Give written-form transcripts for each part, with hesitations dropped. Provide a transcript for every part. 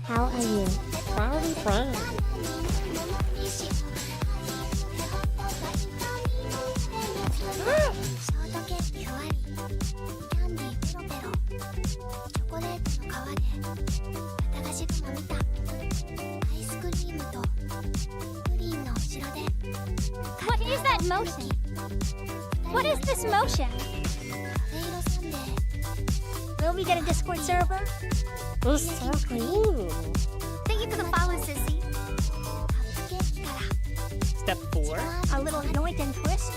How are you? Very fine. What is that motion? What is this motion? Will we get a Discord server? It's so clean. Thank you for the follow, Sissy. Step 4. A little yoink and twist.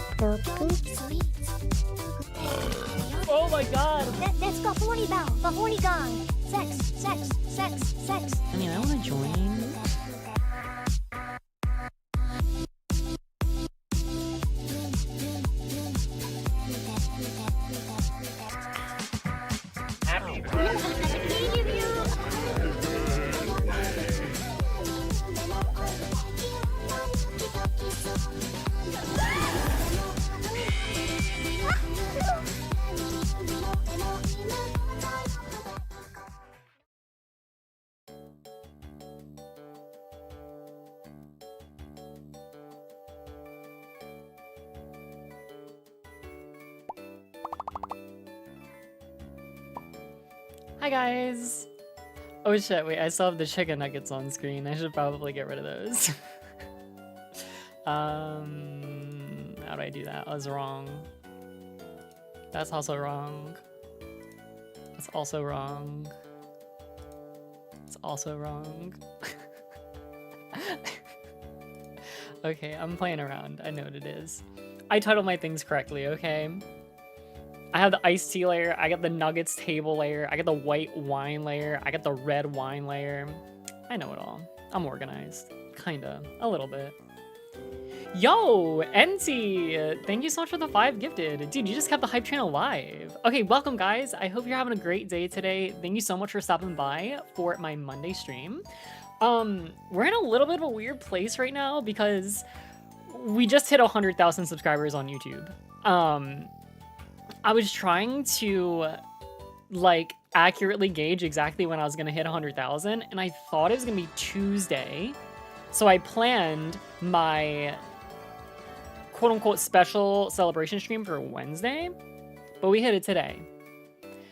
Oh my god! That's the horny bell, the horny gong. Sex, sex, sex, sex. I mean, I want to join. Hi guys! Oh shit, wait, I still have the chicken nuggets on screen. I should probably get rid of those. How do I do that? I was wrong. That's also wrong. That's also wrong. It's also wrong. Okay, I'm playing around. I know what it is. I titled my things correctly, okay? I have the iced tea layer, I got the nuggets table layer, I got the white wine layer, I got the red wine layer. I know it all. I'm organized. Kinda. A little bit. Yo, NT! Thank you so much for the 5 gifted. Dude, you just kept the hype train alive. Okay, welcome guys. I hope you're having a great day today. Thank you so much for stopping by for my Monday stream. We're in a little bit of a weird place right now because we just hit 100,000 subscribers on YouTube. I was trying to, like, accurately gauge exactly when I was gonna hit 100,000, and I thought it was gonna be Tuesday. So I planned my quote-unquote special celebration stream for Wednesday, but we hit it today.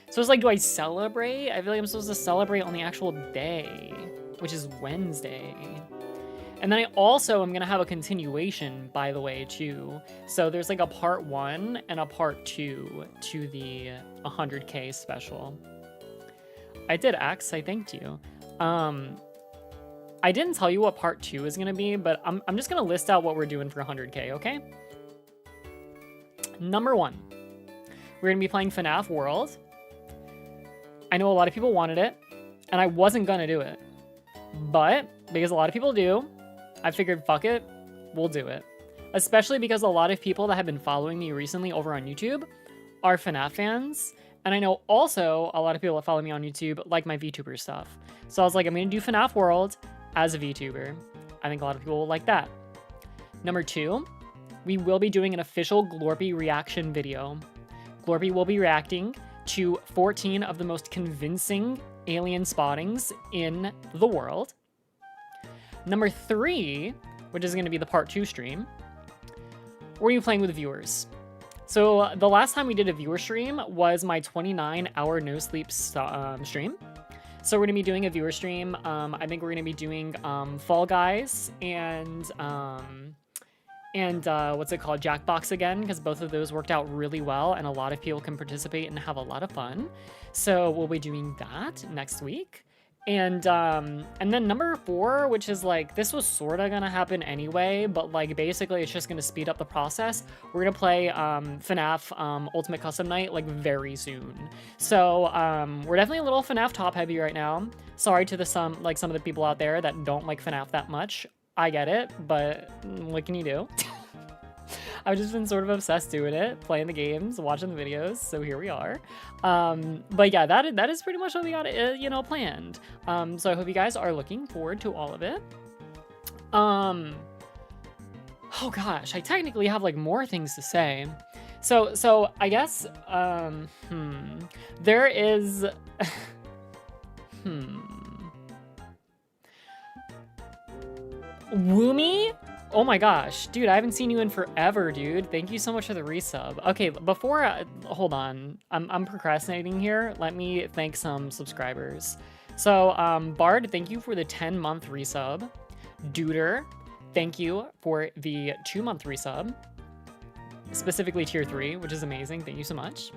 So it's like, do I celebrate? I feel like I'm supposed to celebrate on the actual day, which is Wednesday. And then I also am going to have a continuation, by the way, too. So there's like a part 1 and a part 2 to the 100K special. I did X, I thanked you. I didn't tell you what part 2 is going to be, but I'm just going to list out what we're doing for 100K, okay? Number 1, we're going to be playing FNAF World. I know a lot of people wanted it, and I wasn't going to do it. But, because a lot of people do, I figured, fuck it, we'll do it. Especially because a lot of people that have been following me recently over on YouTube are FNAF fans. And I know also a lot of people that follow me on YouTube like my VTuber stuff. So I was like, I'm going to do FNAF World as a VTuber. I think a lot of people will like that. Number 2, we will be doing an official Glorpy reaction video. Glorpy will be reacting to 14 of the most convincing alien spottings in the world. Number 3, which is going to be the part 2 stream, we're going to be playing with viewers. So the last time we did a viewer stream was my 29-hour no sleep stream. So we're going to be doing a viewer stream. I think we're going to be doing Fall Guys and what's it called, Jackbox again, because both of those worked out really well and a lot of people can participate and have a lot of fun. So we'll be doing that next week. And then number 4, which is like, this was sort of gonna happen anyway, but like basically it's just gonna speed up the process. We're gonna play FNAF Ultimate Custom Night like very soon. So we're definitely a little FNAF top heavy right now. Sorry to some of the people out there that don't like FNAF that much. I get it, but what can you do? I've just been sort of obsessed doing it, playing the games, watching the videos, so here we are. But yeah, that is pretty much what we got, planned. So I hope you guys are looking forward to all of it. Oh gosh, I technically have like more things to say. So I guess, there is, Woomy? Oh my gosh, dude, I haven't seen you in forever, dude. Thank you so much for the resub. Okay, before, hold on, I'm procrastinating here. Let me thank some subscribers. So, Bard, thank you for the 10-month resub. Duder, thank you for the 2-month resub. Specifically tier 3, which is amazing. Thank you so much.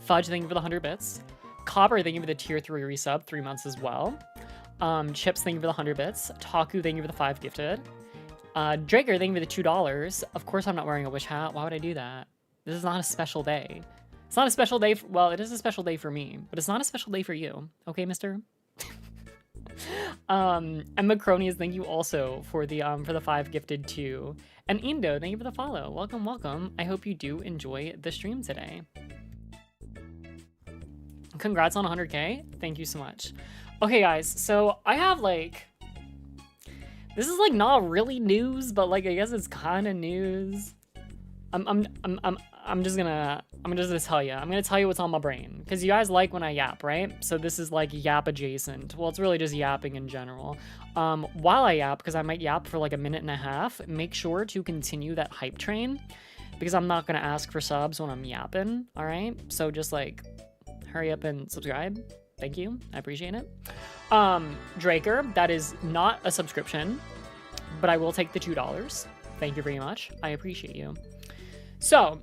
Fudge, thank you for the 100 bits. Copper, thank you for the tier 3 resub, 3 months as well. Chips, thank you for the 100 bits. Taku, thank you for the 5 gifted. Draker, thank you for the $2. Of course I'm not wearing a witch hat. Why would I do that? This is not a special day. It's not a special day. Well, it is a special day for me, but it's not a special day for you. Okay, mister? And Macronius, thank you also for the 5 gifted too. And Indo, thank you for the follow. Welcome, welcome. I hope you do enjoy the stream today. Congrats on 100K. Thank you so much. Okay, guys, so I have like, this is like not really news, but like I guess it's kind of news. I'm just gonna tell you. I'm gonna tell you what's on my brain because you guys like when I yap, right? So this is like yap adjacent. Well, it's really just yapping in general. While I yap, because I might yap for like a minute and a half, make sure to continue that hype train because I'm not gonna ask for subs when I'm yapping. All right, so just like hurry up and subscribe. Thank you, I appreciate it. Draker, that is not a subscription, but I will take the $2. Thank you very much. I appreciate you. So,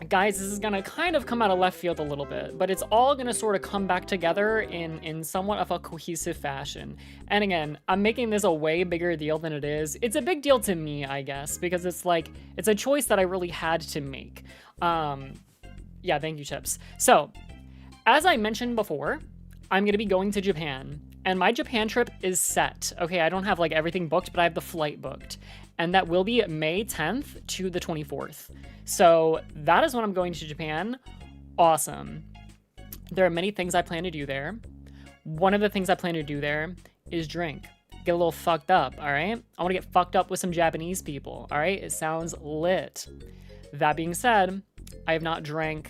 guys, this is gonna kind of come out of left field a little bit, but it's all gonna sort of come back together in somewhat of a cohesive fashion. And again, I'm making this a way bigger deal than it is. It's a big deal to me, I guess, because it's like, it's a choice that I really had to make. Yeah, thank you, Chips. So, as I mentioned before, I'm gonna be going to Japan, and my Japan trip is set. Okay, I don't have like everything booked, but I have the flight booked. And that will be May 10th to the 24th. So that is when I'm going to Japan. Awesome. There are many things I plan to do there. One of the things I plan to do there is drink. Get a little fucked up, all right? I wanna get fucked up with some Japanese people, all right? It sounds lit. That being said, I have not drank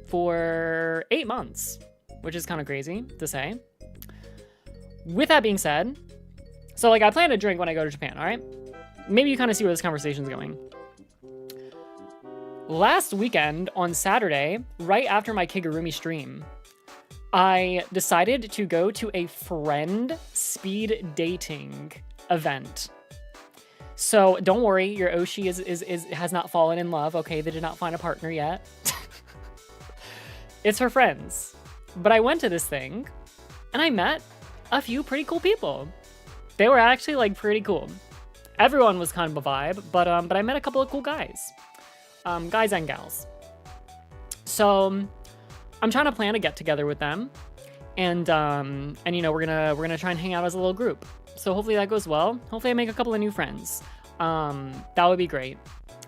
for 8 months, which is kind of crazy to say. With that being said, so like I plan to drink when I go to Japan, all right? Maybe you kind of see where this conversation's going. Last weekend on Saturday, right after my Kigurumi stream, I decided to go to a friend speed dating event. So don't worry, your Oshi has not fallen in love, okay? They did not find a partner yet. It's her friends. But I went to this thing, and I met a few pretty cool people. They were actually like pretty cool. Everyone was kind of a vibe, but I met a couple of cool guys. Guys and gals. So I'm trying to plan a get together with them, and you know, we're gonna try and hang out as a little group. So hopefully that goes well. Hopefully I make a couple of new friends. That would be great.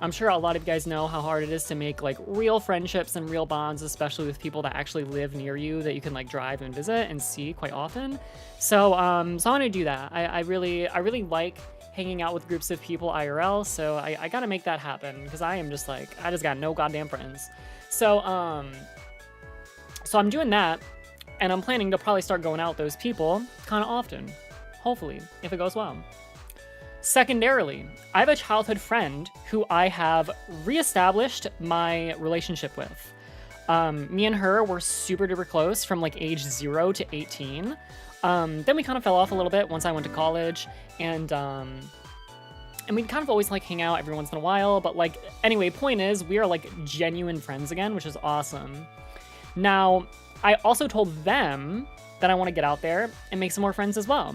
I'm sure a lot of you guys know how hard it is to make like real friendships and real bonds, especially with people that actually live near you that you can like drive and visit and see quite often. So I want to do that. I really like hanging out with groups of people IRL, so I gotta make that happen because I am just like, I just got no goddamn friends. So I'm doing that, and I'm planning to probably start going out with those people kind of often, hopefully, if it goes well. Secondarily, I have a childhood friend who I have reestablished my relationship with. Me and her were super duper close from like age 0 to 18. Then we kind of fell off a little bit once I went to college, and we'd kind of always like hang out every once in a while, but like, anyway, point is, we are like genuine friends again, which is awesome. Now, I also told them that I want to get out there and make some more friends as well.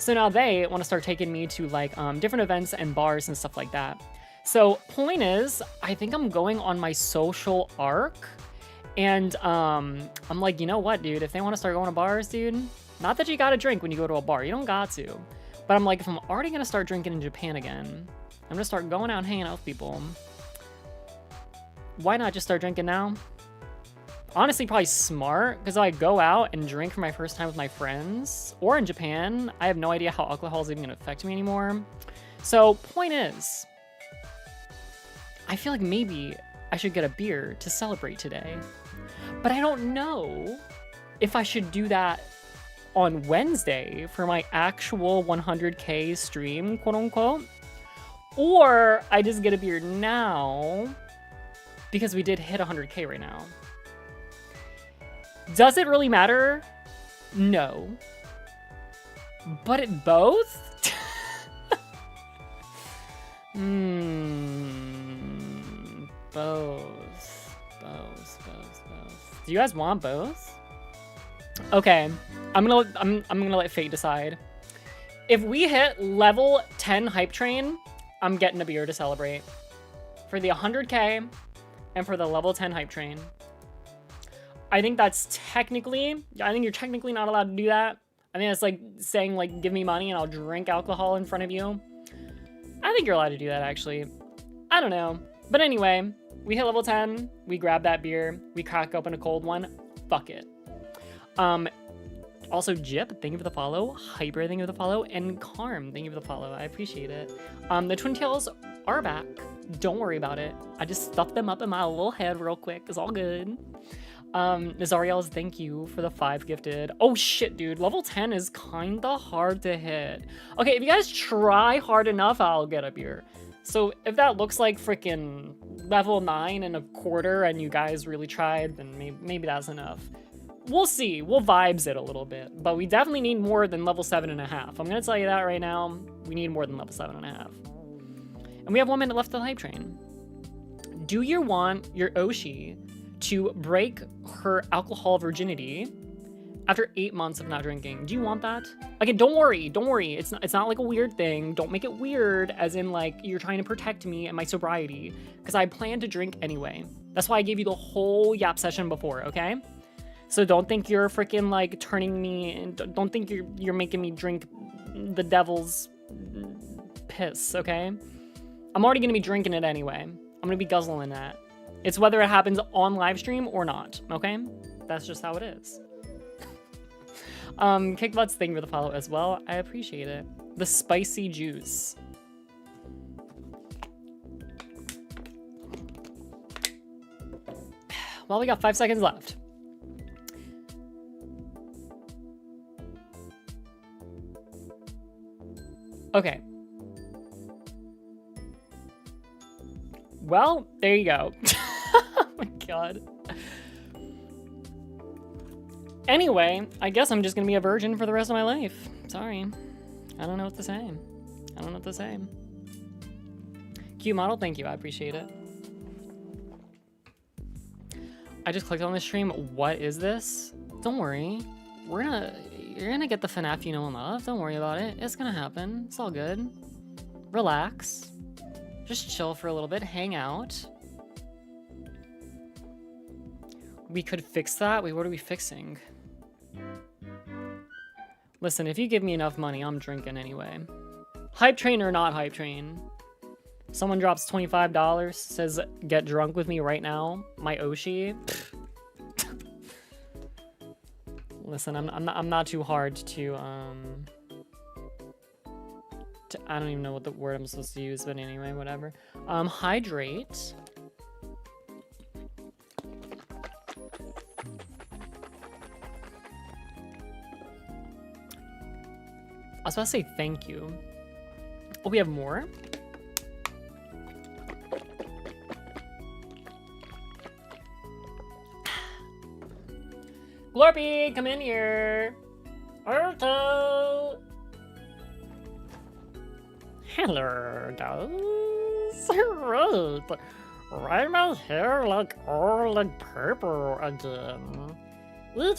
So now they want to start taking me to like different events and bars and stuff like that. So point is, I think I'm going on my social arc, and I'm like, you know what, dude, if they want to start going to bars, dude, not that you gotta drink when you go to a bar, you don't got to, but I'm like, if I'm already gonna start drinking in Japan again, I'm gonna start going out and hanging out with people, why not just start drinking now? Honestly, probably smart, because I go out and drink for my first time with my friends, or in Japan, I have no idea how alcohol is even going to affect me anymore. So, point is, I feel like maybe I should get a beer to celebrate today. But I don't know if I should do that on Wednesday for my actual 100K stream, quote unquote, or I just get a beer now because we did hit 100K right now. Does it really matter? No. But it both? Both. Do you guys want both? Okay, I'm gonna let fate decide. If we hit level 10 hype train, I'm getting a beer to celebrate for the 100K and for the level 10 hype train. I think you're technically not allowed to do that. I think that's like saying like, give me money and I'll drink alcohol in front of you. I think you're allowed to do that actually. I don't know. But anyway, we hit level 10, we grab that beer, we crack open a cold one, fuck it. Also Jip, thank you for the follow, Hyper, thank you for the follow, and Karm, thank you for the follow, I appreciate it. The Twin Tails are back, don't worry about it. I just stuffed them up in my little head real quick, it's all good. Nazariel's, thank you for the 5 gifted. Oh shit, dude, level 10 is kinda hard to hit. Okay, if you guys try hard enough, I'll get a beer. So if that looks like freaking level 9.25 and you guys really tried, then maybe that's enough. We'll see. We'll vibes it a little bit. But we definitely need more than level 7.5. I'm going to tell you that right now. We need more than level 7.5. And we have 1 minute left of the hype train. Do you want your Oshi to break her alcohol virginity after 8 months of not drinking? Do you want that? Again, don't worry. It's not like a weird thing. Don't make it weird as in like you're trying to protect me and my sobriety, because I plan to drink anyway. That's why I gave you the whole yap session before, okay? So don't think you're freaking like turning me, and don't think you're making me drink the devil's piss, okay? I'm already gonna be drinking it anyway. I'm gonna be guzzling that. It's whether it happens on live stream or not, okay? That's just how it is. Kickbutts, thank you for the follow as well. I appreciate it. The spicy juice. Well, we got 5 seconds left. Okay. Well, there you go. Oh my god. Anyway, I guess I'm just gonna be a virgin for the rest of my life. Sorry. I don't know what to say. Cute model, thank you. I appreciate it. I just clicked on the stream. What is this? Don't worry. You're gonna get the FNAF you know and love. Don't worry about it. It's gonna happen. It's all good. Relax. Just chill for a little bit. Hang out. We could fix that. Wait, what are we fixing? Listen, if you give me enough money, I'm drinking anyway. Hype train or not hype train? Someone drops $25, says get drunk with me right now. My Oshi. Listen, I'm not too hard to I don't even know what the word I'm supposed to use, but anyway, whatever. Hydrate. I was about to say thank you. Oh, we have more? Glorpy, come in here. Okay. Hello, guys. Right. Why my hair like all like purple again?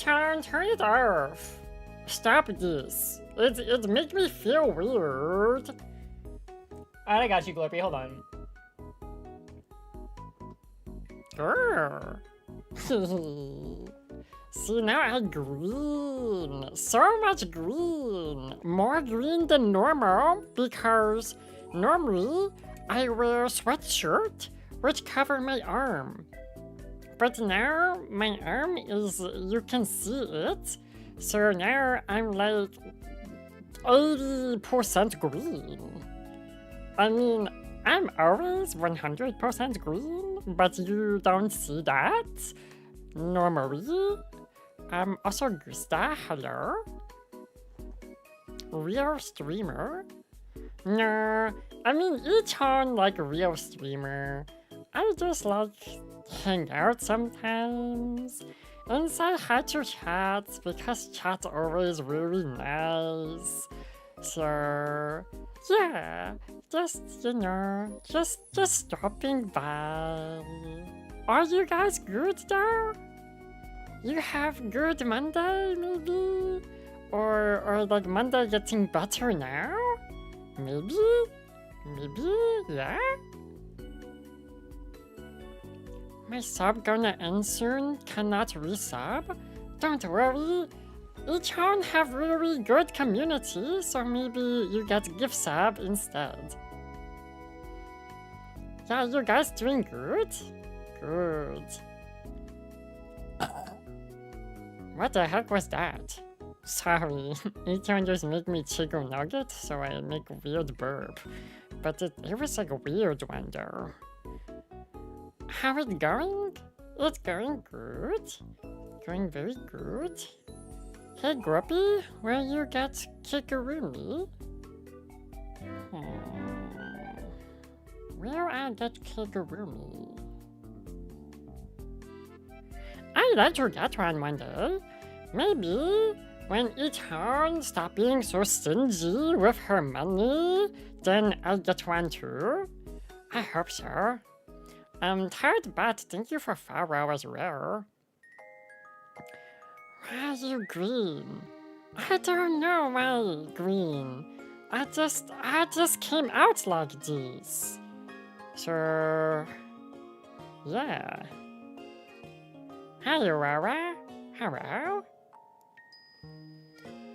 turn it off. Stop this. It makes me feel weird. Alright, I got you, Glorpy. Hold on. Grrr. See, now I have green. So much green. More green than normal because normally I wear a sweatshirt which cover my arm. But now my arm is, you can see it. So now I'm like 80% green. I mean, I'm always 100% green, but you don't see that? Normally. Also Gusta, hello? Real streamer? No, I mean each one like a real streamer. I just like hang out sometimes and say hi to chat because chat's always really nice. So yeah, just just stopping by. Are you guys good though? You have good Monday maybe? Or like Monday getting better now? Maybe? Maybe? Yeah? My sub gonna end soon, cannot resub? Don't worry, each one have really good community, so maybe you get gift sub instead. Yeah, you guys doing good? Good. What the heck was that? Sorry, each one just make me chicken nugget, so I make a weird burp. But it was like a weird one though. How it going? It's going good. Going very good. Hey Grumpy, where you get Kigurumi? Where I get Kigurumi? I let you get one day. Maybe when Echan stop being so stingy with her money, then I get one too. I hope so. Tired but thank you for 4 hours rare. Why are you green? I don't know why green. I just came out like this. So yeah. Hi Aurora. Hello?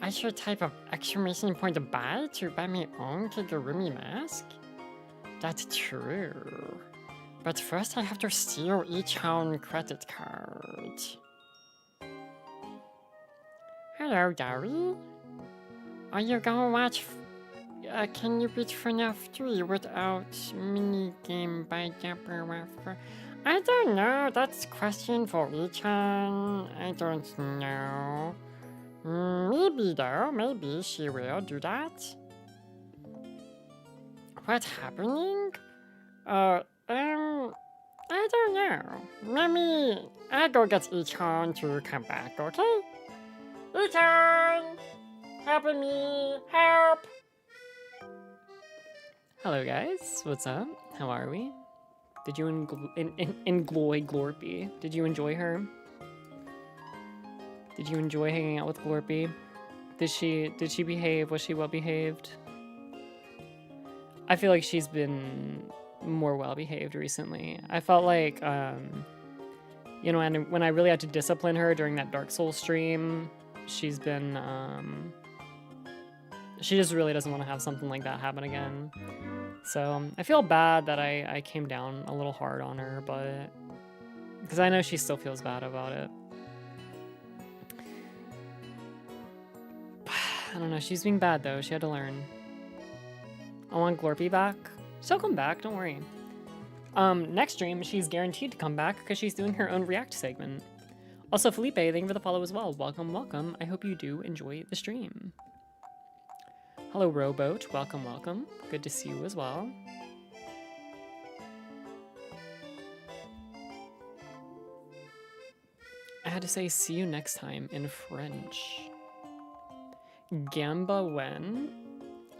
I should type of exclamation point buy to buy my own Kigurumi mask? That's true. But first I have to steal each own credit card. Hello, Dari. Are you gonna watch Can You Beat FNAF 3 without minigame by Dapper Wafer? I don't know, that's a question for Echan. I don't know. Maybe though, maybe she will do that. What's happening? I don't know. Maybe I'll go get Echan to come back, okay? Echan! Help me! Help! Hello guys, what's up? How are we? Did you enjoy Glorpy? Did you enjoy her? Did you enjoy hanging out with Glorpy? Did she behave? Was she well behaved? I feel like she's been more well behaved recently. I felt like you know, and when I really had to discipline her during that Dark Souls stream, she's been she just really doesn't want to have something like that happen again. So I feel bad that I came down a little hard on her, but because I know she still feels bad about it. I don't know, she's being bad though, she had to learn. I want Glorpy back. She'll come back, don't worry. Next stream, she's guaranteed to come back because she's doing her own React segment. Also, Felipe, thank you for the follow as well. Welcome, welcome. I hope you do enjoy the stream. Hello, Rowboat. Welcome, welcome. Good to see you as well. I had to say see you next time in French. Gamba when?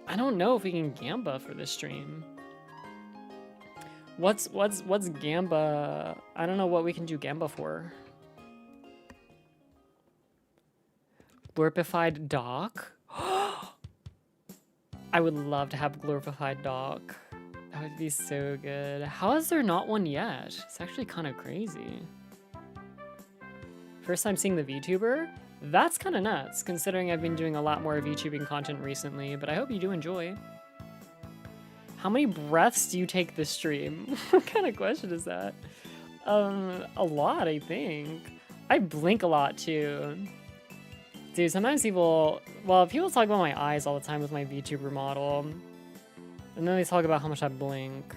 I don't know if we can Gamba for this stream. What's Gamba? I don't know what we can do Gamba for. Glorified Doc? I would love to have Glorified Doc. That would be so good. How is there not one yet? It's actually kind of crazy. First time seeing the VTuber? That's kind of nuts, considering I've been doing a lot more VTubing content recently, but I hope you do enjoy. How many breaths do you take this stream? What kind of question is that? A lot, I think. I blink a lot, too. Dude, sometimes people... Well, people talk about my eyes all the time with my VTuber model. And then they talk about how much I blink.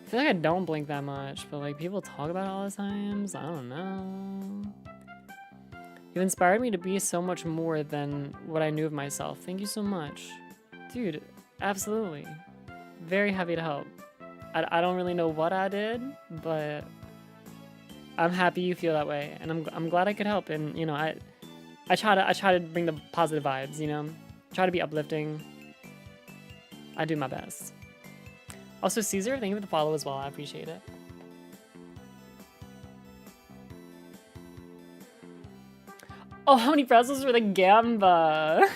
I feel like I don't blink that much, but like people talk about it all the times. I don't know. You inspired me to be so much more than what I knew of myself. Thank you so much. Dude, absolutely. Very happy to help. I don't really know what I did, but I'm happy you feel that way, and I'm glad I could help. And you know, I try to bring the positive vibes. You know, try to be uplifting. I do my best. Also, Caesar, thank you for the follow as well. I appreciate it. Oh, how many pretzels for the gamba?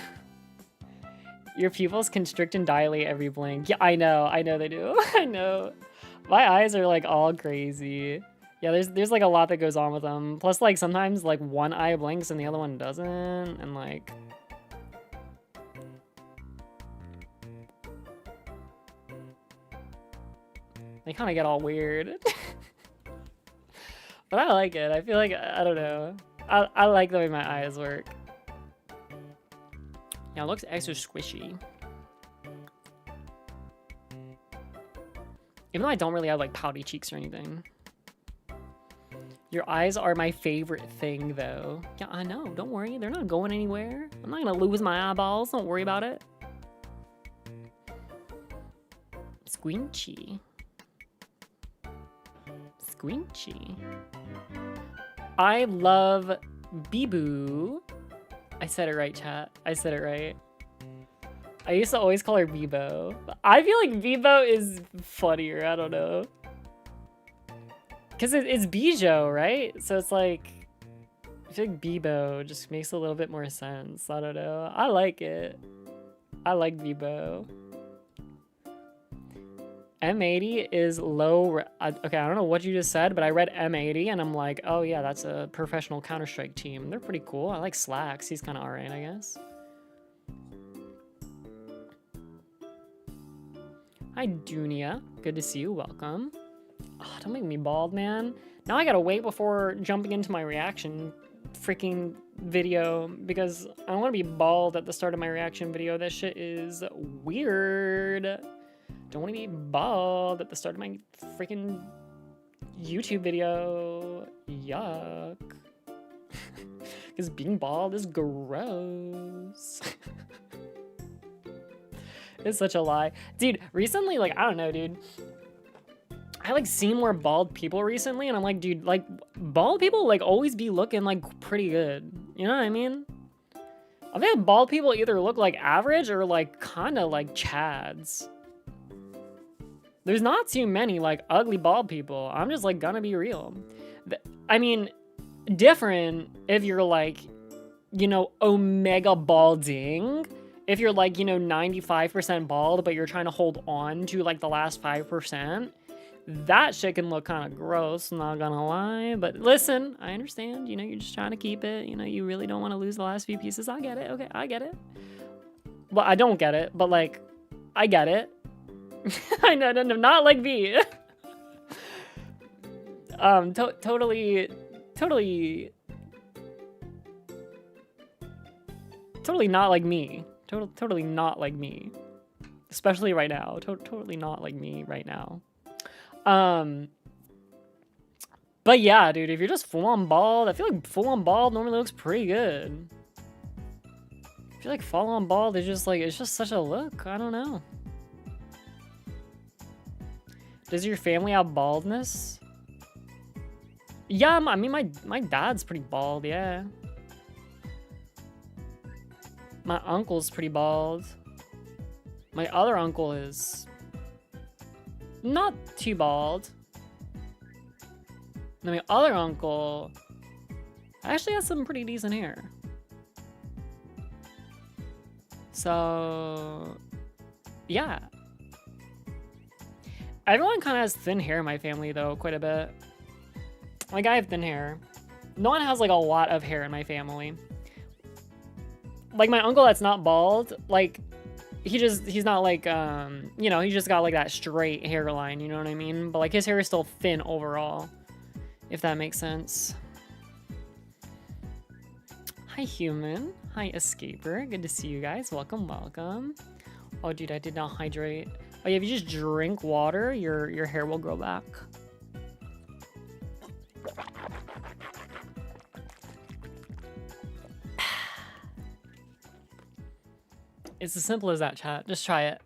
Your pupils constrict and dilate every blink. Yeah, I know they do. I know. My eyes are like all crazy. Yeah, there's like a lot that goes on with them. Plus, like sometimes like one eye blinks and the other one doesn't, and like. They kind of get all weird. But I like it. I feel like, I don't know. I like the way my eyes work. Yeah, it looks extra squishy. Even though I don't really have like pouty cheeks or anything. Your eyes are my favorite thing though. Yeah, I know. Don't worry. They're not going anywhere. I'm not gonna lose my eyeballs. Don't worry about it. Squinchy. Squinchy. I love Bibu. I said it right, chat. I said it right. I used to always call her Bibo. I feel like Bibo is funnier. I don't know. Because it's Bijo, right? So it's like... I feel like Bibo just makes a little bit more sense. I don't know. I like it. I like Bibo. M80 is low... Okay, I don't know what you just said, but I read M80 and I'm like, oh yeah, that's a professional Counter-Strike team. They're pretty cool. I like Slacks. He's kind of alright, I guess. Hi, Dunia. Good to see you. Welcome. Oh, don't make me bald, man. Now I gotta wait before jumping into my reaction freaking video because I don't want to be bald at the start of my reaction video. That shit is weird. Don't want to be bald at the start of my freaking YouTube video. Yuck. Because being bald is gross. It's such a lie. Dude, recently, like, I don't know, dude. I, like, seen more bald people recently, and I'm like, dude, like, bald people, like, always be looking, like, pretty good. You know what I mean? I think bald people either look, like, average or, like, kind of like Chads. There's not too many, like, ugly bald people. I'm just, like, gonna be real. I mean, different if you're, like, you know, omega balding. If you're, like, you know, 95% bald, but you're trying to hold on to, like, the last 5%. That shit can look kind of gross, not gonna lie. But listen, I understand. You know, you're just trying to keep it. You know, you really don't want to lose the last few pieces. I get it. Okay, I get it. Well, I don't get it, but, like, I get it. I know, no, not like me. Totally not like me. Totally not like me. Especially right now. Totally not like me right now. But yeah, dude, if you're just full-on bald, I feel like full-on bald normally looks pretty good. I feel like full-on bald is just like, it's just such a look. I don't know. Does your family have baldness? Yeah, I mean, my dad's pretty bald, yeah. My uncle's pretty bald. My other uncle is not too bald. And my other uncle actually has some pretty decent hair. So, yeah. Everyone kind of has thin hair in my family, though, quite a bit. Like, I have thin hair. No one has, like, a lot of hair in my family. Like, my uncle that's not bald, like, he's not, like, you know, he just got, like, that straight hairline, you know what I mean? But, like, his hair is still thin overall, if that makes sense. Hi, Human. Hi, Escaper. Good to see you guys. Welcome, welcome. Oh, dude, I did not hydrate. Oh, yeah, if you just drink water, your hair will grow back. It's as simple as that, chat. Just try it.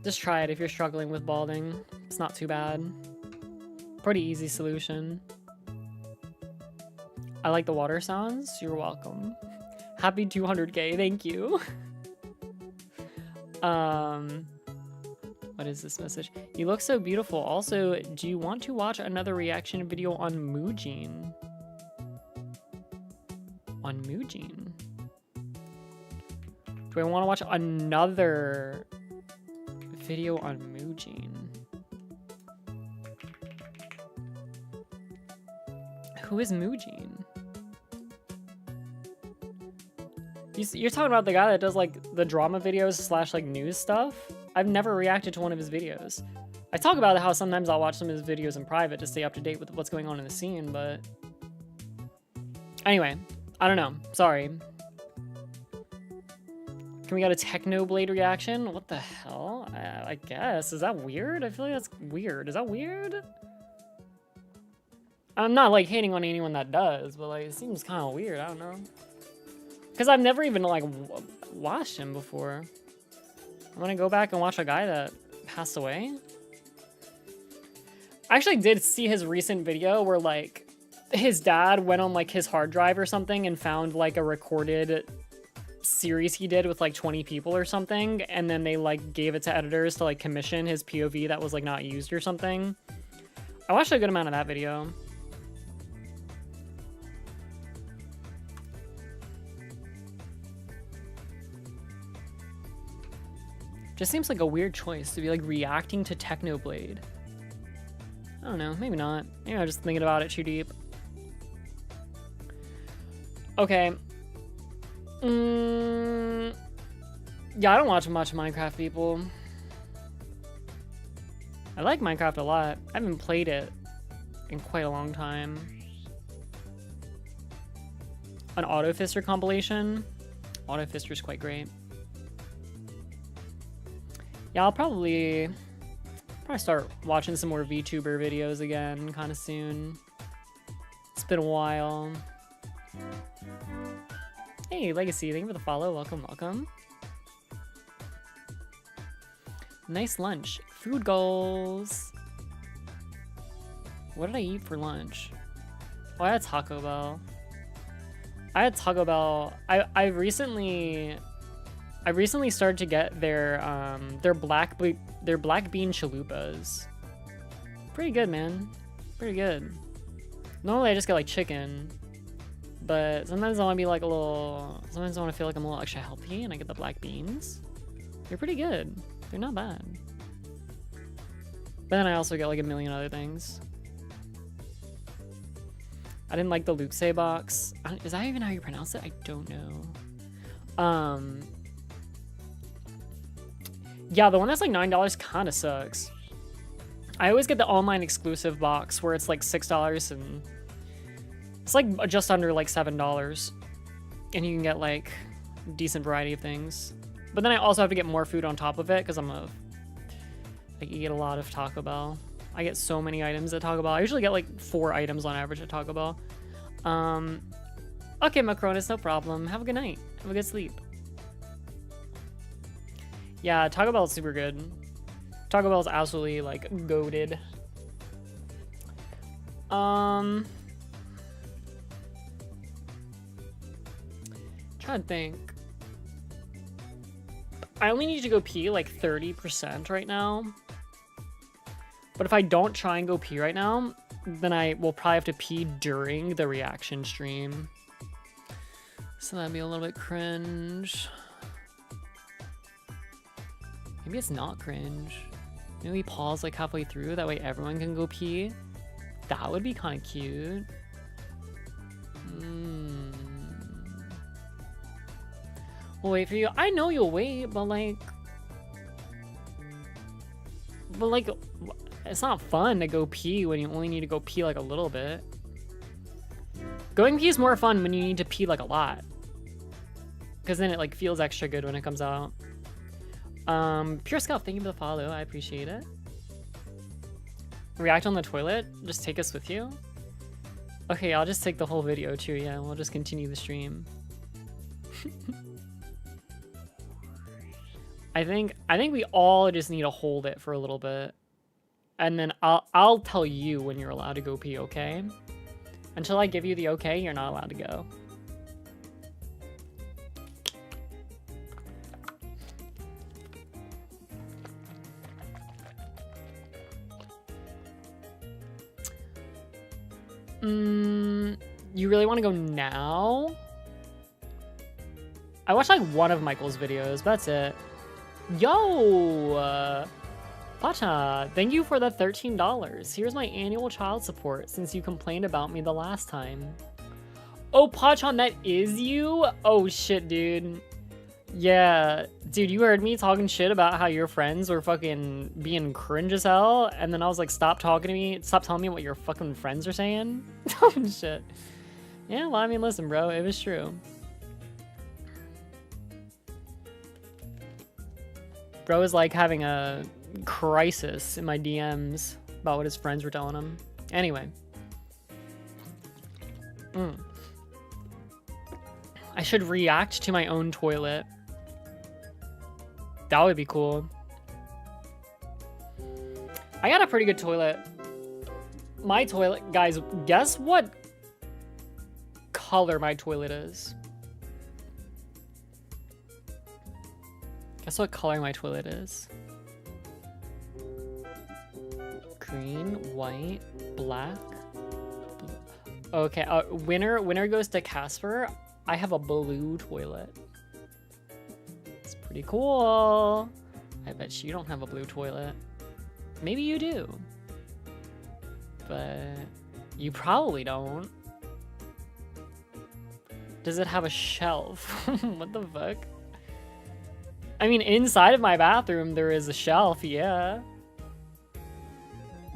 Just try it if you're struggling with balding. It's not too bad. Pretty easy solution. I like the water sounds. You're welcome. Happy 200K. Thank you. What is this message? You look so beautiful. Also, do you want to watch another reaction video on Moojin? On Moojin? Do I want to watch another video on Moojin? Who is Moojin? You're talking about the guy that does like the drama videos slash like news stuff? I've never reacted to one of his videos. I talk about how sometimes I'll watch some of his videos in private to stay up to date with what's going on in the scene, but anyway, I don't know. Sorry. Can we get a Technoblade reaction? What the hell? I guess. Is that weird? I feel like that's weird. Is that weird? I'm not like hating on anyone that does, but like it seems kind of weird. I don't know. Because I've never even like watched him before. I'm gonna go back and watch a guy that passed away. I actually did see his recent video where like his dad went on like his hard drive or something and found like a recorded series he did with like 20 people or something, and then they like gave it to editors to like commission his POV that was like not used or something. I watched a good amount of that video. Just seems like a weird choice to be like reacting to Technoblade. I don't know, maybe not. Maybe I'm just thinking about it too deep. Okay. Yeah, I don't watch much Minecraft, people. I like Minecraft a lot. I haven't played it in quite a long time. An Auto Fister compilation. Auto Fister's quite great. Yeah, I'll probably start watching some more VTuber videos again kind of soon. It's been a while. Hey, Legacy, thank you for the follow. Welcome, welcome. Nice lunch. Food goals. What did I eat for lunch? Oh, I had Taco Bell. I recently started to get their black bean chalupas. Pretty good, man. Pretty good. Normally I just get like chicken, but sometimes I want to be like sometimes I want to feel like I'm a little extra healthy, and I get the black beans. They're pretty good. They're not bad. But then I also get like a million other things. I didn't like the Luxe box. Is that even how you pronounce it? I don't know. Yeah, the one that's like $9 kind of sucks. I always get the online exclusive box where it's like $6 and it's like just under like $7, and you can get like decent variety of things. But then I also have to get more food on top of it because I eat a lot of Taco Bell. I get so many items at Taco Bell. I usually get like 4 items on average at Taco Bell. Okay, Macronus, no problem. Have a good night. Have a good sleep. Yeah, Taco Bell is super good. Taco Bell is absolutely like goated. Trying to think. I only need to go pee like 30% right now. But if I don't try and go pee right now, then I will probably have to pee during the reaction stream. So that'd be a little bit cringe. Maybe it's not cringe. Maybe we pause like halfway through, that way everyone can go pee. That would be kind of cute. We'll wait for you. I know you'll wait, but like, it's not fun to go pee when you only need to go pee like a little bit. Going pee is more fun when you need to pee like a lot, because then it like feels extra good when it comes out. Pure Scalp, thank you for the follow. I appreciate it. React on the toilet? Just take us with you? Okay, I'll just take the whole video too, yeah. We'll just continue the stream. I think we all just need to hold it for a little bit. And then I'll tell you when you're allowed to go pee, okay? Until I give you the okay, you're not allowed to go. You really want to go now? I watched like one of Michael's videos, but that's it. Yo! Pacha, thank you for the $13. Here's my annual child support since you complained about me the last time. Oh, Pachan, that is you? Oh shit, dude. Yeah, dude, you heard me talking shit about how your friends were fucking being cringe as hell, and then I was like, stop talking to me, stop telling me what your fucking friends are saying. Oh shit. Yeah, well, I mean, listen, bro, it was true. Bro is like having a crisis in my DMs about what his friends were telling him. Anyway. I should react to my own toilet. That would be cool. I got a pretty good toilet. My toilet, guys, guess what color my toilet is? Guess what color my toilet is? Green, white, black. Okay, winner goes to Casper. I have a blue toilet. It's pretty cool. I bet you don't have a blue toilet. Maybe you do. But you probably don't. Does it have a shelf? What the fuck? I mean, inside of my bathroom, there is a shelf, yeah.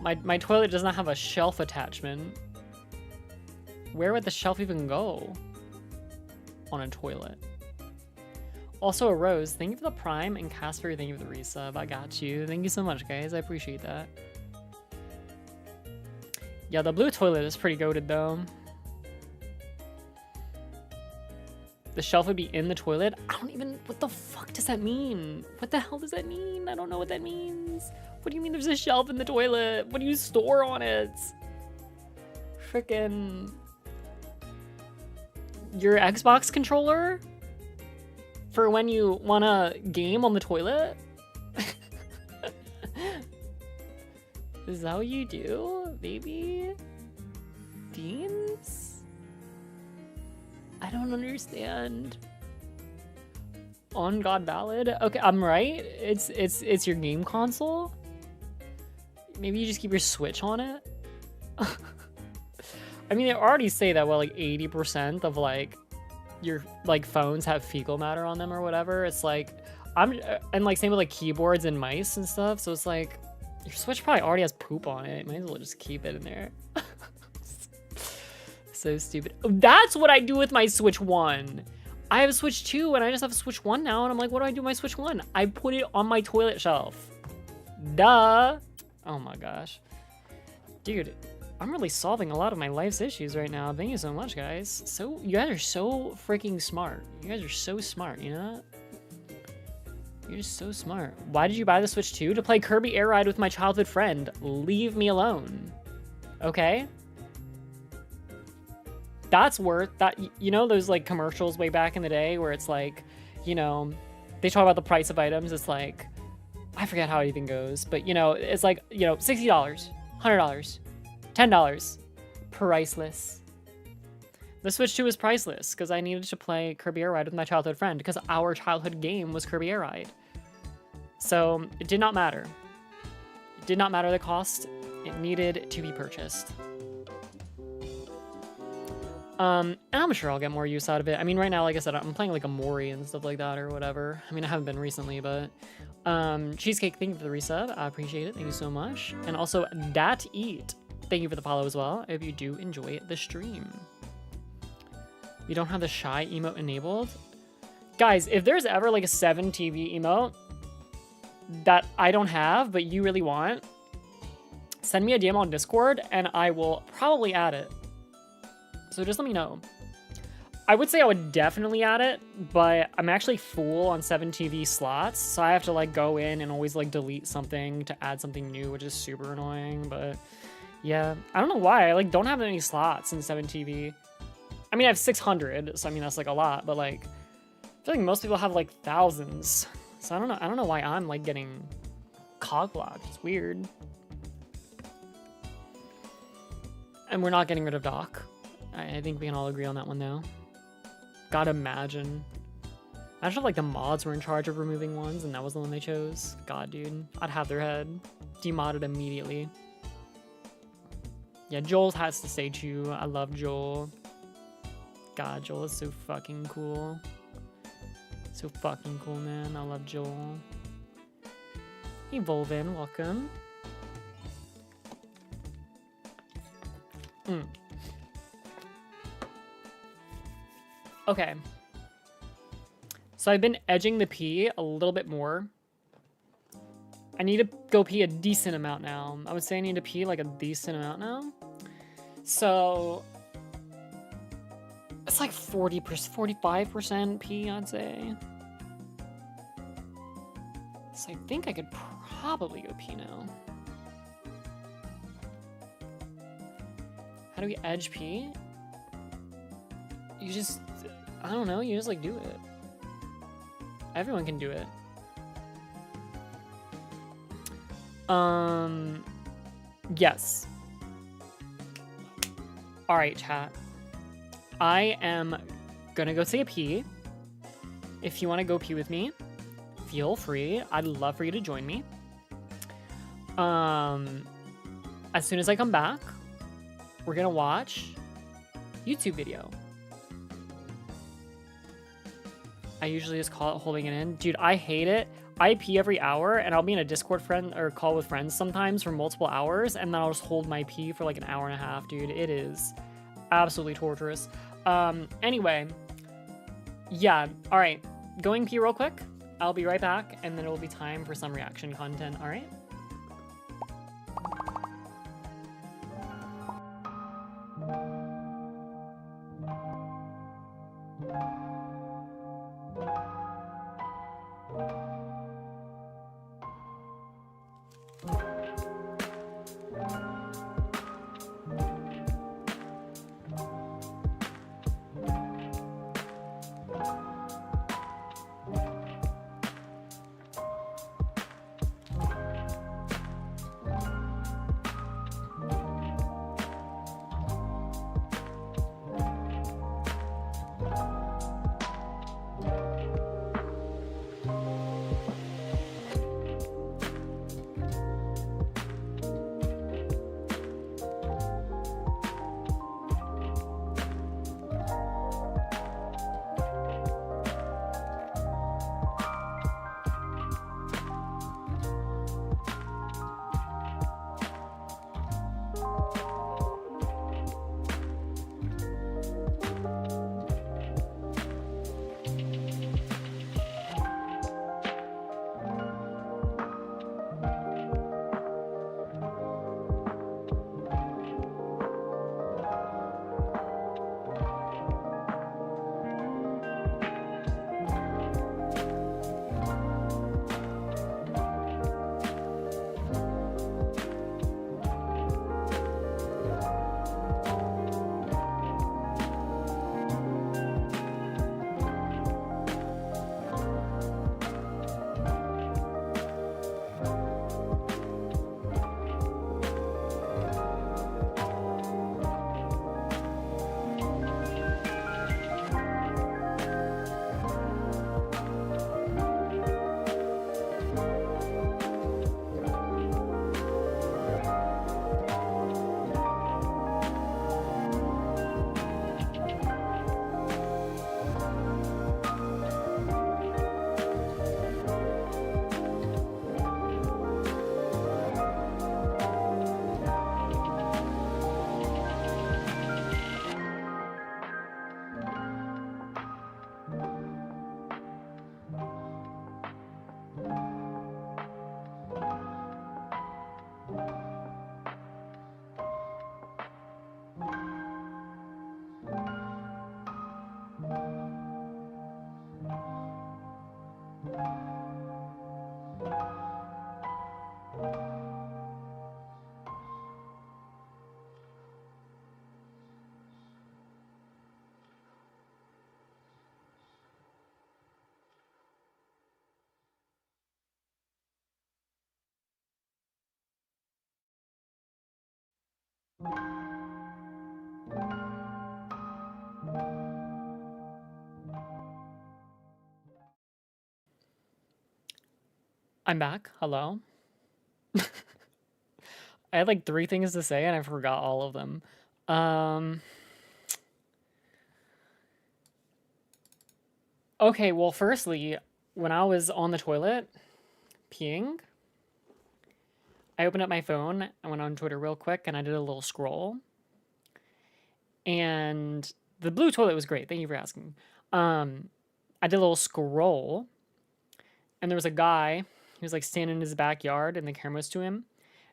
My toilet does not have a shelf attachment. Where would the shelf even go on a toilet? Also, a Rose, thank you for the Prime, and Casper, thank you for the resub. I got you. Thank you so much, guys. I appreciate that. Yeah, the blue toilet is pretty goated, though. The shelf would be in the toilet? I don't even... What the fuck does that mean? What the hell does that mean? I don't know what that means. What do you mean there's a shelf in the toilet? What do you store on it? Frickin'... Your Xbox controller? For when you wanna game on the toilet? Is that what you do, baby? Beans? I don't understand. On God Valid? Okay, I'm right. It's your game console? Maybe you just keep your Switch on it? I mean, they already say that, well, like 80% of like your like phones have fecal matter on them or whatever. It's like, and like same with like keyboards and mice and stuff. So it's like, your Switch probably already has poop on it. Might as well just keep it in there. So stupid. That's what I do with my Switch 1. I have a Switch 2 and I just have a Switch 1 now. And I'm like, what do I do with my Switch 1? I put it on my toilet shelf. Duh. Oh my gosh. Dude, I'm really solving a lot of my life's issues right now. Thank you so much, guys. So, you guys are so freaking smart. You guys are so smart, you know that? You're just so smart. Why did you buy the Switch 2? To play Kirby Air Ride with my childhood friend. Leave me alone. Okay? That's worth that. You know those like commercials way back in the day where it's like, you know, they talk about the price of items. It's like, I forget how it even goes, but you know, it's like, you know, $60, $100, $10, priceless. The Switch 2 was priceless because I needed to play Kirby Air Ride with my childhood friend because our childhood game was Kirby Air Ride. So it did not matter. It did not matter the cost. It needed to be purchased. And I'm sure I'll get more use out of it. I mean, right now, like I said, I'm playing like a Mori and stuff like that or whatever. I mean, I haven't been recently, but Cheesecake, thank you for the resub. I appreciate it. Thank you so much. And also, Dat Eat, thank you for the follow as well. I hope you do enjoy the stream. You don't have the shy emote enabled? Guys, if there's ever like a 7 TV emote, that I don't have, but you really want, send me a DM on Discord and I will probably add it. So just let me know. I would say I would definitely add it, but I'm actually full on 7TV slots, so I have to like go in and always like delete something to add something new, which is super annoying. But yeah, I don't know why I like don't have any slots in 7TV. I mean, I have 600, so I mean that's like a lot, but like I feel like most people have like thousands, so I don't know why I'm like getting cog blocked. It's weird. And we're not getting rid of Doc. I think we can all agree on that one though. God, imagine if like the mods were in charge of removing ones and that was the one they chose. God, dude, I'd have their head demodded immediately. Yeah, Joel has to stay too. I love Joel. God, Joel is so fucking cool. So fucking cool, man. I love Joel. Hey, Volvin, welcome. Okay. So I've been edging the pee a little bit more. I need to go pee a decent amount now. I would say I need to pee like a decent amount now. So it's like 40%, 45% pee, I'd say. So I think I could probably go pee now. How do we edge pee? You just, I don't know, you just like do it. Everyone can do it. Yes. All right, chat. I am gonna go take a pee. If you want to go pee with me, feel free. I'd love for you to join me. As soon as I come back, we're gonna watch YouTube video. I usually just call it holding it in. Dude, I hate it. I pee every hour and I'll be in a Discord friend or call with friends sometimes for multiple hours and then I'll just hold my pee for like an hour and a half, dude. It is absolutely torturous. Anyway, yeah, all right. Going pee real quick. I'll be right back and then it will be time for some reaction content, all right? I'm back. Hello. I had like 3 things to say and I forgot all of them. Okay, well, firstly, when I was on the toilet peeing, I opened up my phone, I went on Twitter real quick, and I did a little scroll. And the blue toilet was great. Thank you for asking. I did a little scroll, and there was a guy who was like standing in his backyard, and the camera was to him.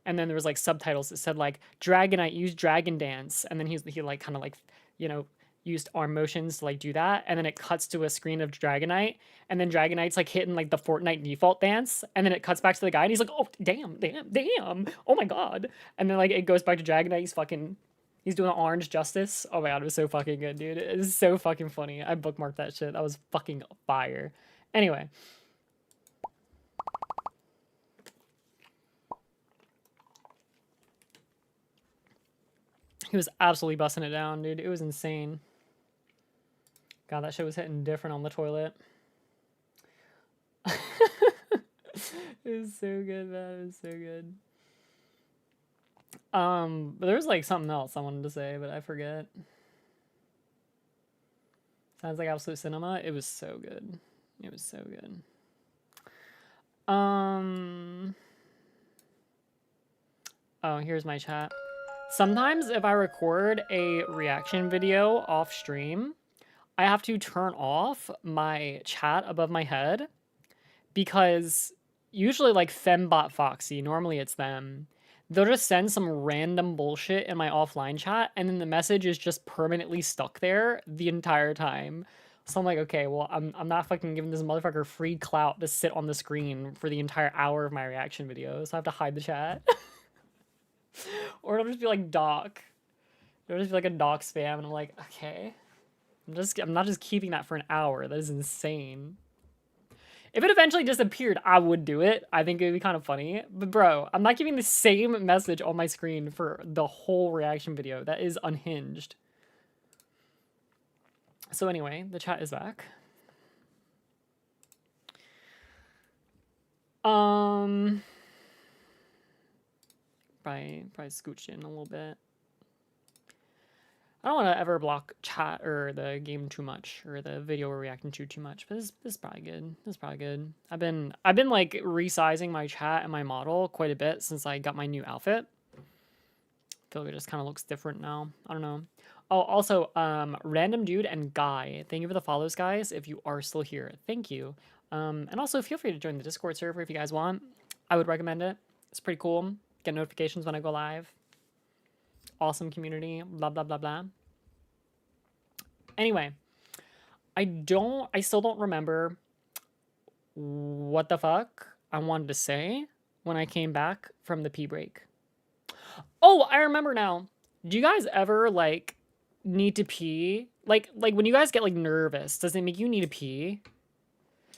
And then there was like subtitles that said like Dragonite use dragon dance, and then he like kind of like, you know, used arm motions to like do that, and then it cuts to a screen of Dragonite, and then Dragonite's like hitting like the Fortnite default dance, and then it cuts back to the guy, and he's like, oh damn, oh my god, and then like it goes back to Dragonite. He's doing orange justice. Oh my god, it was so fucking good, dude. It was so fucking funny. I bookmarked that shit. That was fucking fire. Anyway. He was absolutely busting it down, dude. It was insane. God, that shit was hitting different on the toilet. It was so good, man. It was so good. But there was like something else I wanted to say, but I forget. Sounds like absolute cinema. It was so good. It was so good. Oh, here's my chat. Sometimes if I record a reaction video off stream, I have to turn off my chat above my head because usually like Fembot Foxy, normally it's them, they'll just send some random bullshit in my offline chat and then the message is just permanently stuck there the entire time. So I'm like, okay, well, I'm not fucking giving this motherfucker free clout to sit on the screen for the entire hour of my reaction video, so I have to hide the chat. Or it'll just be like doc. It'll just be like a doc spam, and I'm like, okay. I'm not just keeping that for an hour. That is insane. If it eventually disappeared, I would do it. I think it would be kind of funny. But bro, I'm not giving the same message on my screen for the whole reaction video. That is unhinged. So anyway, the chat is back. Probably scooched in a little bit. I don't want to ever block chat or the game too much or the video we're reacting to too much, but this is probably good. This is probably good. I've been like resizing my chat and my model quite a bit since I got my new outfit. I feel like it just kind of looks different now. I don't know. Oh, also, Random Dude and Guy, thank you for the follows, guys. If you are still here, thank you. And also feel free to join the Discord server if you guys want. I would recommend it. It's pretty cool. Get notifications when I go live. Awesome community, blah, blah, blah, blah. Anyway, I still don't remember what the fuck I wanted to say when I came back from the pee break. Oh, I remember now. Do you guys ever, like, need to pee? Like when you guys get, like, nervous, does it make you need to pee?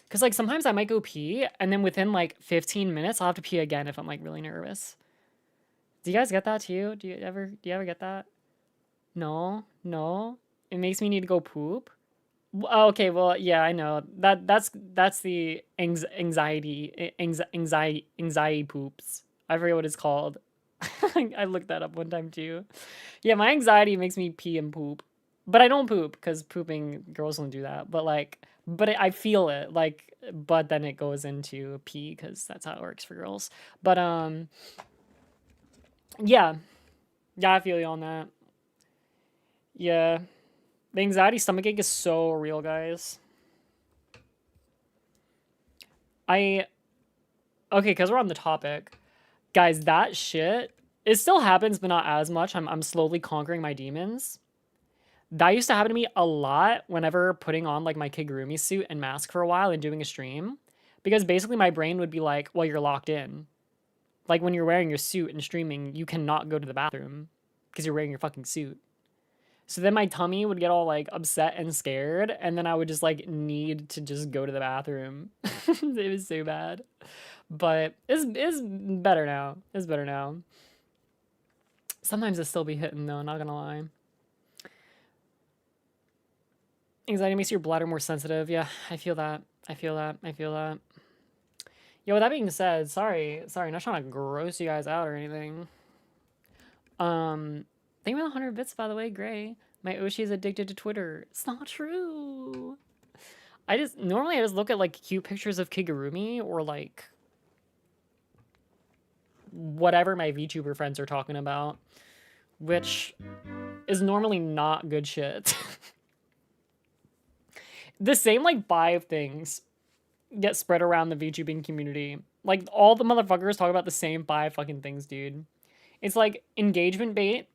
Because, like, sometimes I might go pee, and then within, like, 15 minutes, I'll have to pee again if I'm, like, really nervous. Do you guys get that too? Do you ever get that? No? It makes me need to go poop? Okay, well, yeah, I know. That's the anxiety poops. I forget what it's called. I looked that up one time too. Yeah, my anxiety makes me pee and poop. But I don't poop, because pooping, girls don't do that. But, like, I feel it, like, but then it goes into pee, because that's how it works for girls. But, yeah, I feel you on that. Yeah, the anxiety stomachache is so real, guys. Okay, because we're on the topic, guys, that shit, it still happens, but not as much. I'm slowly conquering my demons. That used to happen to me a lot whenever putting on, like, my Kigurumi suit and mask for a while and doing a stream. Because basically my brain would be like, well, you're locked in. Like when you're wearing your suit and streaming, you cannot go to the bathroom because you're wearing your fucking suit. So then my tummy would get all like upset and scared, and then I would just like need to just go to the bathroom. It was so bad. But it's better now. It's better now. Sometimes it still be hitting though, not gonna lie. Anxiety makes your bladder more sensitive. Yeah, I feel that. I feel that. I feel that. Yo, with that being said, sorry, not trying to gross you guys out or anything. Thank you for the 100 bits, by the way, Gray. My Oshi is addicted to Twitter. It's not true. Normally I just look at like cute pictures of Kigurumi or like whatever my VTuber friends are talking about, which is normally not good shit. The same like 5 things get spread around the VTubing community. Like all the motherfuckers talk about the same 5 fucking things, dude. It's like engagement bait.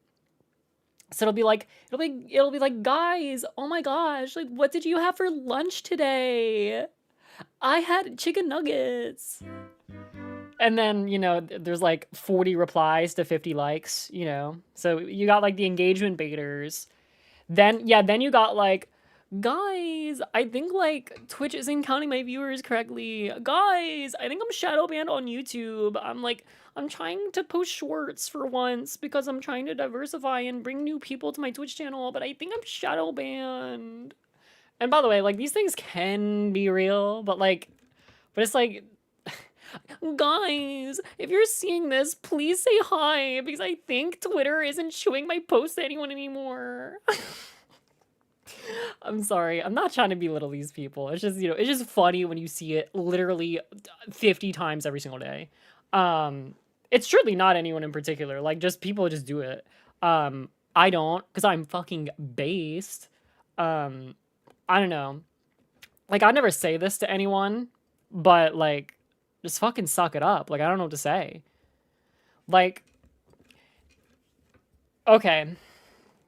So it'll be like, guys, oh my gosh, like what did you have for lunch today? I had chicken nuggets. And then, you know, there's like 40 replies to 50 likes, you know. So you got like the engagement baiters. Then you got like, guys, I think like Twitch isn't counting my viewers correctly. Guys, I think I'm shadow banned on YouTube. I'm trying to post shorts for once because I'm trying to diversify and bring new people to my Twitch channel, but I think I'm shadow banned. And by the way, like these things can be real, but it's like, guys, if you're seeing this, please say hi because I think Twitter isn't showing my posts to anyone anymore. I'm sorry. I'm not trying to belittle these people. It's just, you know, it's just funny when you see it literally 50 times every single day. It's truly not anyone in particular. Like, just people just do it. I don't, because I'm fucking based. I don't know. Like, I'd never say this to anyone, but, like, just fucking suck it up. Like, I don't know what to say. Like, okay.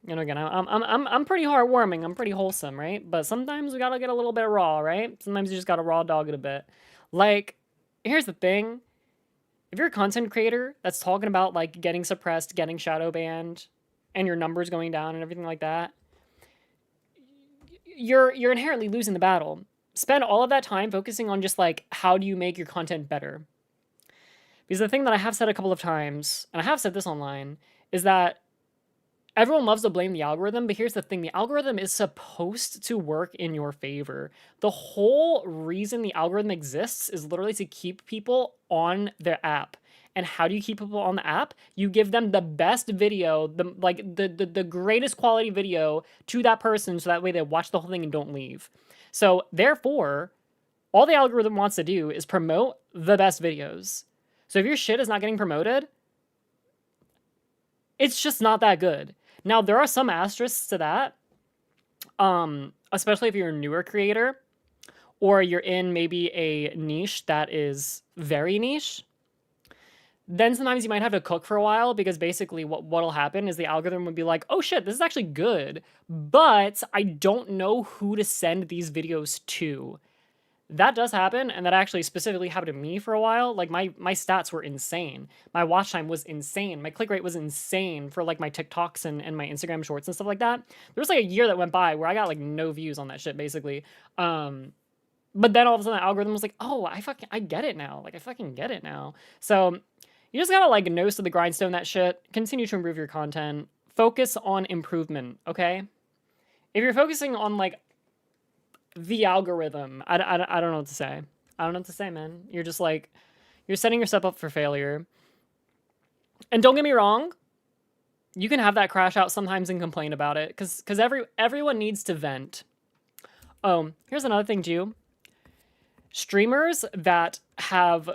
You know, again, I'm pretty heartwarming. I'm pretty wholesome, right? But sometimes we gotta get a little bit raw, right? Sometimes you just gotta raw dog it a bit. Like, here's the thing. If you're a content creator that's talking about, like, getting suppressed, getting shadow banned, and your numbers going down and everything like that, you're inherently losing the battle. Spend all of that time focusing on just, like, how do you make your content better? Because the thing that I have said a couple of times, and I have said this online, is that everyone loves to blame the algorithm, but here's the thing. The algorithm is supposed to work in your favor. The whole reason the algorithm exists is literally to keep people on their app. And how do you keep people on the app? You give them the best video, the greatest quality video to that person so that way they watch the whole thing and don't leave. So therefore, all the algorithm wants to do is promote the best videos. So if your shit is not getting promoted, it's just not that good. Now, there are some asterisks to that, especially if you're a newer creator or you're in maybe a niche that is very niche. Then sometimes you might have to cook for a while because basically what'll happen is the algorithm would be like, oh shit, this is actually good, but I don't know who to send these videos to. That does happen, and that actually specifically happened to me for a while. Like, my stats were insane. My watch time was insane. My click rate was insane for, like, my TikToks and my Instagram shorts and stuff like that. There was, like, a year that went by where I got, like, no views on that shit, basically. But then all of a sudden the algorithm was like, oh, I get it now. Like, I fucking get it now. So you just gotta, like, nose to the grindstone that shit. Continue to improve your content. Focus on improvement, okay? If you're focusing on, like, the algorithm, I don't know what to say. I don't know what to say, man. You're just like, you're setting yourself up for failure. And don't get me wrong, you can have that crash out sometimes and complain about it, because everyone needs to vent. Oh, here's another thing too. Streamers that have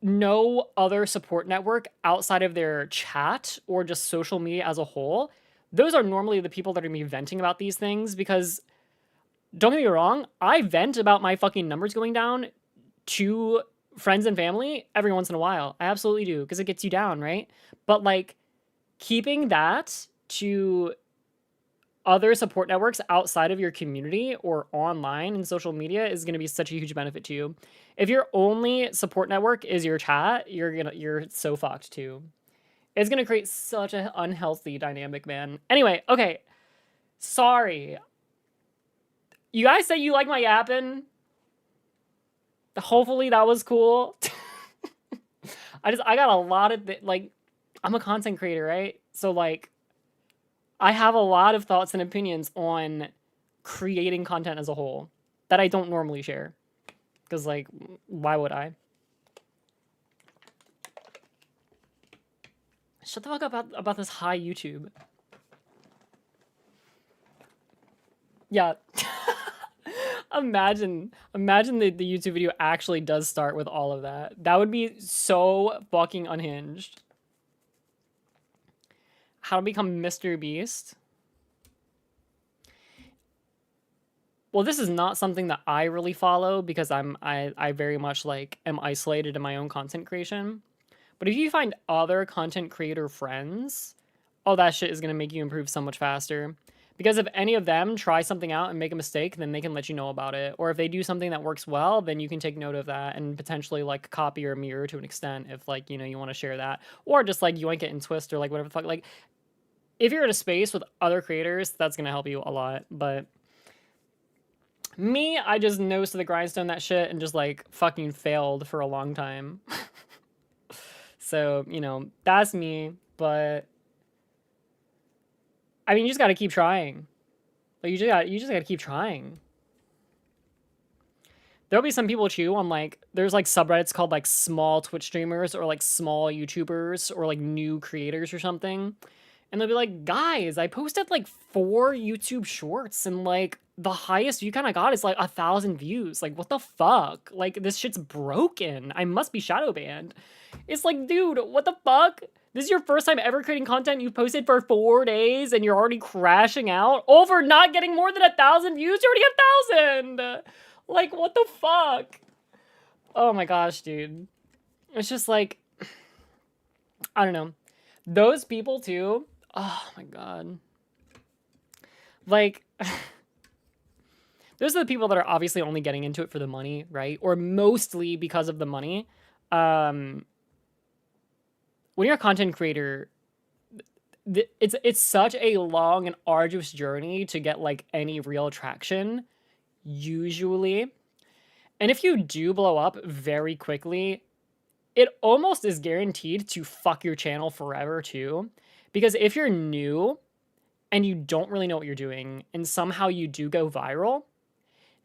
no other support network outside of their chat or just social media as a whole, those are normally the people that are going to be venting about these things, because don't get me wrong, I vent about my fucking numbers going down to friends and family every once in a while. I absolutely do, because it gets you down, right? But, like, keeping that to other support networks outside of your community or online and social media is going to be such a huge benefit to you. If your only support network is your chat, you're so fucked too. It's going to create such an unhealthy dynamic, man. Anyway, okay. Sorry. You guys say you like my yapping? Hopefully that was cool. I got a lot of, like, I'm a content creator, right? So, like, I have a lot of thoughts and opinions on creating content as a whole that I don't normally share. Because, like, why would I? Shut the fuck up about this high YouTube. Yeah. Imagine the YouTube video actually does start with all of that. That would be so fucking unhinged. How to become Mr. Beast? Well, this is not something that I really follow because I very much like am isolated in my own content creation. But if you find other content creator friends, oh, that shit is gonna make you improve so much faster. Because if any of them try something out and make a mistake, then they can let you know about it. Or if they do something that works well, then you can take note of that and potentially like copy or mirror to an extent if like, you know, you want to share that. Or just like yoink it and twist or like whatever the fuck. Like if you're in a space with other creators, that's going to help you a lot. But me, I just nose to the grindstone that shit and just like fucking failed for a long time. So, you know, that's me. But I mean, you just got to keep trying. Like you just got to keep trying. There'll be some people too on like there's like subreddits called like small Twitch streamers or like small YouTubers or like new creators or something. And they'll be like, guys, I posted like 4 YouTube shorts and like the highest view count I got is like 1,000 views. Like, what the fuck? Like, this shit's broken. I must be shadow banned. It's like, dude, what the fuck? This is your first time ever creating content you've posted for 4 days and you're already crashing out over not getting more than 1,000 views? You already got 1,000! Like, what the fuck? Oh my gosh, dude. It's just like, I don't know. Those people too, oh my god. Like, those are the people that are obviously only getting into it for the money, right? Or mostly because of the money. When you're a content creator, it's such a long and arduous journey to get like any real traction, usually. And if you do blow up very quickly, it almost is guaranteed to fuck your channel forever too. Because if you're new and you don't really know what you're doing and somehow you do go viral,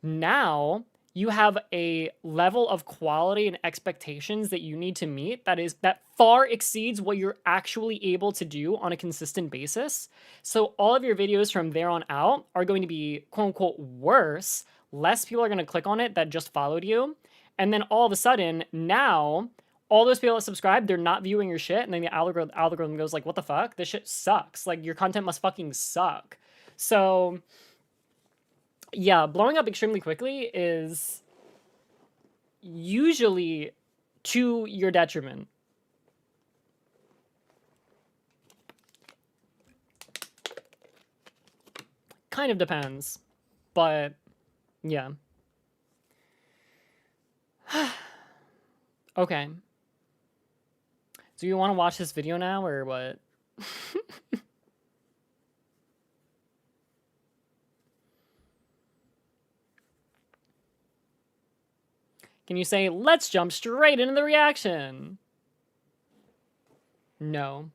now you have a level of quality and expectations that you need to meet that far exceeds what you're actually able to do on a consistent basis. So all of your videos from there on out are going to be quote unquote worse. Less people are going to click on it that just followed you. And then all of a sudden now all those people that subscribe, they're not viewing your shit. And then the algorithm goes like, what the fuck? This shit sucks. Like your content must fucking suck. So yeah, blowing up extremely quickly is usually to your detriment. Kind of depends, but yeah. Okay. Do you want to watch this video now or what? Can you say, let's jump straight into the reaction? No.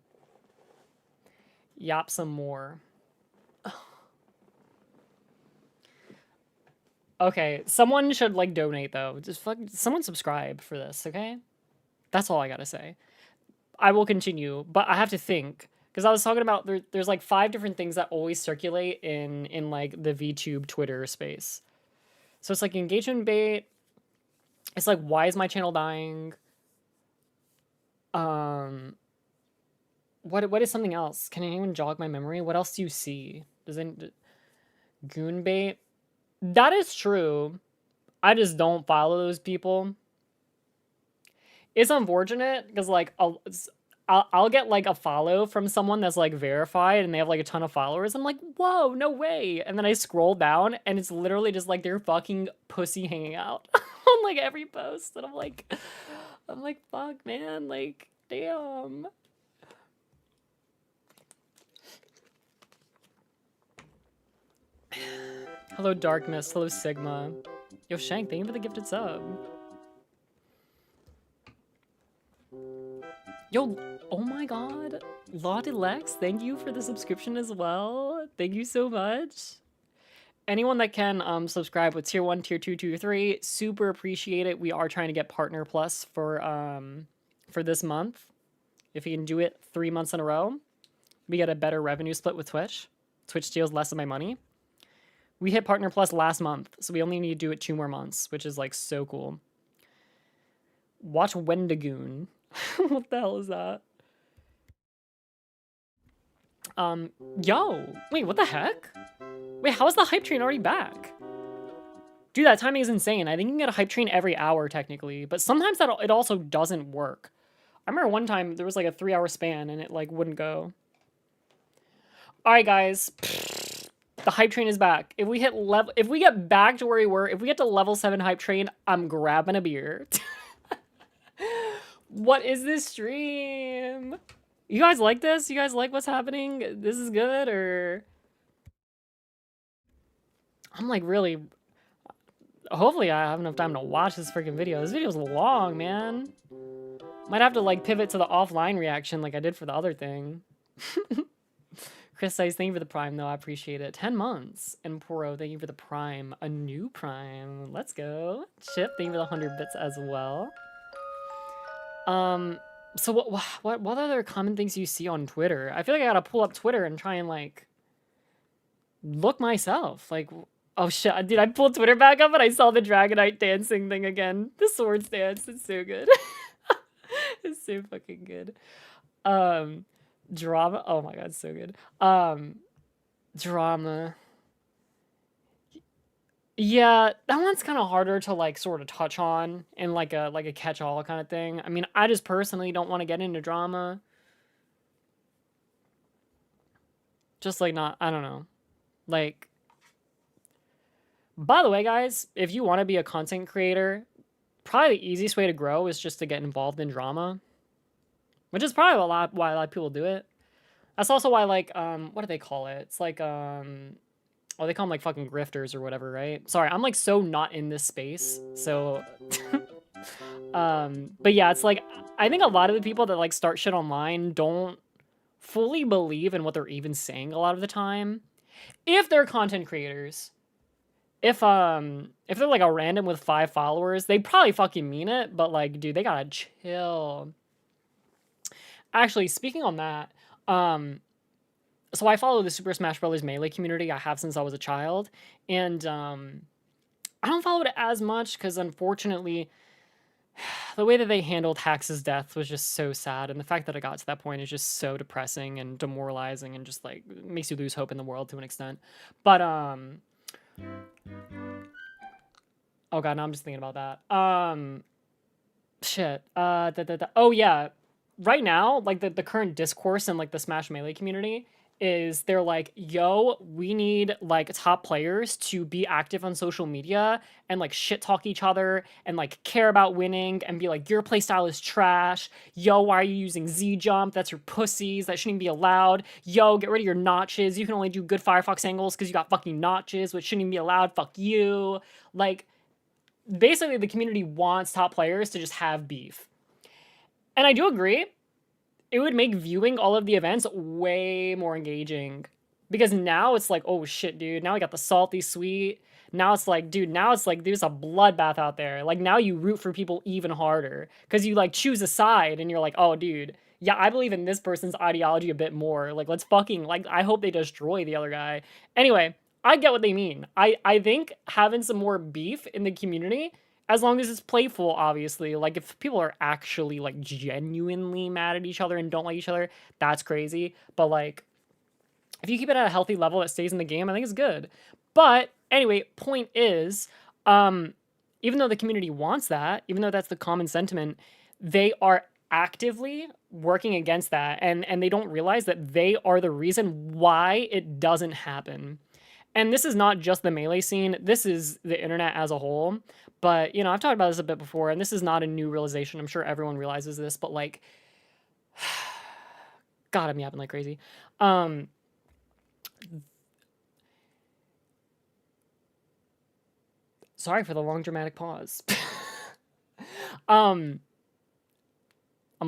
Yap some more. Okay, someone should, like, donate, though. Just someone subscribe for this, okay? That's all I gotta say. I will continue, but I have to think. Because I was talking about, there's, like, 5 different things that always circulate in like, the VTube Twitter space. So it's, like, engagement bait. It's like, why is my channel dying? What is something else? Can anyone jog my memory? What else do you see? Goon bait? That is true. I just don't follow those people. It's unfortunate because, like, I'll get like a follow from someone that's like verified and they have like a ton of followers. I'm like, whoa, no way. And then I scroll down and it's literally just like their fucking pussy hanging out on like every post. And I'm like, fuck, man, like, damn. Hello, Darkness. Hello, Sigma. Yo, Shank, thank you for the gifted sub. Yo, oh my god. Lauded Lex, thank you for the subscription as well. Thank you so much. Anyone that can subscribe with tier 1, tier 2, tier 3, super appreciate it. We are trying to get Partner Plus for this month. If you can do it 3 months in a row, we get a better revenue split with Twitch. Twitch steals less of my money. We hit Partner Plus last month, so we only need to do it 2 more months, which is like so cool. Watch Wendigoon. What the hell is that? Yo, wait, what the heck? Wait, how is the hype train already back? Dude, that timing is insane. I think you can get a hype train every hour technically, but sometimes it also doesn't work. I remember one time there was like a 3-hour span and it like wouldn't go. All right, guys. The hype train is back. If we get back to where we were, if we get to level 7 hype train, I'm grabbing a beer. What is this stream? You guys like this? You guys like what's happening? This is good, or... I'm like really... Hopefully I have enough time to watch this freaking video. This video's long, man. Might have to like pivot to the offline reaction like I did for the other thing. Chris says, thank you for the prime, though. I appreciate it. 10 months. And Poro, thank you for the prime. A new prime. Let's go. Chip, thank you for the 100 bits as well. So what other common things you see on Twitter? I feel like I gotta pull up Twitter and try and like look myself. Like, oh shit, dude, I pulled Twitter back up and I saw the Dragonite dancing thing again. The swords dance, it's so good. It's so fucking good. Drama, oh my god, so good. Drama. Yeah, that one's kind of harder to like sort of touch on in like a catch-all kind of thing. I mean, I just personally don't want to get into drama. Just like not, I don't know. Like, by the way, guys, if you want to be a content creator, probably the easiest way to grow is just to get involved in drama. Which is probably why a lot of people do it. That's also why, like, what do they call it? It's like, oh, they call them, like, fucking grifters or whatever, right? Sorry, I'm, like, so not in this space, so... but yeah, it's like, I think a lot of the people that, like, start shit online don't fully believe in what they're even saying a lot of the time. If they're content creators. If they're, like, a random with 5 followers, they probably fucking mean it, but, like, dude, they gotta chill. Actually, speaking on that, so I follow the Super Smash Bros. Melee community. I have since I was a child, and I don't follow it as much because, unfortunately, the way that they handled Hax's death was just so sad, and the fact that it got to that point is just so depressing and demoralizing, and just like makes you lose hope in the world to an extent. But oh god, now I'm just thinking about that. Shit. Oh yeah. Right now, like, the current discourse in, like, the Smash Melee community is they're like, yo, we need, like, top players to be active on social media and, like, shit-talk each other and, like, care about winning and be like, your playstyle is trash. Yo, why are you using Z-Jump? That's your pussies. That shouldn't even be allowed. Yo, get rid of your notches. You can only do good Firefox angles because you got fucking notches, which shouldn't even be allowed. Fuck you. Like, basically, the community wants top players to just have beef. And I do agree, it would make viewing all of the events way more engaging. Because now it's like, oh shit, dude, now I got the salty sweet. Now it's like, dude, there's a bloodbath out there. Like, now you root for people even harder. Because you, like, choose a side, and you're like, oh, dude, yeah, I believe in this person's ideology a bit more. Like, let's fucking, like, I hope they destroy the other guy. Anyway, I get what they mean. I think having some more beef in the community, as long as it's playful, obviously. Like, if people are actually, like, genuinely mad at each other and don't like each other, that's crazy. But, like, if you keep it at a healthy level that stays in the game, I think it's good. But, anyway, point is, even though the community wants that, even though that's the common sentiment, they are actively working against that, and they don't realize that they are the reason why it doesn't happen. And this is not just the Melee scene, this is the internet as a whole. But, you know, I've talked about this a bit before, and this is not a new realization. I'm sure everyone realizes this, but like, God, I'm yapping like crazy. Sorry for the long dramatic pause. I'm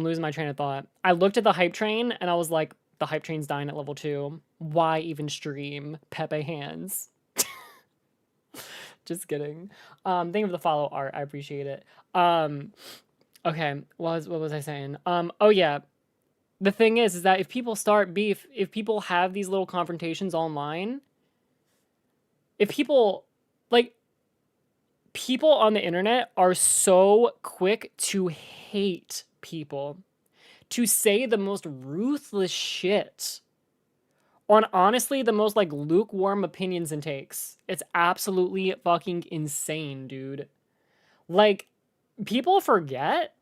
losing my train of thought. I looked at the hype train and I was like, the hype train's dying at level 2. Why even stream Pepe hands? Just kidding. Thank you for the follow, Art. I appreciate it. Okay, what was I saying? Oh yeah. The thing is that if people start beef, if people have these little confrontations online, if people, like, people on the internet are so quick to hate people, to say the most ruthless shit on honestly the most like lukewarm opinions and takes. It's absolutely fucking insane, dude. Like, people forget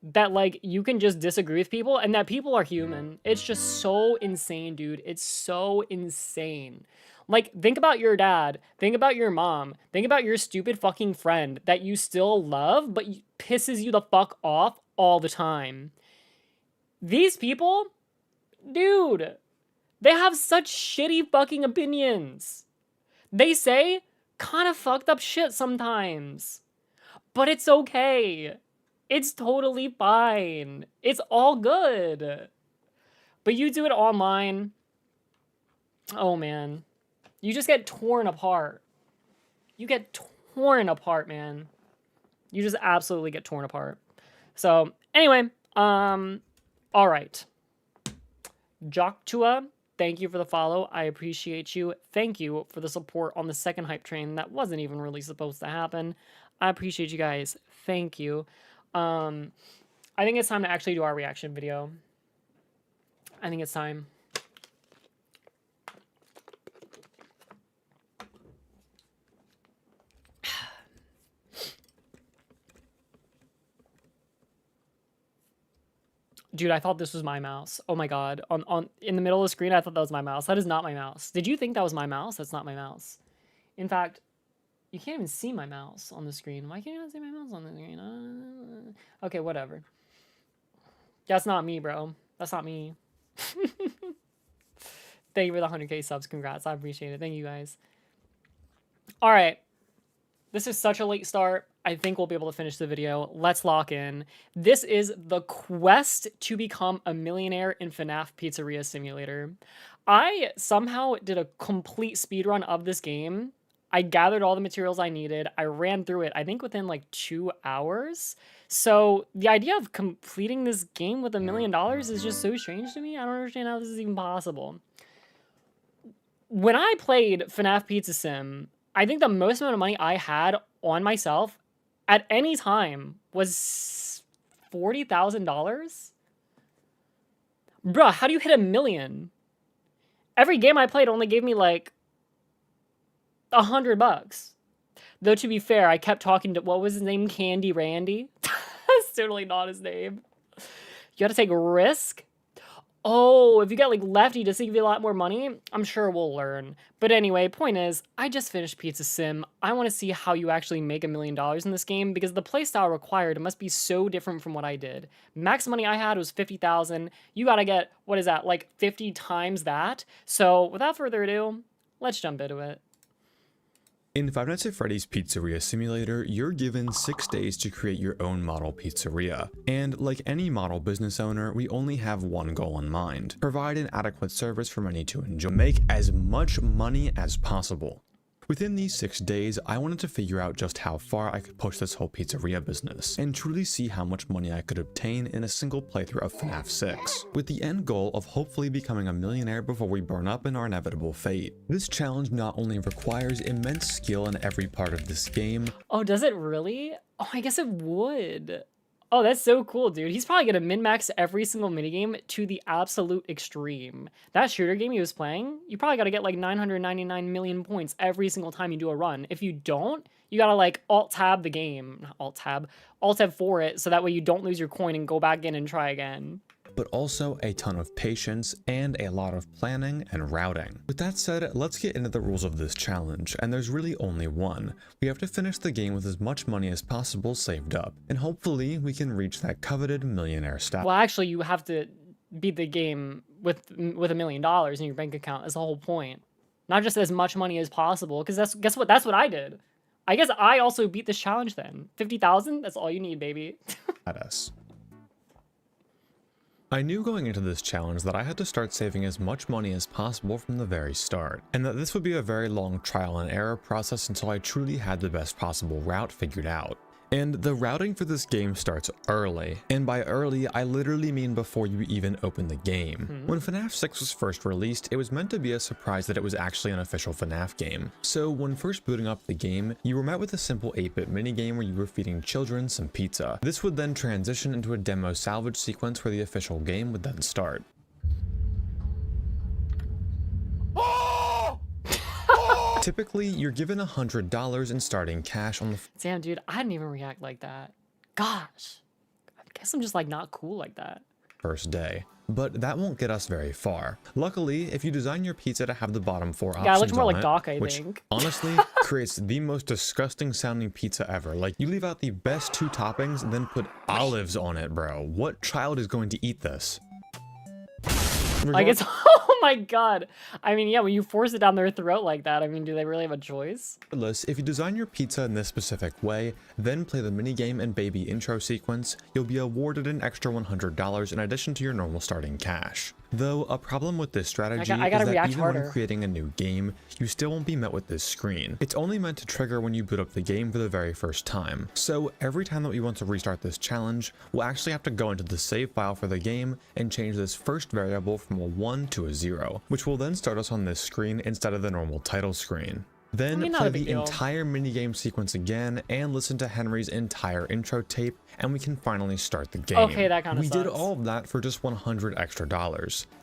that like you can just disagree with people and that people are human. It's just so insane, dude. It's so insane. Like, think about your dad, think about your mom, think about your stupid fucking friend that you still love but pisses you the fuck off all the time. These people, dude, they have such shitty fucking opinions. They say kind of fucked up shit sometimes, but it's okay. It's totally fine. It's all good. But you do it online, oh man, you just get torn apart. You get torn apart, man. You just absolutely get torn apart. So anyway, all right. Joktua, thank you for the follow. I appreciate you. Thank you for the support on the second hype train. That wasn't even really supposed to happen. I appreciate you guys. Thank you. I think it's time to actually do our reaction video. I think it's time. Dude, I thought this was my mouse. Oh my god. In the middle of the screen, I thought that was my mouse. That is not my mouse. Did you think that was my mouse? That's not my mouse. In fact, you can't even see my mouse on the screen. Why can't you not see my mouse on the screen? Okay, whatever. That's not me, bro. That's not me. Thank you for the 100k subs. Congrats. I appreciate it. Thank you, guys. All right. This is such a late start. I think we'll be able to finish the video. Let's lock in. This is the quest to become a millionaire in FNAF Pizzeria Simulator. I somehow did a complete speedrun of this game. I gathered all the materials I needed. I ran through it, I think within like 2 hours. So the idea of completing this game with $1 million is just so strange to me. I don't understand how this is even possible. When I played FNAF Pizza Sim, I think the most amount of money I had on myself at any time was $40,000. Bruh, how do you hit $1 million? Every game I played only gave me like $100. Though to be fair, I kept talking to, what was his name? Candy Randy? That's totally not his name. You gotta take a risk. Oh, if you get like Lefty to give you a lot more money, I'm sure we'll learn. But anyway, point is, I just finished Pizza Sim. I want to see how you actually make $1 million in this game because the playstyle required must be so different from what I did. Max money I had was 50,000. You gotta get, what is that, like 50 times that? So without further ado, let's jump into it. In Five Nights at Freddy's Pizzeria Simulator, you're given 6 days to create your own model pizzeria. And like any model business owner, we only have one goal in mind: provide an adequate service for many to enjoy. Make as much money as possible. Within these 6 days, I wanted to figure out just how far I could push this whole pizzeria business, and truly see how much money I could obtain in a single playthrough of FNAF 6, with the end goal of hopefully becoming a millionaire before we burn up in our inevitable fate. This challenge not only requires immense skill in every part of this game. Oh, does it really? Oh, I guess it would. Oh, that's so cool, dude. He's probably gonna min-max every single minigame to the absolute extreme. That shooter game he was playing, you probably gotta get like 999 million points every single time you do a run. If you don't, you gotta like alt-tab the game. Not alt-tab. Alt-tab for it, so that way you don't lose your coin and go back in and try again. But also a ton of patience and a lot of planning and routing. With that said, let's get into the rules of this challenge, and there's really only one. We have to finish the game with as much money as possible saved up, and hopefully we can reach that coveted millionaire status. Well, actually, you have to beat the game with $1 million in your bank account. That's the whole point. Not just as much money as possible, because guess what? That's what I did. I guess I also beat this challenge then. 50,000? That's all you need, baby. I knew going into this challenge that I had to start saving as much money as possible from the very start, and that this would be a very long trial and error process until I truly had the best possible route figured out. And the routing for this game starts early, and by early I literally mean before you even open the game. When FNAF 6 was first released, it was meant to be a surprise that it was actually an official FNAF game. So when first booting up the game, you were met with a simple 8-bit minigame where you were feeding children some pizza. This would then transition into a demo salvage sequence where the official game would then start. Typically, you're given $100 in starting cash on the Damn, dude, I didn't even react like that. Gosh. I guess I'm just like not cool like that. first day. But that won't get us very far. Luckily, if you design your pizza to have the bottom 4 options Yeah, it looks more on like it, Doc, I which think. honestly creates the most disgusting sounding pizza ever. Like, you leave out the best 2 toppings and then put olives on it, bro. What child is going to eat this? Like, it's, oh my god. I mean, yeah, when you force it down their throat like that, I mean, do they really have a choice? Regardless, if you design your pizza in this specific way, then play the minigame and baby intro sequence, you'll be awarded an extra $100 in addition to your normal starting cash. Though, a problem with this strategy I gotta is that react even harder. when creating a new game, you still won't be met with this screen. It's only meant to trigger when you boot up the game for the very first time. So every time that we want to restart this challenge, we'll actually have to go into the save file for the game and change this first variable from a 1 to a 0, which will then start us on this screen instead of the normal title screen. Then not play a big the deal. entire minigame sequence again and listen to Henry's entire intro tape, and we can finally start the game. Okay, that kinda We did sucks. all of that for just $100 extra.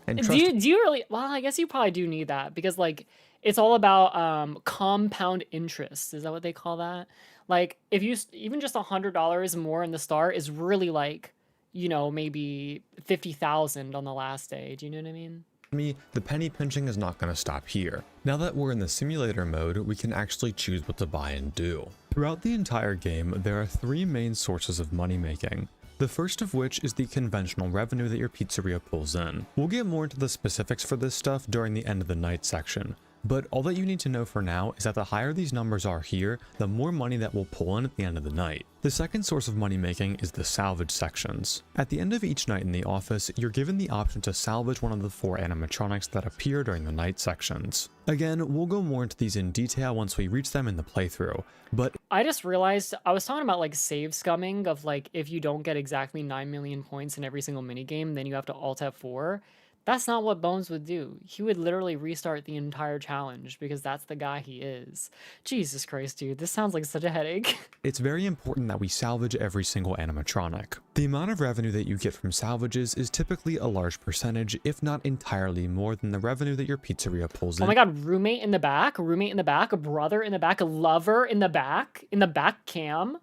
And Do trust you really? Well, I guess you probably do need that because like it's all about compound interest. Is that what they call that? Like if you even just $100 more in the start is really like, you know, maybe 50,000 on the last day. Do you know what I mean? me, the penny pinching is not going to stop here. Now that we're in the simulator mode, we can actually choose what to buy and do. Throughout the entire game, there are 3 main sources of money making. The first of which is the conventional revenue that your pizzeria pulls in. We'll get more into the specifics for this stuff during the end of the night section. But all that you need to know for now is that the higher these numbers are here, the more money that will pull in at the end of the night. The second source of money making is the salvage sections. At the end of each night in the office, you're given the option to salvage one of the 4 animatronics that appear during the night sections. Again, we'll go more into these in detail once we reach them in the playthrough, but I just realized I was talking about like save scumming of like if you don't get exactly 9 million points in every single minigame, then you have to alt F4. That's not what Bones would do. He would literally restart the entire challenge because that's the guy he is. Jesus Christ, dude, this sounds like such a headache. it's very important that we salvage every single animatronic. The amount of revenue that you get from salvages is typically a large percentage, if not entirely more than the revenue that your pizzeria pulls in. Oh my god, roommate in the back, a brother in the back, a lover in the back cam.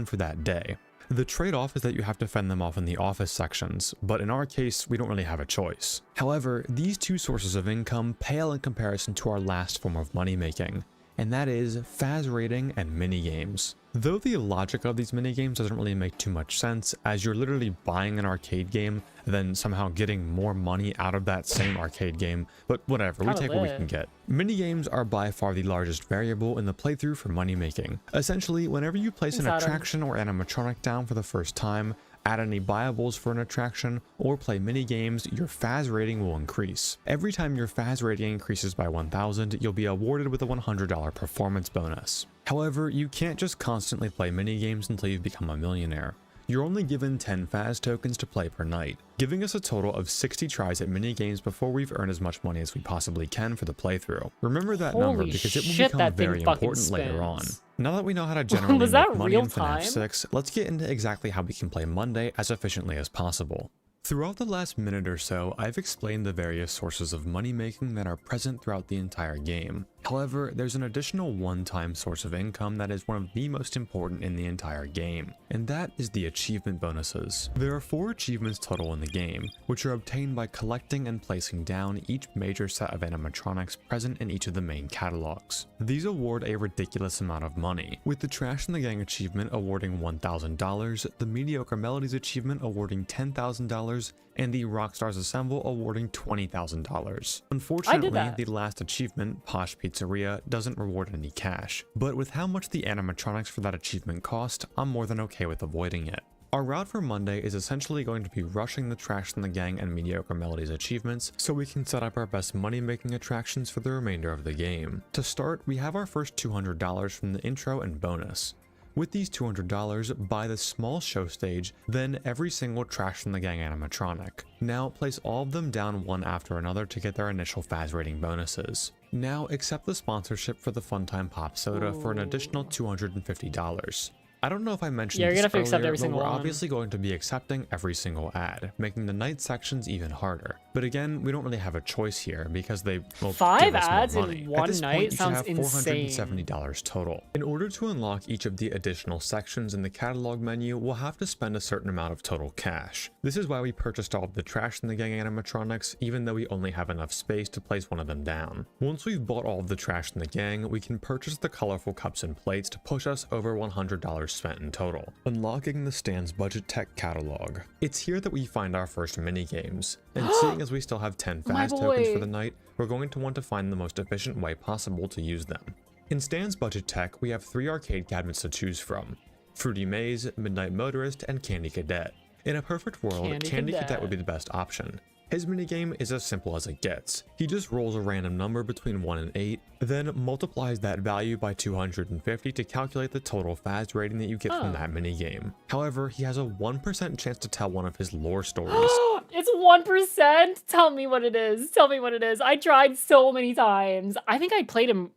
For that day. The trade-off is that you have to fend them off in the office sections, but in our case, we don't really have a choice. However, these 2 sources of income pale in comparison to our last form of money making, and that is Faz rating and minigames. Though the logic of these minigames doesn't really make too much sense, as you're literally buying an arcade game, then somehow getting more money out of that same arcade game, but whatever, we Kinda take what we lit. can get. Minigames are by far the largest variable in the playthrough for money making. Essentially, whenever you place an Inside 'em. attraction or animatronic down for the first time, add any buyables for an attraction, or play mini games, your Faz rating will increase. Every time your Faz rating increases by 1,000, you'll be awarded with a $100 performance bonus. However, you can't just constantly play mini games until you've become a millionaire. You're only given 10 Faz tokens to play per night, giving us a total of 60 tries at minigames before we've earned as much money as we possibly can for the playthrough. Remember that number Holy because it will shit, become that thing very fucking important later on. spins. Now that we know how to generally Was make that money in real FNAF time? 6, let's get into exactly how we can play Monday as efficiently as possible. Throughout the last minute or so, I've explained the various sources of money making that are present throughout the entire game. However, there's an additional one-time source of income that is one of the most important in the entire game, and that is the achievement bonuses. There are 4 achievements total in the game, which are obtained by collecting and placing down each major set of animatronics present in each of the main catalogs. These award a ridiculous amount of money, with the Trash in the Gang achievement awarding $1,000, the Mediocre Melodies achievement awarding $10,000, and the Rockstars Assemble awarding $20,000. Unfortunately, the last achievement, Posh Pizzeria, doesn't reward any cash, but with how much the animatronics for that achievement cost, I'm more than okay with avoiding it. Our route for Monday is essentially going to be rushing the Trash in the Gang and Mediocre Melodies achievements so we can set up our best money-making attractions for the remainder of the game. To start, we have our first $200 from the intro and bonus. With these $200, buy the small show stage, then every single Trash in the Gang animatronic. Now place all of them down one after another to get their initial Faz rating bonuses. Now accept the sponsorship for the Funtime Pop Soda for an additional $250. I don't know if I mentioned You're this gonna have to accept earlier, every but single we're one. obviously going to be accepting every single ad, making the night sections even harder. But again, we don't really have a choice here because they will 5 give us more ads in money. one At this night point, you should sounds have insane. $470 total. In order to unlock each of the additional sections in the catalog menu, we'll have to spend a certain amount of total cash. This is why we purchased all of the Trash in the Gang animatronics, even though we only have enough space to place one of them down. Once we've bought all of the Trash in the Gang, we can purchase the colorful cups and plates to push us over $100 spent in total. Unlocking the Stan's Budget Tech catalog. It's here that we find our first mini games, and seeing as we still have 10 My Faz tokens boy. for the night, we're going to want to find the most efficient way possible to use them. In Stan's Budget Tech, we have 3 arcade cabinets to choose from: Fruity Maze, Midnight Motorist, and Candy Cadet. In a perfect world, Candy Cadet would be the best option. His minigame is as simple as it gets. He just rolls a random number between 1 and 8, then multiplies that value by 250 to calculate the total Faz rating that you get from that minigame. However, he has a 1% chance to tell one of his lore stories. It's 1%? Tell me what it is. Tell me what it is. I tried so many times. I think I played him...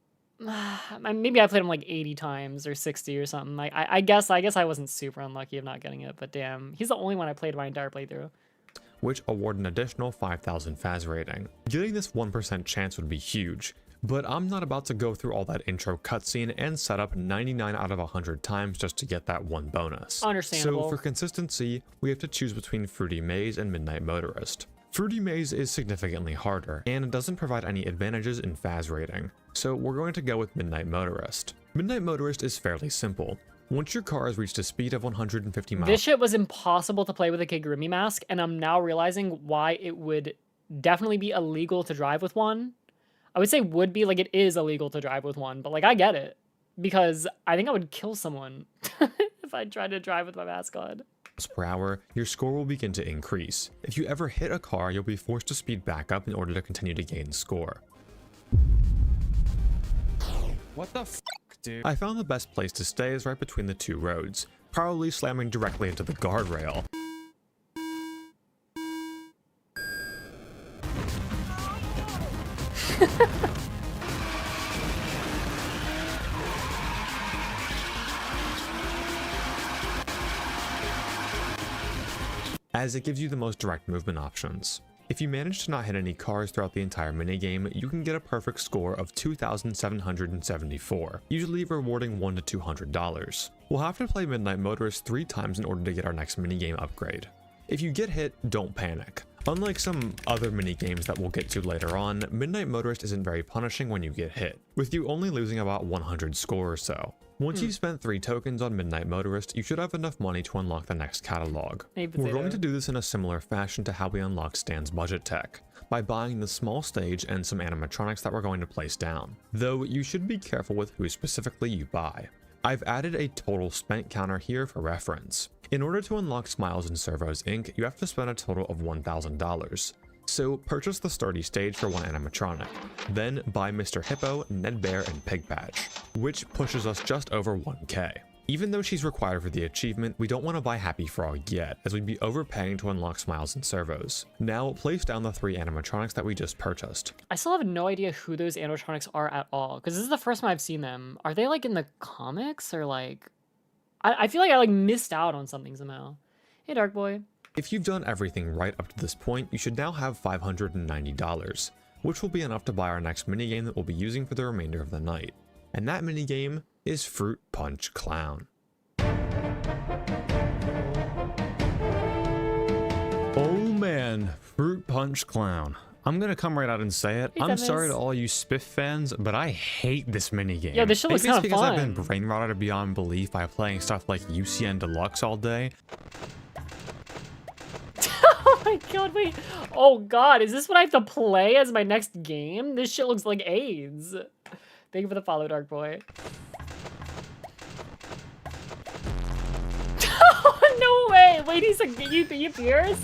Maybe I played him like 80 times or 60 or something. I guess I wasn't super unlucky of not getting it, but damn. He's the only one I played my entire playthrough. Which award an additional 5,000 Faz rating. Getting this 1% chance would be huge, but I'm not about to go through all that intro cutscene and set up 99 out of 100 times just to get that one bonus. Understandable. So for consistency, we have to choose between Fruity Maze and Midnight Motorist. Fruity Maze is significantly harder, and it doesn't provide any advantages in Faz rating, so we're going to go with Midnight Motorist. Midnight Motorist is fairly simple. Once your car has reached a speed of 150 miles... This shit was impossible to play with a Kigurumi mask, and I'm now realizing why it would definitely be illegal to drive with one. I would say would be, like it is illegal to drive with one, but like I get it. Because I think I would kill someone if I tried to drive with my mask on. Per hour, your score will begin to increase. If you ever hit a car, you'll be forced to speed back up in order to continue to gain score. What the f***, dude? I found the best place to stay is right between the 2 roads, probably slamming directly into the guardrail. As it gives you the most direct movement options. If you manage to not hit any cars throughout the entire minigame, you can get a perfect score of 2,774, usually rewarding $100 to $200. We'll have to play Midnight Motorist 3 times in order to get our next minigame upgrade. If you get hit, don't panic. Unlike some other minigames that we'll get to later on, Midnight Motorist isn't very punishing when you get hit, with you only losing about 100 score or so. Once you've spent 3 tokens on Midnight Motorist, you should have enough money to unlock the next catalog. We're going to do this in a similar fashion to how we unlock Stan's Budget Tech, by buying the small stage and some animatronics that we're going to place down, though you should be careful with who specifically you buy. I've added a total spent counter here for reference. In order to unlock Smiles and Servos Inc., you have to spend a total of $1,000. So purchase the Sturdy stage for 1 animatronic, then buy Mr. Hippo, Ned Bear, and Pig Patch, which pushes us just over 1K. Even though she's required for the achievement, we don't want to buy Happy Frog yet, as we'd be overpaying to unlock Smiles and Servos. Now, place down the 3 animatronics that we just purchased. I still have no idea who those animatronics are at all, because this is the first time I've seen them. Are they like in the comics, or like... I feel like I like missed out on something somehow. Hey, Dark Boy. If you've done everything right up to this point, you should now have $590, which will be enough to buy our next minigame that we'll be using for the remainder of the night. And that minigame is Fruit Punch Clown. Oh man, Fruit Punch Clown. I'm gonna come right out and say it. I'm sorry to all you Spiff fans, but I hate this minigame. Yeah, this shit looks Maybe it's kind of because fun. I've been brain rotted beyond belief by playing stuff like UCN Deluxe all day. Oh my god, wait. Oh god, is this what I have to play as my next game? This shit looks like AIDS. Thank you for the follow, Dark Boy. No way! Wait, he's like, you Pierce?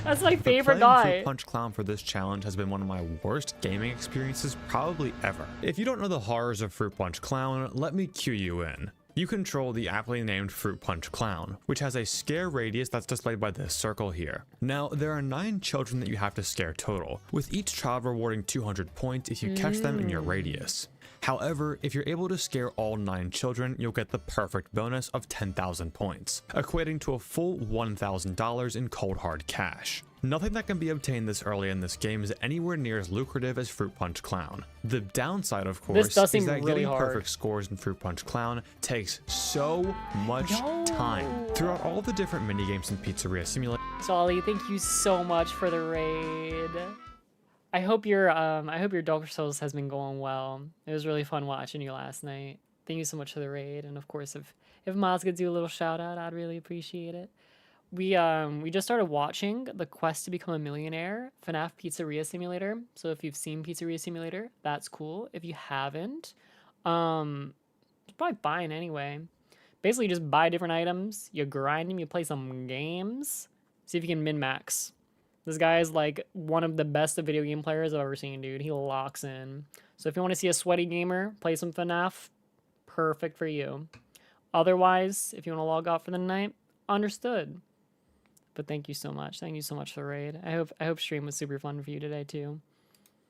That's my favorite Playing guy. Fruit Punch Clown for this challenge has been one of my worst gaming experiences probably ever. If you don't know the horrors of Fruit Punch Clown, let me cue you in. You control the aptly named Fruit Punch Clown, which has a scare radius that's displayed by this circle here. Now, there are 9 children that you have to scare total, with each child rewarding 200 points if you catch them in your radius. However, if you're able to scare all 9 children, you'll get the perfect bonus of 10,000 points, equating to a full $1,000 in cold hard cash. Nothing that can be obtained this early in this game is anywhere near as lucrative as Fruit Punch Clown. The downside, of course, is that getting perfect scores in Fruit Punch Clown takes so much time. Throughout all the different minigames in Pizzeria Simulator, Solly, thank you so much for the raid. I hope your Dark Souls has been going well. It was really fun watching you last night. Thank you so much for the raid, and of course, if Miles could do a little shout out, I'd really appreciate it. We just started watching the Quest to Become a Millionaire FNAF Pizzeria Simulator. So if you've seen Pizzeria Simulator, that's cool. If you haven't, it's probably fine anyway. Basically, you just buy different items, you grind them, you play some games, see if you can min-max. This guy is like one of the best video game players I've ever seen, dude. He locks in. So if you want to see a sweaty gamer play some FNAF, perfect for you. Otherwise, if you want to log off for the night, understood. But thank you so much. Thank you so much for the raid. I hope stream was super fun for you today too.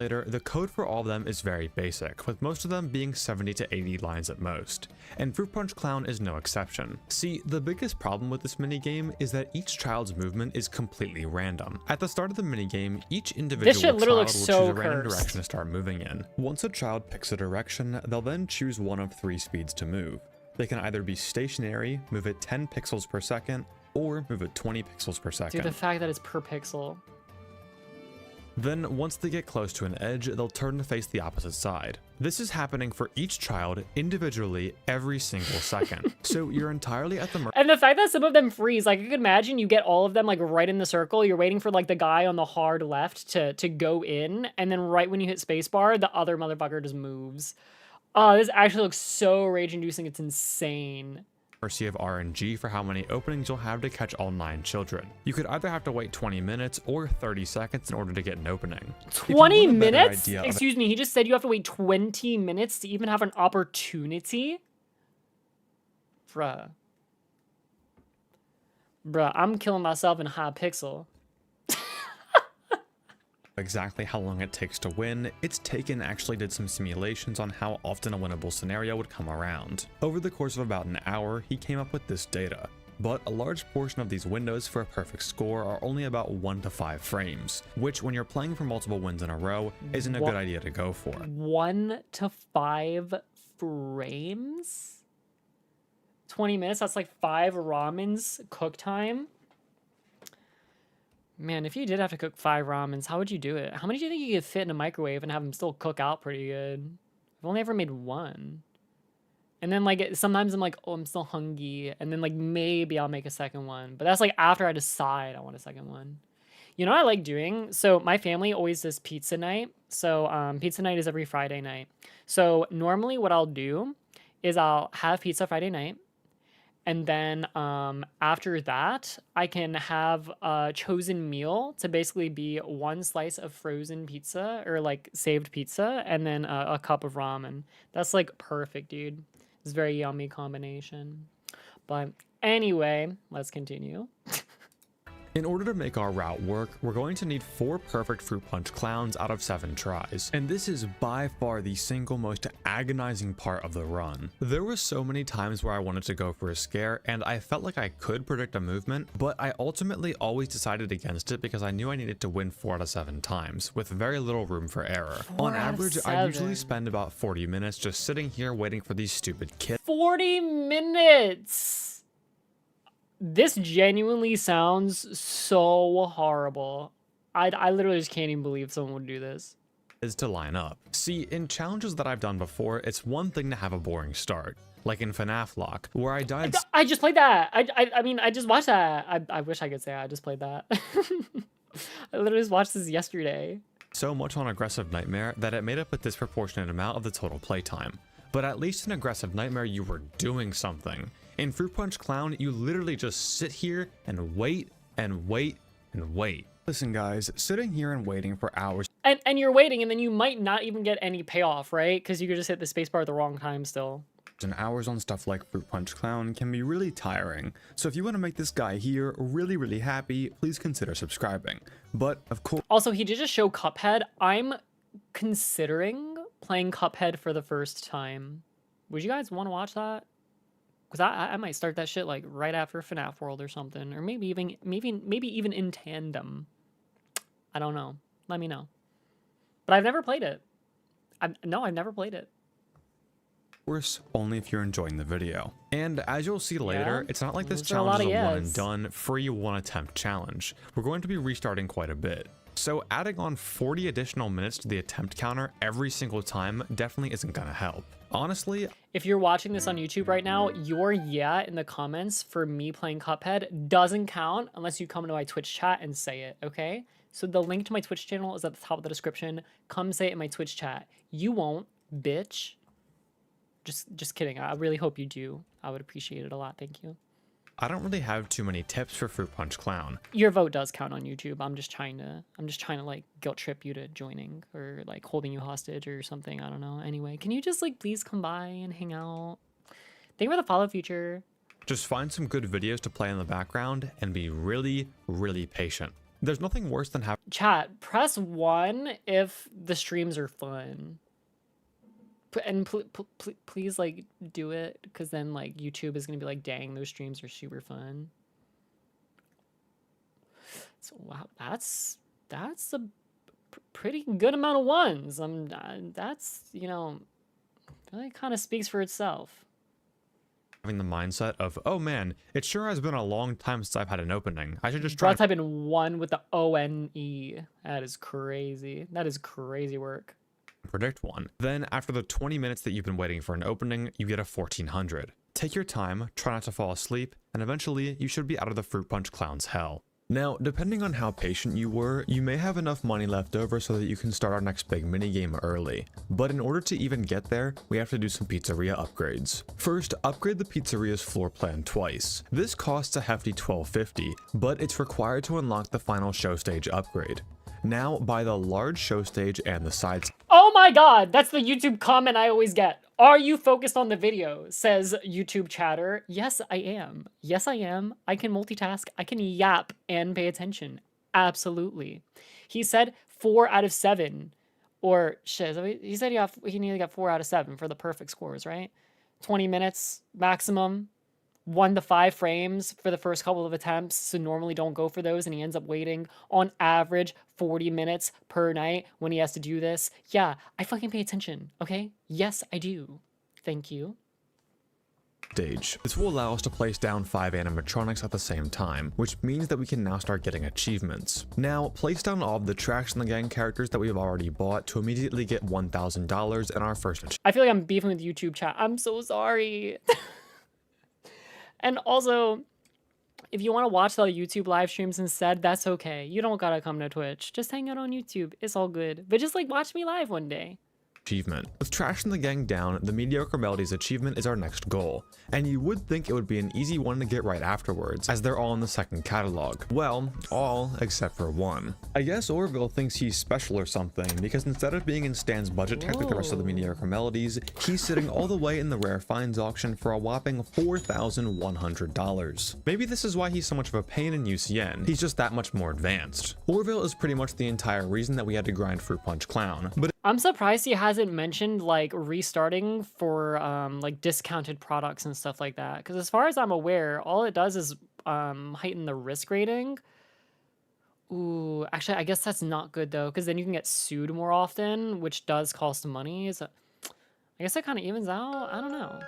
the code for all of them is very basic, with most of them being 70 to 80 lines at most, and Fruit Punch Clown is no exception. See, the biggest problem with this minigame is that each child's movement is completely random. At the start of the minigame, each individual child will choose a random direction to start moving in. Once a child picks a direction, they'll then choose one of 3 speeds to move. They can either be stationary, move at 10 pixels per second, or move at 20 pixels per second. Dude, the fact that it's per pixel. Then, once they get close to an edge, they'll turn to face the opposite side. This is happening for each child individually every single second. So you're entirely at the mercy. And the fact that some of them freeze, like, I could imagine you get all of them, like, right in the circle. You're waiting for, like, the guy on the hard left to go in, and then right when you hit spacebar, the other motherfucker just moves. Oh, this actually looks so rage-inducing. It's insane. Mercy of RNG for how many openings you'll have to catch all 9 children. You could either have to wait 20 minutes or 30 seconds in order to get an opening. 20 minutes? Excuse me, he just said you have to wait 20 minutes to even have an opportunity? Bruh, I'm killing myself in Hypixel. Exactly how long it takes to win, It's Taken actually did some simulations on how often a winnable scenario would come around. Over the course of about an hour, he came up with this data. But a large portion of these windows for a perfect score are only about 1 to 5 frames, which when you're playing for multiple wins in a row, isn't a good idea to go for. 1 to 5 frames? 20 minutes, that's like 5 ramens cook time? Man, if you did have to cook 5 ramens, how would you do it? How many do you think you could fit in a microwave and have them still cook out pretty good? I've only ever made 1. And then, like, sometimes I'm like, oh, I'm still hungry. And then, like, maybe I'll make a second one. But that's, like, after I decide I want a second one. You know what I like doing? So my family always does pizza night. So pizza night is every Friday night. So normally what I'll do is I'll have pizza Friday night. And then after that, I can have a chosen meal to basically be 1 slice of frozen pizza or like saved pizza and then a cup of ramen. That's like perfect, dude. It's a very yummy combination. But anyway, let's continue. In order to make our route work, we're going to need 4 perfect fruit punch clowns out of 7 tries. And this is by far the single most agonizing part of the run. There were so many times where I wanted to go for a scare and I felt like I could predict a movement, but I ultimately always decided against it because I knew I needed to win 4 out of 7 times, with very little room for error. On average, I usually spend about 40 minutes just sitting here waiting for these stupid kids. 40 minutes! This genuinely sounds so horrible. I literally just can't even believe someone would do this. Is to line up. See, in challenges that I've done before, it's one thing to have a boring start, like in FNAF Lock, where I died. I just played that. I mean, I just watched that. I wish I could say I just played that. I literally just watched this yesterday. So much on Aggressive Nightmare that it made up a disproportionate amount of the total playtime. But at least in Aggressive Nightmare, you were doing something. In Fruit Punch Clown, you literally just sit here and wait and wait and wait. Listen guys, sitting here and waiting for hours and you're waiting and then you might not even get any payoff, right? Because you could just hit the spacebar at the wrong time still. and hours on stuff like Fruit Punch Clown can be really tiring. So if you want to make this guy here really happy, please consider subscribing. But of course... Also, he did just show Cuphead. I'm considering playing Cuphead for the first time. Would you guys want to watch that? Because I might start that shit like right after FNAF World or something, or maybe even in tandem. I don't know. Let me know. But I've never played it. I've never played it. Of course, only if you're enjoying the video. And as you'll see later, it's not like this Those are a lot challenge is of a one yes. and done, free one attempt challenge. We're going to be restarting quite a bit. So adding on 40 additional minutes to the attempt counter every single time definitely isn't gonna help. Honestly, if you're watching this on YouTube right now, your yeah in the comments for me playing Cuphead doesn't count unless you come to my Twitch chat and say it, okay? So the link to my Twitch channel is at the top of the description. Come say it in my Twitch chat. You won't, bitch. Just kidding. I really hope you do. I would appreciate it a lot. Thank you. I don't really have too many tips for Fruit Punch Clown. Your vote does count on YouTube. I'm just trying to like guilt trip you to joining or like holding you hostage or something. I don't know. Anyway, can you just like please come by and hang out? Thank you for the follow feature. Just find some good videos to play in the background and be really patient. There's nothing worse than having Chat, press 1 if the streams are fun. And please like do it, because then like YouTube is gonna be like, dang, those streams are super fun. So wow, that's a pretty good amount of ones. That's, you know, really kind of speaks for itself. having the mindset of, oh man, it sure has been a long time since I've had an opening. I should just Try try to type in 1 with the O-N-E. That is crazy. That is crazy work. predict one. Then after the 20 minutes that you've been waiting for an opening, you get a 1400. Take your time, try not to fall asleep, and eventually you should be out of the Fruit Punch Clown's hell. Now, depending on how patient you were, you may have enough money left over so that you can start our next big minigame early. But in order to even get there, we have to do some pizzeria upgrades. First, upgrade the pizzeria's floor plan twice. This costs a hefty $12.50, but it's required to unlock the final show stage upgrade. Now, buy the large show stage and the sides. Oh my god, that's the YouTube comment I always get. Are you focused on the video? Says YouTube chatter. Yes, I am. Yes, I am. I can multitask. I can yap and pay attention. Absolutely. He said 4 out of 7. Or shit, he said he nearly got 4 out of 7 for the perfect scores, right? 20 minutes maximum. 1 to 5 frames for the first couple of attempts, so normally don't go for those, and he ends up waiting on average 40 minutes per night when he has to do this. Yeah, I fucking pay attention, okay? Yes, I do. Thank you. Stage. This will allow us to place down 5 animatronics at the same time, which means that we can now start getting achievements. Now, place down all of the Tracks in the Gang characters that we have already bought to immediately get $1,000 in our first achievement. I feel like I'm beefing with YouTube chat. I'm so sorry. And also, if you want to watch the YouTube live streams instead, that's okay. You don't gotta come to Twitch. Just hang out on YouTube. It's all good. But just like watch me live one day. achievement. With trashing the gang down, the mediocre melodies achievement is our next goal, and you would think it would be an easy one to get right afterwards, as they're all in the second catalog. Well, all except for one. I guess Orville thinks he's special or something, because instead of being in Stan's budget tag like the rest of the mediocre melodies, he's sitting all the way in the rare finds auction for a whopping $4,100. Maybe this is why he's so much of a pain in UCN, he's just that much more advanced. Orville is pretty much the entire reason that we had to grind Fruit Punch Clown, but I'm surprised he hasn't mentioned like restarting for like discounted products and stuff like that. Because as far as I'm aware, all it does is heighten the risk rating. Ooh, actually, I guess that's not good though, because then you can get sued more often, which does cost money. So I guess it kind of evens out. I don't know.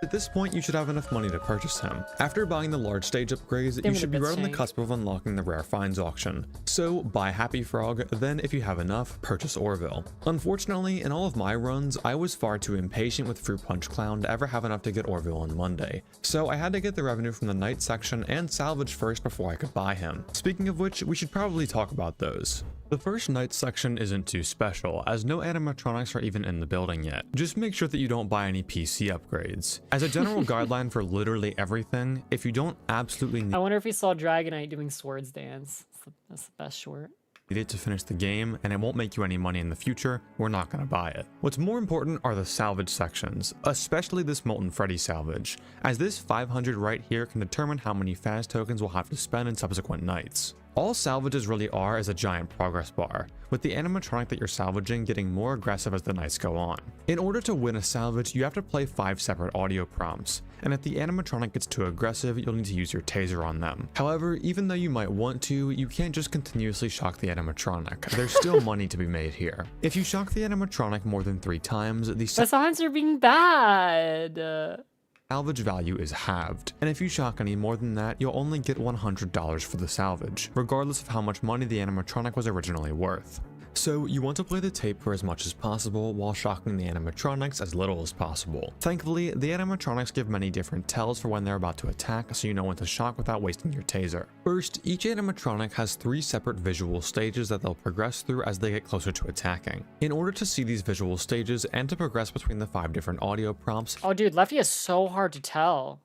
at this point, you should have enough money to purchase him. After buying the large stage upgrades, you should be right on the cusp of unlocking the rare finds auction. So buy Happy Frog, then if you have enough, purchase Orville. Unfortunately, in all of my runs, I was far too impatient with Fruit Punch Clown to ever have enough to get Orville on Monday. So I had to get the revenue from the night section and salvage first before I could buy him. Speaking of which, we should probably talk about those. The first night section isn't too special, as no animatronics are even in the building yet. Just make sure that you don't buy any PC upgrades. As a general guideline for literally everything, if you don't absolutely need I wonder if we saw Dragonite doing Swords Dance. That's the best short. it to finish the game, and it won't make you any money in the future, we're not going to buy it. What's more important are the salvage sections, especially this Molten Freddy salvage, as this 500 right here can determine how many fast tokens we'll have to spend in subsequent nights. All salvages really are is a giant progress bar, with the animatronic that you're salvaging getting more aggressive as the nights go on. In order to win a salvage, you have to play 5 separate audio prompts, and if the animatronic gets too aggressive, you'll need to use your taser on them. However, even though you might want to, you can't just continuously shock the animatronic. There's still money to be made here. If you shock the animatronic more than 3 times, the signs are being bad. Salvage value is halved, and if you shock any more than that, you'll only get $100 for the salvage, regardless of how much money the animatronic was originally worth. So you want to play the tape for as much as possible while shocking the animatronics as little as possible. Thankfully, the animatronics give many different tells for when they're about to attack, so you know when to shock without wasting your taser. First, each animatronic has 3 separate visual stages that they'll progress through as they get closer to attacking. In order to see these visual stages and to progress between the 5 different audio prompts, Oh dude, Lefty is so hard to tell.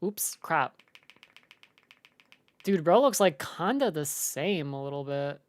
Oops, crap. Dude, bro looks like kinda the same a little bit.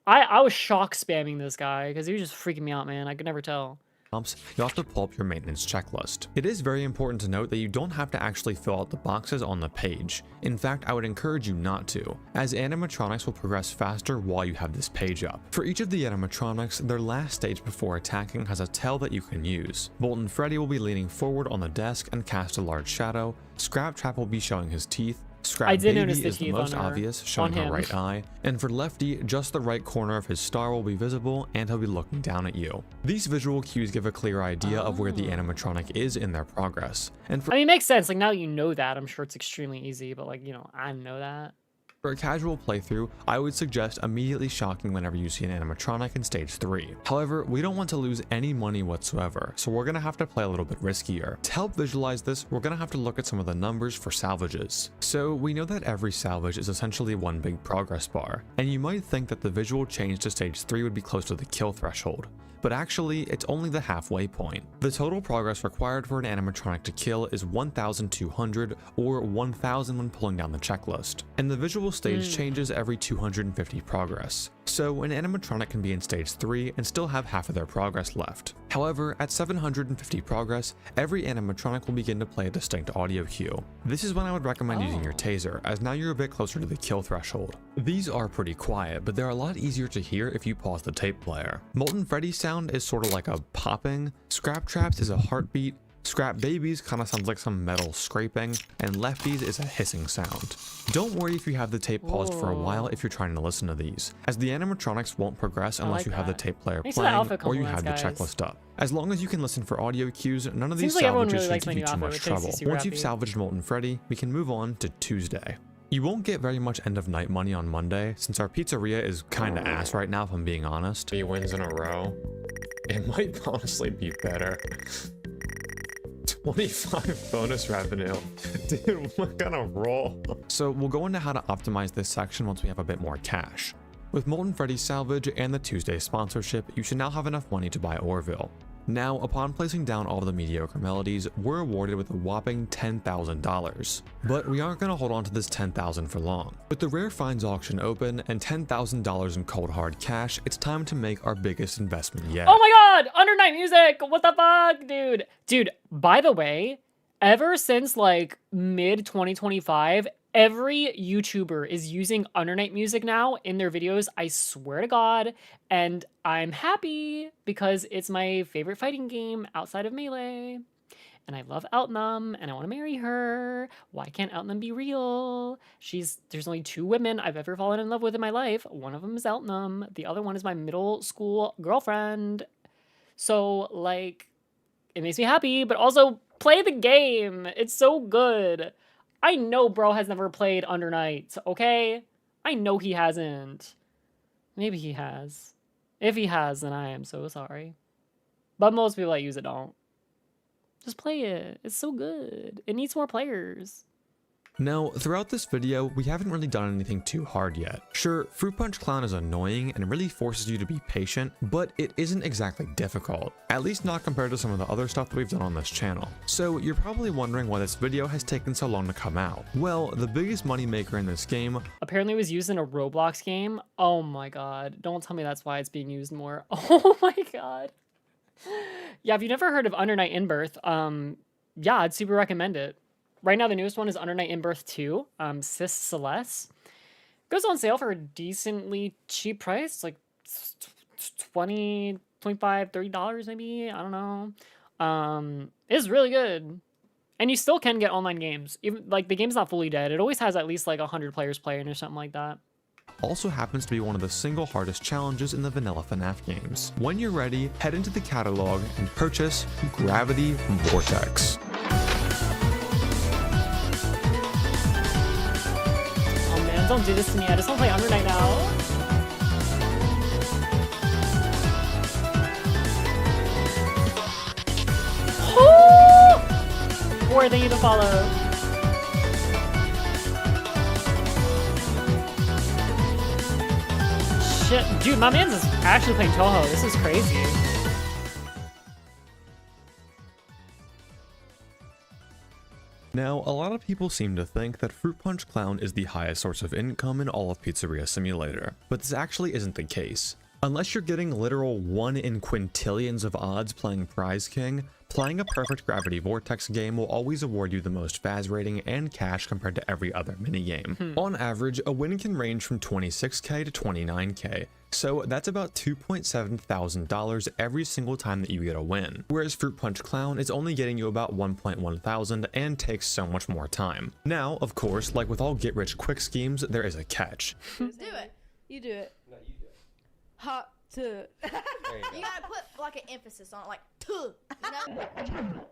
I was shock spamming this guy because he was just freaking me out, man. I could never tell. you'll have to pull up your maintenance checklist. It is very important to note that you don't have to actually fill out the boxes on the page. In fact, I would encourage you not to, as animatronics will progress faster while you have this page up. For each of the animatronics, their last stage before attacking has a tell that you can use. Molten Freddy will be leaning forward on the desk and cast a large shadow, Scrap Trap will be showing his teeth, Scrap Baby is the most obvious, showing her right eye, and for Lefty, just the right corner of his star will be visible and he'll be looking down at you. These visual cues give a clear idea of where the animatronic is in their progress. And for I mean, it makes sense. Like, now that you know that, I'm sure it's extremely easy, but like, you know, I know that. For a casual playthrough, I would suggest immediately shocking whenever you see an animatronic in stage 3. However, we don't want to lose any money whatsoever, so we're going to have to play a little bit riskier. To help visualize this, we're going to have to look at some of the numbers for salvages. So we know that every salvage is essentially one big progress bar, and you might think that the visual change to stage 3 would be close to the kill threshold. But actually, it's only the halfway point. The total progress required for an animatronic to kill is 1,200 or 1,000 when pulling down the checklist, and the visual stage changes every 250 progress. So an animatronic can be in stage 3 and still have half of their progress left. However, at 750 progress, every animatronic will begin to play a distinct audio cue. This is when I would recommend using your taser, as now you're a bit closer to the kill threshold. These are pretty quiet, but they're a lot easier to hear if you pause the tape player. Molten Freddy's sound is sort of like a popping, Scrap Traps is a heartbeat, Scrap Babies kind of sounds like some metal scraping, and Lefties is a hissing sound. Don't worry if you have the tape paused for a while if you're trying to listen to these, as the animatronics won't progress unless you have the tape player playing or you have the checklist up. As long as you can listen for audio cues, none of these salvages should give you too much trouble. Once you've salvaged Molten Freddy, we can move on to Tuesday. You won't get very much end of night money on Monday, since our pizzeria is kinda ass right now if I'm being honest. 3 wins in a row. It might honestly be better. 25 bonus revenue. Dude, what kind of roll? So we'll go into how to optimize this section once we have a bit more cash. With Molten Freddy's salvage and the Tuesday sponsorship, you should now have enough money to buy Orville. Now, upon placing down all the mediocre melodies, we're awarded with a whopping $10,000. But we aren't going to hold on to this $10,000 for long. With the rare finds auction open and $10,000 in cold hard cash, it's time to make our biggest investment yet. Oh my god! Under Night Music! What the fuck, dude? Dude, by the way, ever since like mid 2025, every YouTuber is using Under Night Music now in their videos, I swear to God, and I'm happy because it's my favorite fighting game outside of Melee. And I love Outnum, and I want to marry her. Why can't Outnum be real? There's only 2 women I've ever fallen in love with in my life. One of them is Outnum. The other one is my middle school girlfriend. So, like, it makes me happy, but also play the game. It's so good. I know bro has never played Under Night, okay? I know he hasn't. Maybe he has. If he has, then I am so sorry. But most people that use it don't. Just play it. It's so good. It needs more players. Now, throughout this video, we haven't really done anything too hard yet. Sure, Fruit Punch Clown is annoying and really forces you to be patient, but it isn't exactly difficult. At least not compared to some of the other stuff that we've done on this channel. So you're probably wondering why this video has taken so long to come out. Well, the biggest moneymaker in this game Apparently it was used in a Roblox game. Oh my god. Don't tell me that's why it's being used more. Oh my god. Yeah, if you've never heard of Under Night In-Birth, yeah, I'd super recommend it. Right now, the newest one is Under Night In-Birth 2, Sis Celeste. Goes on sale for a decently cheap price, like $20, $25, $30 maybe, I don't know. It's really good. And you still can get online games. Even like the game's not fully dead. It always has at least like 100 players playing or something like that. also happens to be one of the single hardest challenges in the vanilla FNAF games. When you're ready, head into the catalog and purchase Gravity Vortex. Oh man, don't do this to me. I just want to play Under Night now. Or they need to follow. Shit, dude, my man's is actually playing Toho. This is crazy. Now, a lot of people seem to think that Fruit Punch Clown is the highest source of income in all of Pizzeria Simulator, but this actually isn't the case. Unless you're getting literal 1 in quintillions of odds playing Prize King, playing a perfect Gravity Vortex game will always award you the most Faz rating and cash compared to every other minigame. On average, a win can range from 26k to 29k, so that's about $2,700 every single time that you get a win. Whereas Fruit Punch Clown is only getting you about 1.1 thousand and takes so much more time. Now, of course, like with all get-rich-quick schemes, there is a catch. Do it. You do it. No, you do it. Hot to. You gotta put like an emphasis on it, like to. You know?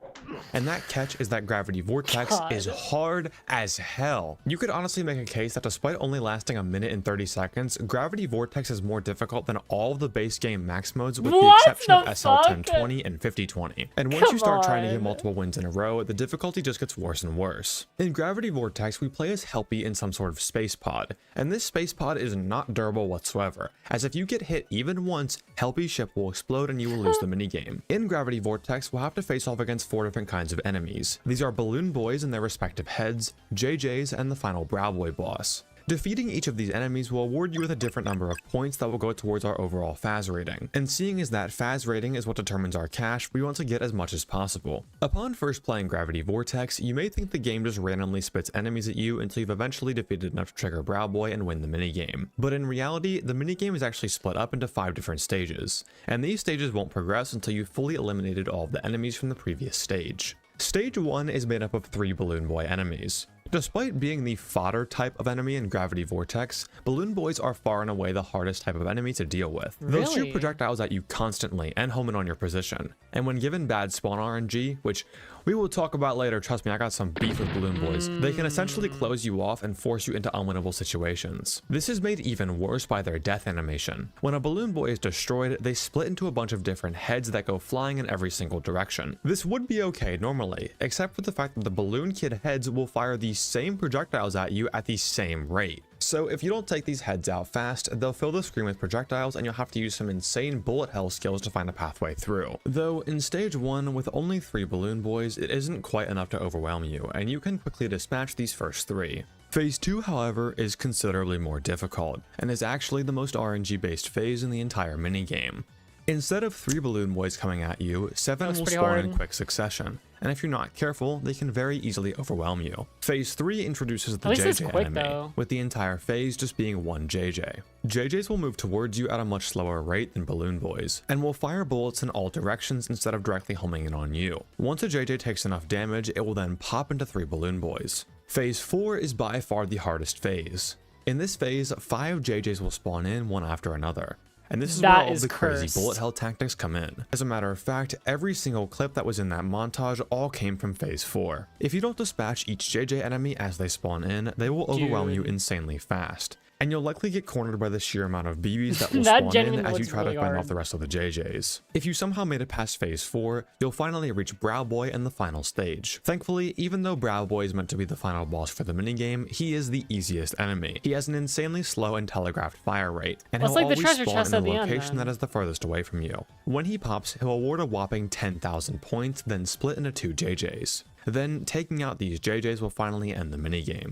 And that catch is that Gravity Vortex is hard as hell. You could honestly make a case that despite only lasting 1 minute and 30 seconds, Gravity Vortex is more difficult than all of the base game max modes with the exception of SL 1020 and 5020. And once you start trying to get multiple wins in a row, the difficulty just gets worse and worse. In Gravity Vortex, we play as Helpy in some sort of space pod, and this space pod is not durable whatsoever, as if you get hit even once, Helpy's ship will explode and you will lose the minigame. In Gravity Vortex, we'll have to face off against 4 different kinds of enemies. These are Balloon Boys and their respective heads, JJs, and the final Brow Boy boss. Defeating each of these enemies will award you with a different number of points that will go towards our overall Faz rating. And seeing as that Faz rating is what determines our cash, we want to get as much as possible. Upon first playing Gravity Vortex, you may think the game just randomly spits enemies at you until you've eventually defeated enough to trigger Brow Boy and win the minigame. But in reality, the minigame is actually split up into 5 different stages, and these stages won't progress until you've fully eliminated all of the enemies from the previous stage. Stage 1 is made up of 3 Balloon Boy enemies. Despite being the fodder type of enemy in Gravity Vortex, Balloon Boys are far and away the hardest type of enemy to deal with. They'll shoot projectiles at you constantly and home in on your position. And when given bad spawn RNG, which we will talk about later, trust me, I got some beef with Balloon Boys, they can essentially close you off and force you into unwinnable situations. This is made even worse by their death animation. When a Balloon Boy is destroyed, they split into a bunch of different heads that go flying in every single direction. This would be okay normally, except for the fact that the Balloon Kid heads will fire the same projectiles at you at the same rate. So if you don't take these heads out fast, they'll fill the screen with projectiles and you'll have to use some insane bullet hell skills to find a pathway through. Though in stage 1, with only 3 balloon boys, it isn't quite enough to overwhelm you, and you can quickly dispatch these first 3. Phase 2, however, is considerably more difficult, and is actually the most RNG based phase in the entire minigame. Instead of 3 balloon boys coming at you, 7 will spawn in quick succession, and if you're not careful, they can very easily overwhelm you. Phase 3 introduces the JJ enemy, with the entire phase just being one JJ. JJs will move towards you at a much slower rate than balloon boys, and will fire bullets in all directions instead of directly homing in on you. Once a JJ takes enough damage, it will then pop into 3 balloon boys. Phase 4 is by far the hardest phase. In this phase, 5 JJs will spawn in one after another. And this is where all the crazy bullet hell tactics come in. As a matter of fact, every single clip that was in that montage all came from phase 4. If you don't dispatch each JJ enemy as they spawn in, they will overwhelm you insanely fast. And you'll likely get cornered by the sheer amount of BBs that will spawn in as you try to find off the rest of the JJs. If you somehow made it past phase 4, you'll finally reach Brow Boy in the final stage. Thankfully, even though Brow Boy is meant to be the final boss for the minigame, he is the easiest enemy. He has an insanely slow and telegraphed fire rate, and he'll always spawn in the location that is the furthest away from you. When he pops, he'll award a whopping 10,000 points, then split into 2 JJs. Then, taking out these JJs will finally end the minigame.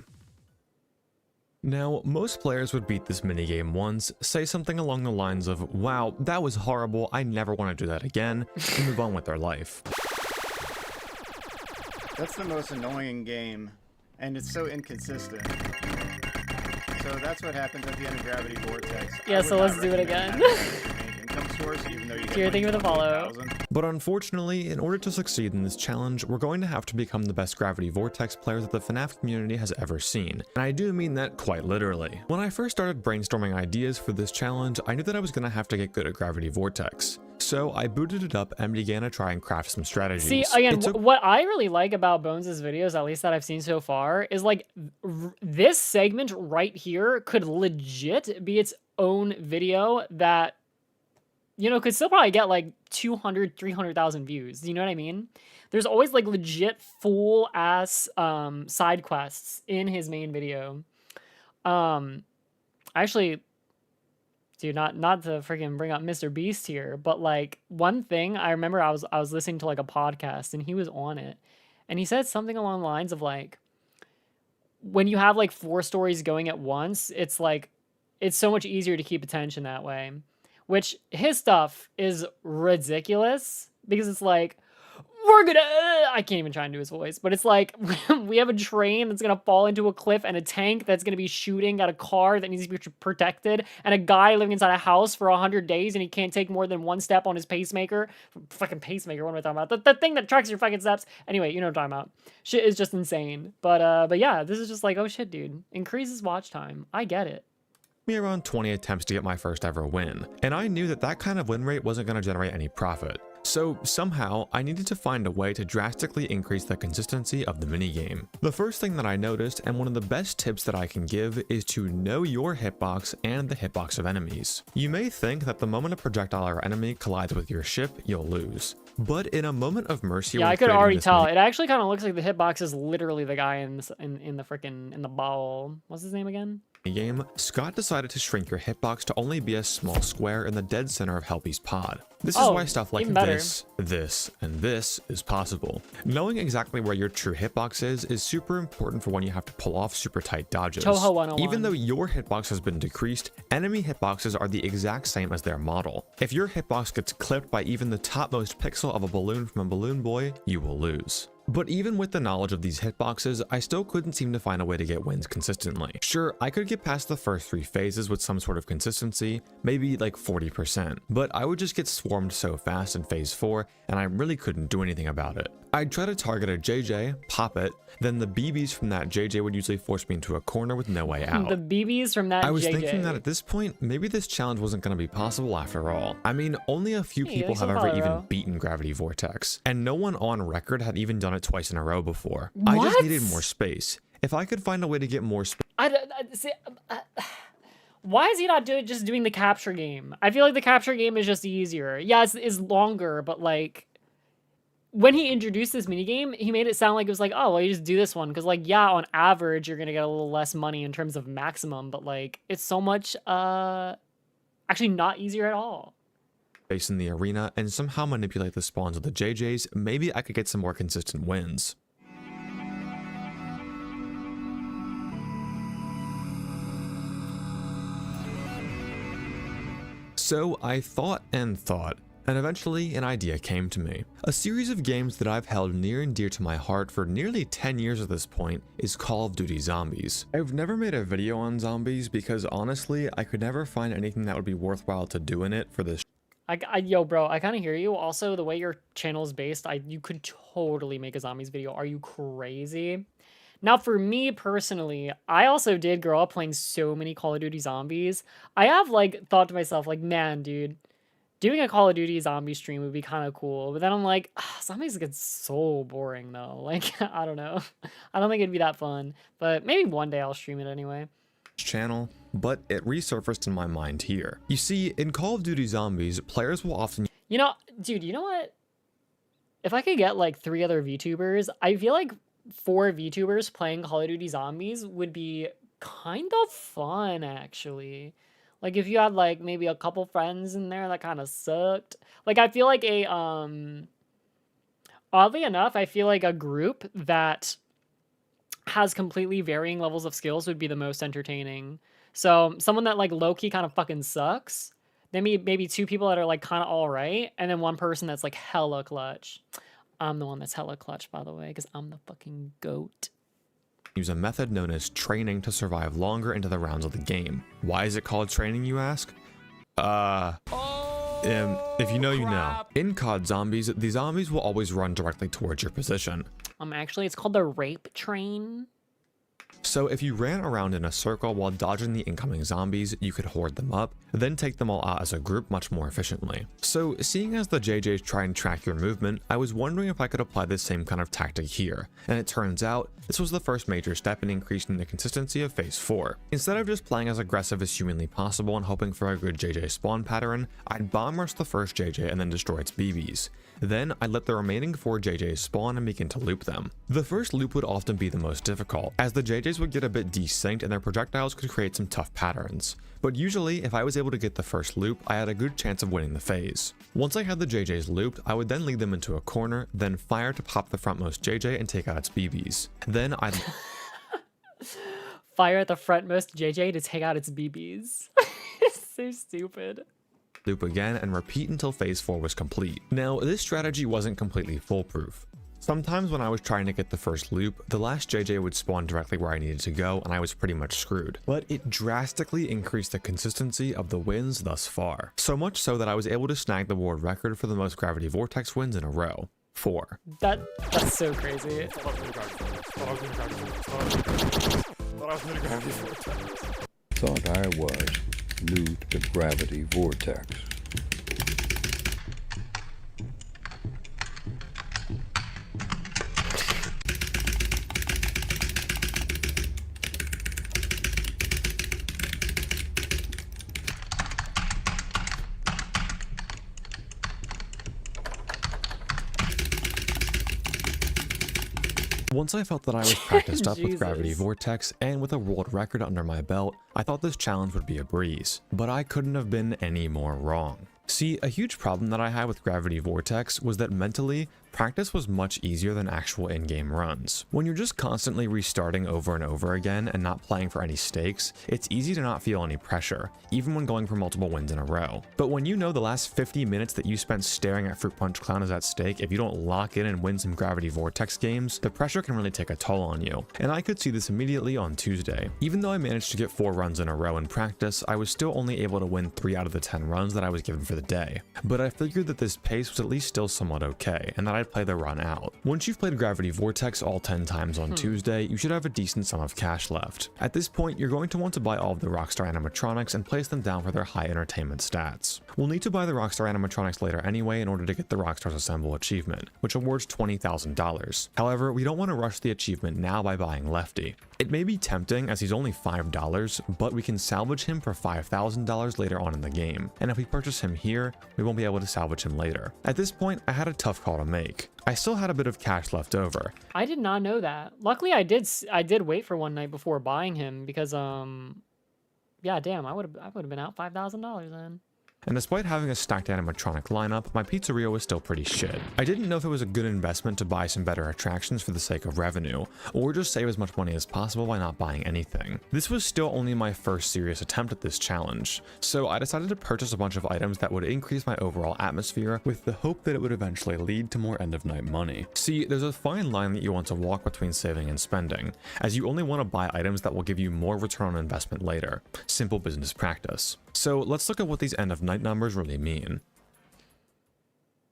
Now, most players would beat this minigame once, say something along the lines of, "Wow, that was horrible, I never want to do that again," and move on with their life. That's the most annoying game, and it's so inconsistent. So that's what happens at the end of Gravity Vortex. Yeah, so let's do it again. Source, even though you Cheer, thank you for the follow. But unfortunately, in order to succeed in this challenge, we're going to have to become the best Gravity Vortex players that the FNAF community has ever seen. And I do mean that quite literally. When I first started brainstorming ideas for this challenge, I knew that I was going to have to get good at Gravity Vortex. So I booted it up and began to try and craft some strategies. See, again, what I really like about Bones' videos, at least that I've seen so far, is like this segment right here could legit be its own video that, you know, could still probably get like 200, 300,000 views. You know what I mean? There's always like legit full ass side quests in his main video. Actually, dude, not to freaking bring up Mr. Beast here, but like one thing I remember I was listening to like a podcast and he was on it and he said something along the lines of like, when you have like 4 stories going at once, it's like, it's so much easier to keep attention that way. Which his stuff is ridiculous because it's like, we're gonna, I can't even try and do his voice, but it's like, we have a train that's gonna fall into a cliff and a tank that's gonna be shooting at a car that needs to be protected and a guy living inside a house for 100 days and he can't take more than 1 step on his pacemaker. Fucking pacemaker, what am I talking about? The thing that tracks your fucking steps. Anyway, you know what I'm talking about. Shit is just insane. But yeah, this is just like, oh shit, dude. Increases watch time. I get it. Me around 20 attempts to get my first ever win, and I knew that that kind of win rate wasn't going to generate any profit. So somehow, I needed to find a way to drastically increase the consistency of the minigame. The first thing that I noticed, and one of the best tips that I can give, is to know your hitbox and the hitbox of enemies. You may think that the moment a projectile or enemy collides with your ship, you'll lose. But in a moment of mercy, yeah, I could already tell. It actually kind of looks like the hitbox is literally the guy in the ball. What's his name again? Game, Scott decided to shrink your hitbox to only be a small square in the dead center of Helpy's pod. This is why stuff like this, and this is possible. Knowing exactly where your true hitbox is super important for when you have to pull off super tight dodges. Toho 101. Even though your hitbox has been decreased, enemy hitboxes are the exact same as their model. If your hitbox gets clipped by even the topmost pixel of a balloon from a balloon boy, you will lose. But even with the knowledge of these hitboxes, I still couldn't seem to find a way to get wins consistently. Sure, I could get past the first 3 phases with some sort of consistency, maybe like 40%, but I would just get swarmed so fast in phase 4, and I really couldn't do anything about it. I'd try to target a JJ, pop it, then the BBs from that JJ would usually force me into a corner with no way out. The BBs from that JJ. I was thinking that at this point, maybe this challenge wasn't going to be possible after all. I mean, only a few people have ever even beaten Gravity Vortex, and no one on record had even done it twice in a row before. What? I just needed more space. If I could find a way to get more space... Why is he not just doing the capture game? I feel like the capture game is just easier. Yeah, it's longer, but like... when he introduced this minigame, he made it sound like it was like, oh, well, you just do this one. Because, like, yeah, on average, you're going to get a little less money in terms of maximum. But, like, it's so much, actually not easier at all. Base in the arena and somehow manipulate the spawns of the JJs, maybe I could get some more consistent wins. So I thought and thought, and eventually an idea came to me. A series of games that I've held near and dear to my heart for nearly 10 years at this point is Call of Duty Zombies. I've never made a video on zombies because honestly, I could never find anything that would be worthwhile to do in it for this. Yo, bro, I kind of hear you. Also, the way your channel is based, you could totally make a zombies video. Are you crazy? Now, for me personally, I also did grow up playing so many Call of Duty Zombies. I have, like, thought to myself, like, man, dude, doing a Call of Duty zombie stream would be kind of cool. But then I'm like, zombies get so boring, though. Like, I don't know. I don't think it'd be that fun. But maybe one day I'll stream it anyway. Channel, but it resurfaced in my mind here. You see, in Call of Duty Zombies, players will often... You know, dude, you know what? If I could get, like, 3 other VTubers, I feel like 4 VTubers playing Call of Duty Zombies would be kind of fun, actually. Like, if you had, like, maybe a couple friends in there that kind of sucked. Like, I feel like oddly enough, I feel like a group that has completely varying levels of skills would be the most entertaining. So, someone that, like, low-key kind of fucking sucks. Then maybe 2 people that are, like, kind of alright. And then 1 person that's, like, hella clutch. I'm the one that's hella clutch, by the way, because I'm the fucking GOAT. Use a method known as training to survive longer into the rounds of the game. Why is it called training, you ask? If you know, you know. In COD Zombies, the zombies will always run directly towards your position. Actually, it's called the rape train. So if you ran around in a circle while dodging the incoming zombies, you could hoard them up, then take them all out as a group much more efficiently. So seeing as the JJs try and track your movement, I was wondering if I could apply this same kind of tactic here, and it turns out this was the first major step in increasing the consistency of Phase 4. Instead of just playing as aggressive as humanly possible and hoping for a good JJ spawn pattern, I'd bomb rush the first JJ and then destroy its BBs. Then I'd let the remaining 4 JJs spawn and begin to loop them. The first loop would often be the most difficult, as the JJs would get a bit desynced and their projectiles could create some tough patterns. But usually, if I was able to get the first loop, I had a good chance of winning the phase. Once I had the JJs looped, I would then lead them into a corner, then fire to pop the frontmost JJ and take out its BBs. Then I'd... Fire at the frontmost JJ to take out its BBs. It's so stupid. Loop again and repeat until Phase 4 was complete. Now, this strategy wasn't completely foolproof. Sometimes when I was trying to get the first loop, the last JJ would spawn directly where I needed to go and I was pretty much screwed. But it drastically increased the consistency of the wins thus far. So much so that I was able to snag the world record for the most Gravity Vortex wins in a row. 4. That's so crazy. Thought I was new to Gravity Vortex. Once I felt that I was practiced up with Gravity Vortex and with a world record under my belt, I thought this challenge would be a breeze, but I couldn't have been any more wrong. See, a huge problem that I had with Gravity Vortex was that mentally, practice was much easier than actual in-game runs. When you're just constantly restarting over and over again and not playing for any stakes, it's easy to not feel any pressure, even when going for multiple wins in a row. But when you know the last 50 minutes that you spent staring at Fruit Punch Clown is at stake, if you don't lock in and win some Gravity Vortex games, the pressure can really take a toll on you. And I could see this immediately on Tuesday. Even though I managed to get 4 runs in a row in practice, I was still only able to win 3 out of the 10 runs that I was given for the day. But I figured that this pace was at least still somewhat okay, and that I'd play the run out. Once you've played Gravity Vortex all 10 times on Tuesday, you should have a decent sum of cash left. At this point, you're going to want to buy all of the Rockstar animatronics and place them down for their high entertainment stats. We'll need to buy the Rockstar animatronics later anyway in order to get the Rockstars Assemble achievement, which awards $20,000. However, we don't want to rush the achievement now by buying Lefty. It may be tempting as he's only $5, but we can salvage him for $5,000 later on in the game, and if we purchase him here, we won't be able to salvage him later. At this point, I had a tough call to make. I still had a bit of cash left over. I did not know that. Luckily, I did wait for one night before buying him because yeah, damn, I would have been out $5,000 then. And despite having a stacked animatronic lineup, my pizzeria was still pretty shit. I didn't know if it was a good investment to buy some better attractions for the sake of revenue, or just save as much money as possible by not buying anything. This was still only my first serious attempt at this challenge, so I decided to purchase a bunch of items that would increase my overall atmosphere with the hope that it would eventually lead to more end-of-night money. See, there's a fine line that you want to walk between saving and spending, as you only want to buy items that will give you more return on investment later. Simple business practice. So let's look at what these end-of-night numbers really mean.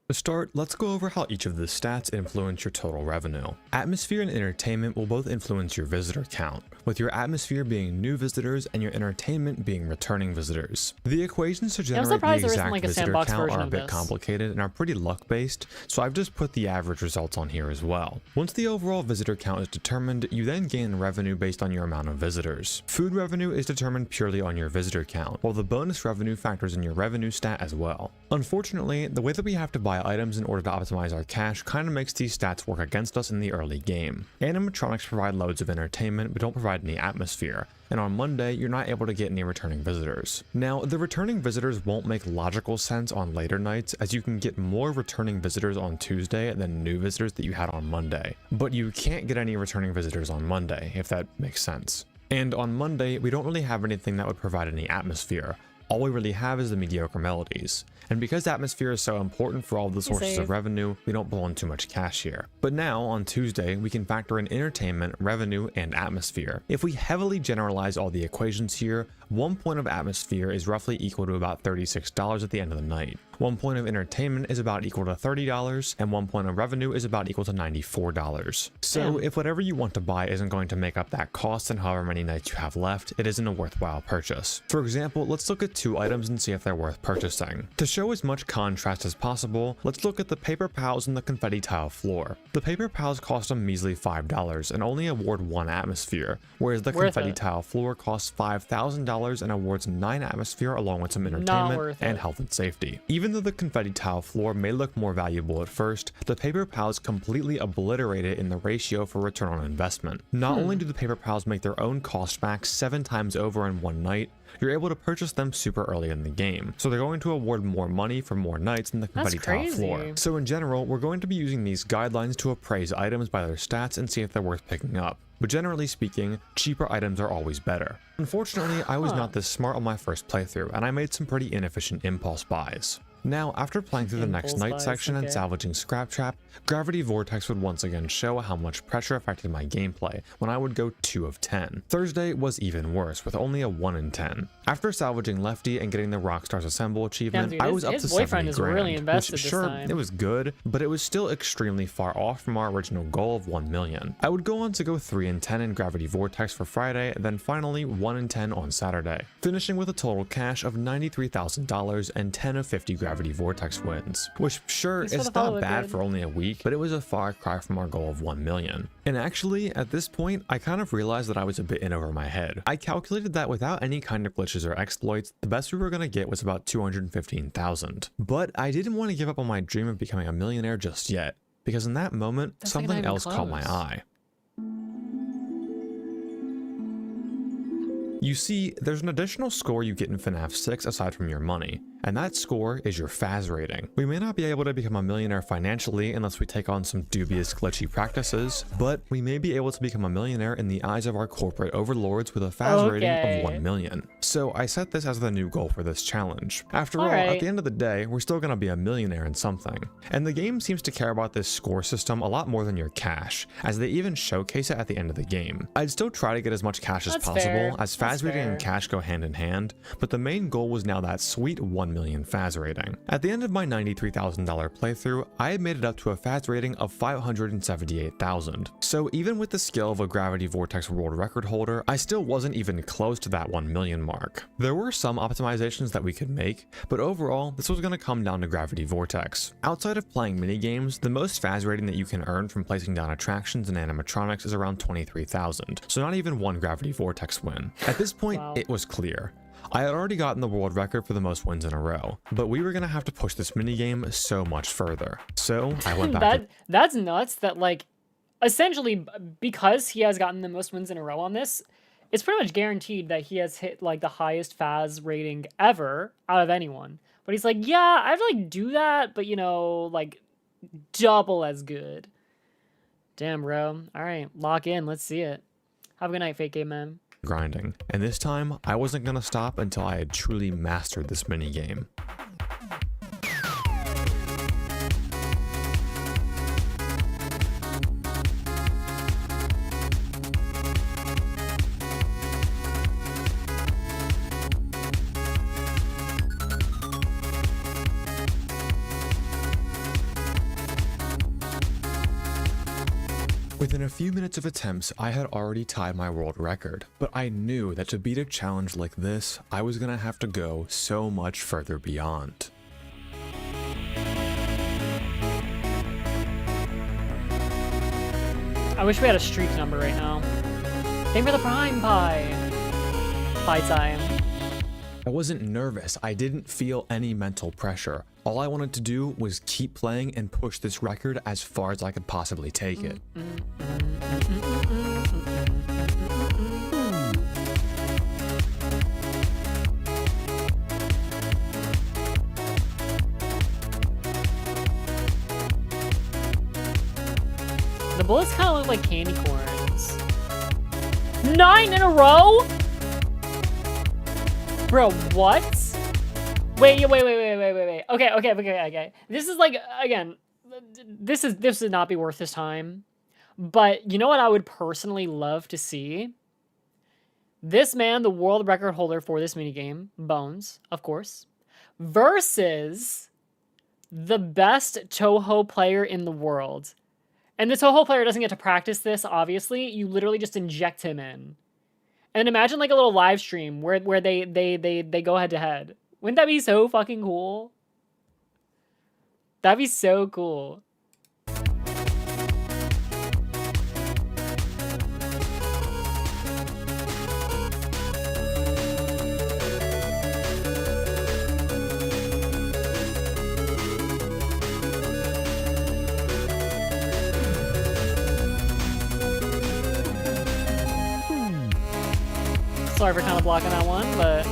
To start, let's go over how each of the stats influence your total revenue. Atmosphere and entertainment will both influence your visitor count, with your atmosphere being new visitors and your entertainment being returning visitors. The equations to generate the exact visitor count are a bit complicated and are pretty luck-based, so I've just put the average results on here as well. Once the overall visitor count is determined, you then gain revenue based on your amount of visitors. Food revenue is determined purely on your visitor count, while the bonus revenue factors in your revenue stat as well. Unfortunately, the way that we have to buy items in order to optimize our cash kind of makes these stats work against us in the early game. Animatronics provide loads of entertainment but don't provide any atmosphere, and on Monday you're not able to get any returning visitors. Now, the returning visitors won't make logical sense on later nights, as you can get more returning visitors on Tuesday than new visitors that you had on Monday, but you can't get any returning visitors on Monday, if that makes sense. And on Monday, we don't really have anything that would provide any atmosphere. All we really have is the mediocre melodies. And because atmosphere is so important for all the sources of revenue, we don't pull in too much cash here. But now, on Tuesday, we can factor in entertainment, revenue, and atmosphere. If we heavily generalize all the equations here, 1 point of atmosphere is roughly equal to about $36 at the end of the night. 1 point of entertainment is about equal to $30, and 1 point of revenue is about equal to $94. So if whatever you want to buy isn't going to make up that cost in however many nights you have left, it isn't a worthwhile purchase. For example, let's look at 2 items and see if they're worth purchasing. To show as much contrast as possible, let's look at the paper pals and the confetti tile floor. The paper pals cost a measly $5 and only award 1 atmosphere, whereas the confetti tile floor costs $5,000 and awards 9 atmosphere along with some entertainment and health and safety. Even though the confetti tile floor may look more valuable at first, the paper pals completely obliterate it in the ratio for return on investment. Not only do the paper pals make their own cost back 7 times over in one night, you're able to purchase them super early in the game, so they're going to award more money for more nights than the confetti tile floor. So in general, we're going to be using these guidelines to appraise items by their stats and see if they're worth picking up. But generally speaking, cheaper items are always better. Unfortunately, I was not this smart on my first playthrough, and I made some pretty inefficient impulse buys. Now, after playing through the next night section and salvaging Scrap Trap, Gravity Vortex would once again show how much pressure affected my gameplay when I would go 2 of 10. Thursday was even worse, with only a 1 in 10. After salvaging Lefty and getting the Rockstars Assemble achievement, I was up to 70 grand, which sure, it was good, but it was still extremely far off from our original goal of 1 million. I would go on to go 3 in 10 in Gravity Vortex for Friday, then finally 1 in 10 on Saturday, finishing with a total cash of $93,000 and 10 of 50 Gravity Vortex wins, which sure is not bad for only a week, but it was a far cry from our goal of 1 million. And actually, at this point, I kind of realized that I was a bit in over my head. I calculated that without any kind of glitches or exploits, the best we were going to get was about 215,000. But I didn't want to give up on my dream of becoming a millionaire just yet, because in that moment, something else caught my eye. You see, there's an additional score you get in FNAF 6 aside from your money, and that score is your FAS rating. We may not be able to become a millionaire financially unless we take on some dubious glitchy practices, but we may be able to become a millionaire in the eyes of our corporate overlords with a FAS rating of 1 million. So I set this as the new goal for this challenge. After all, at the end of the day, we're still gonna be a millionaire in something. And the game seems to care about this score system a lot more than your cash, as they even showcase it at the end of the game. I'd still try to get as much cash as possible, as FAS rating and cash go hand in hand, but the main goal was now that sweet 1 1 million FAS rating. At the end of my $93,000 playthrough, I had made it up to a FAS rating of 578,000. So even with the skill of a Gravity Vortex world record holder, I still wasn't even close to that 1 million mark. There were some optimizations that we could make, but overall, this was going to come down to Gravity Vortex. Outside of playing minigames, the most FAS rating that you can earn from placing down attractions and animatronics is around 23,000, so not even one Gravity Vortex win. At this point, It was clear. I had already gotten the world record for the most wins in a row, but we were going to have to push this minigame so much further. So I went back That's nuts that, like, essentially, because he has gotten the most wins in a row on this, it's pretty much guaranteed that he has hit, like, the highest FAS rating ever out of anyone. But he's like, yeah, I'd like do that, but, you know, like, double as good. Damn, bro. All right, lock in. Let's see it. Have a good night, fake game man. grinding. And this time, I wasn't going to stop until I had truly mastered this minigame. Within a few minutes of attempts, I had already tied my world record, but I knew that to beat a challenge like this, I was gonna have to go so much further beyond. I wish we had a streak number right now. Thank for the prime pie. Pie time. I wasn't nervous, I didn't feel any mental pressure. All I wanted to do was keep playing and push this record as far as I could possibly take it. The bullets kind of look like candy corns. 9 in a row? Bro, what? Wait. Okay. This is like, again, this would not be worth his time. But you know what I would personally love to see? This man, the world record holder for this minigame, Bones, of course, versus the best Toho player in the world. And the Toho player doesn't get to practice this, obviously. You literally just inject him in. And imagine like a little live stream where they go head to head. Wouldn't that be so fucking cool? That'd be so cool. Sorry for kind of blocking that one, but...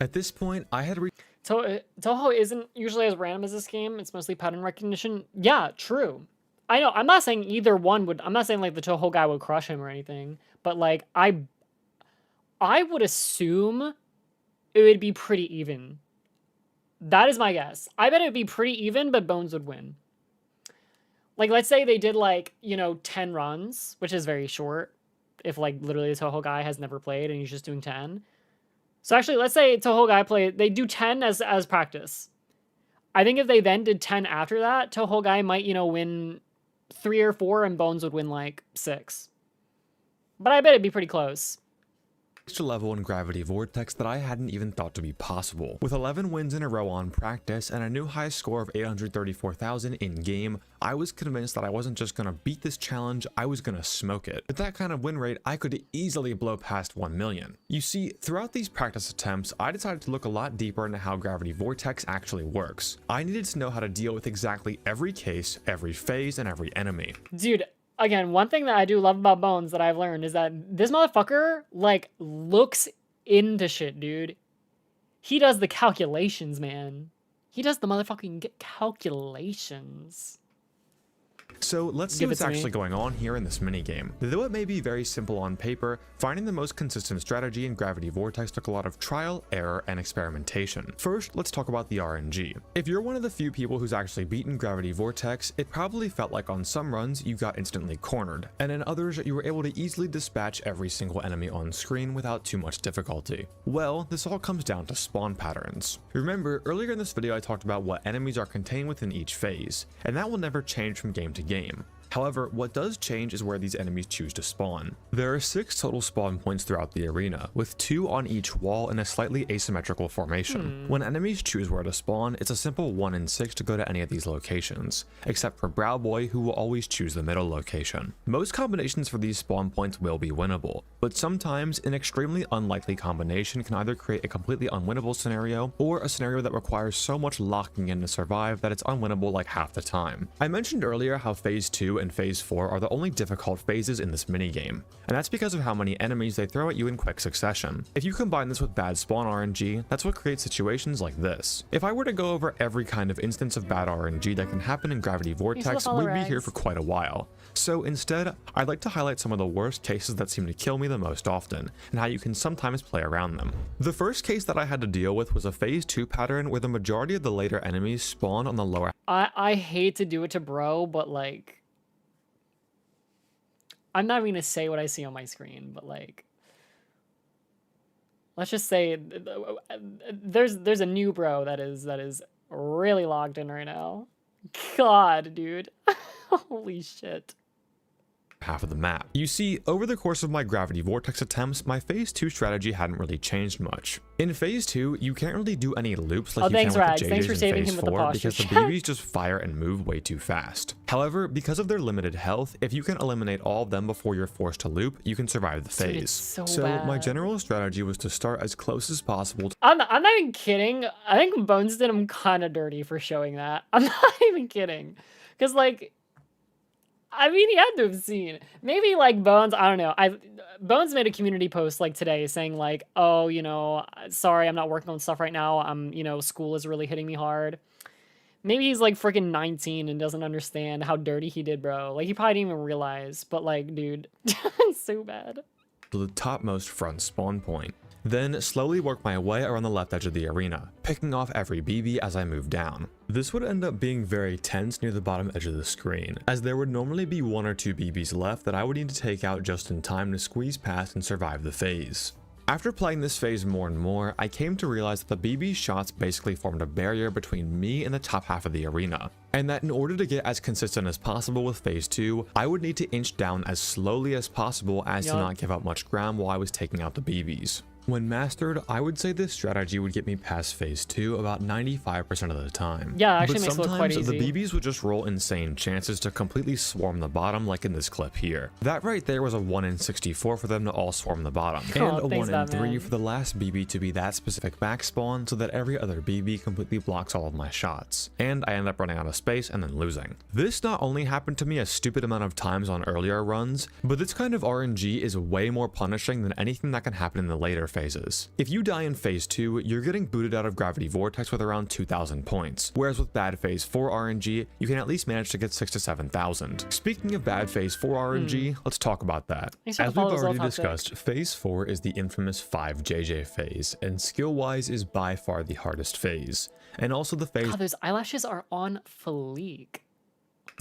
At this point, I had Toho isn't usually as random as this game. It's mostly pattern recognition. Yeah, true. I know. I'm not saying either one would... I'm not saying, like, the Toho guy would crush him or anything. But, like, I would assume it would be pretty even. That is my guess. I bet it would be pretty even, but Bones would win. Like, let's say they did, like, you know, 10 runs, which is very short. If, like, literally the Toho guy has never played and he's just doing 10. So actually, let's say Toho guy they do 10 as practice. I think if they then did 10 after that, Toho guy might, you know, win 3 or 4 and Bones would win like 6. But I bet it'd be pretty close. Extra level in Gravity Vortex that I hadn't even thought to be possible. With 11 wins in a row on practice and a new high score of 834,000 in game, I was convinced that I wasn't just gonna beat this challenge, I was gonna smoke it. With that kind of win rate, I could easily blow past 1 million. You see, throughout these practice attempts, I decided to look a lot deeper into how Gravity Vortex actually works. I needed to know how to deal with exactly every case, every phase, and every enemy. Dude, again, one thing that I do love about Bones that I've learned is that this motherfucker, like, looks into shit, dude. He does the calculations, man. He does the motherfucking calculations. So let's see Give it what's to me. actually going on here in this minigame. Though it may be very simple on paper, finding the most consistent strategy in Gravity Vortex took a lot of trial, error, and experimentation. First, let's talk about the RNG. If you're one of the few people who's actually beaten Gravity Vortex, it probably felt like on some runs you got instantly cornered, and in others you were able to easily dispatch every single enemy on screen without too much difficulty. Well, this all comes down to spawn patterns. Remember, earlier in this video I talked about what enemies are contained within each phase, and that will never change from game to game. However, what does change is where these enemies choose to spawn. There are 6 total spawn points throughout the arena, with 2 on each wall in a slightly asymmetrical formation. When enemies choose where to spawn, it's a simple 1 in 6 to go to any of these locations, except for Brow Boy, who will always choose the middle location. Most combinations for these spawn points will be winnable, but sometimes an extremely unlikely combination can either create a completely unwinnable scenario, or a scenario that requires so much locking in to survive that it's unwinnable like half the time. I mentioned earlier how Phase 2 and Phase 4 are the only difficult phases in this minigame, and that's because of how many enemies they throw at you in quick succession. If you combine this with bad spawn RNG, that's what creates situations like this. If I were to go over every kind of instance of bad RNG that can happen in Gravity Vortex, we'd be here for quite a while. So instead, I'd like to highlight some of the worst cases that seem to kill me the most often, and how you can sometimes play around them. The first case that I had to deal with was a Phase 2 pattern where the majority of the later enemies spawn on the lower. I hate to do it to bro, but like, I'm not even gonna say what I see on my screen, but like, let's just say there's a new bro that is really logged in right now. God, dude. Holy shit. Half of the map. You see, over the course of my Gravity Vortex attempts, my Phase 2 strategy hadn't really changed much. In Phase 2, you can't really do any loops like you can with the Rags. Thanks for JJs in saving Phase him with the 4 posture because the check. BBs just fire and move way too fast. However, because of their limited health, if you can eliminate all of them before you're forced to loop, you can survive the Dude, phase. it's so My bad. general strategy was to start as close as possible I'm not even kidding. I think Bones did him kind of dirty for showing that. I'm not even kidding. Because, like, I mean, he had to have seen. Maybe, like, Bones, I don't know. Bones made a community post, like, today saying, like, oh, you know, sorry, I'm not working on stuff right now. You know, school is really hitting me hard. Maybe he's, like, freaking 19 and doesn't understand how dirty he did, bro. Like, he probably didn't even realize. But, like, dude, it's so bad. to the topmost front spawn point. Then slowly work my way around the left edge of the arena, picking off every BB as I move down. This would end up being very tense near the bottom edge of the screen, as there would normally be 1 or 2 BBs left that I would need to take out just in time to squeeze past and survive the phase. After playing this phase more and more, I came to realize that the BB shots basically formed a barrier between me and the top half of the arena, and that in order to get as consistent as possible with phase 2, I would need to inch down as slowly as possible as to not give up much ground while I was taking out the BBs. When mastered, I would say this strategy would get me past phase 2 about 95% of the time. Yeah, actually but makes it look quite sometimes the easy. BBs would just roll insane chances to completely swarm the bottom like in this clip here. That right there was a 1 in 64 for them to all swarm the bottom, and a 1 in 3 for the last BB to be that specific back spawn so that every other BB completely blocks all of my shots, and I end up running out of space and then losing. This not only happened to me a stupid amount of times on earlier runs, but this kind of RNG is way more punishing than anything that can happen in the later phases. If you die in phase 2, you're getting booted out of Gravity Vortex with around 2,000 points, whereas with bad phase 4 RNG, you can at least manage to get 6,000 to 7,000. Speaking of bad phase 4 RNG, let's talk about that. As we've already discussed, phase 4 is the infamous 5JJ phase, and skill-wise is by far the hardest phase, and also the phase God, those eyelashes are on fleek.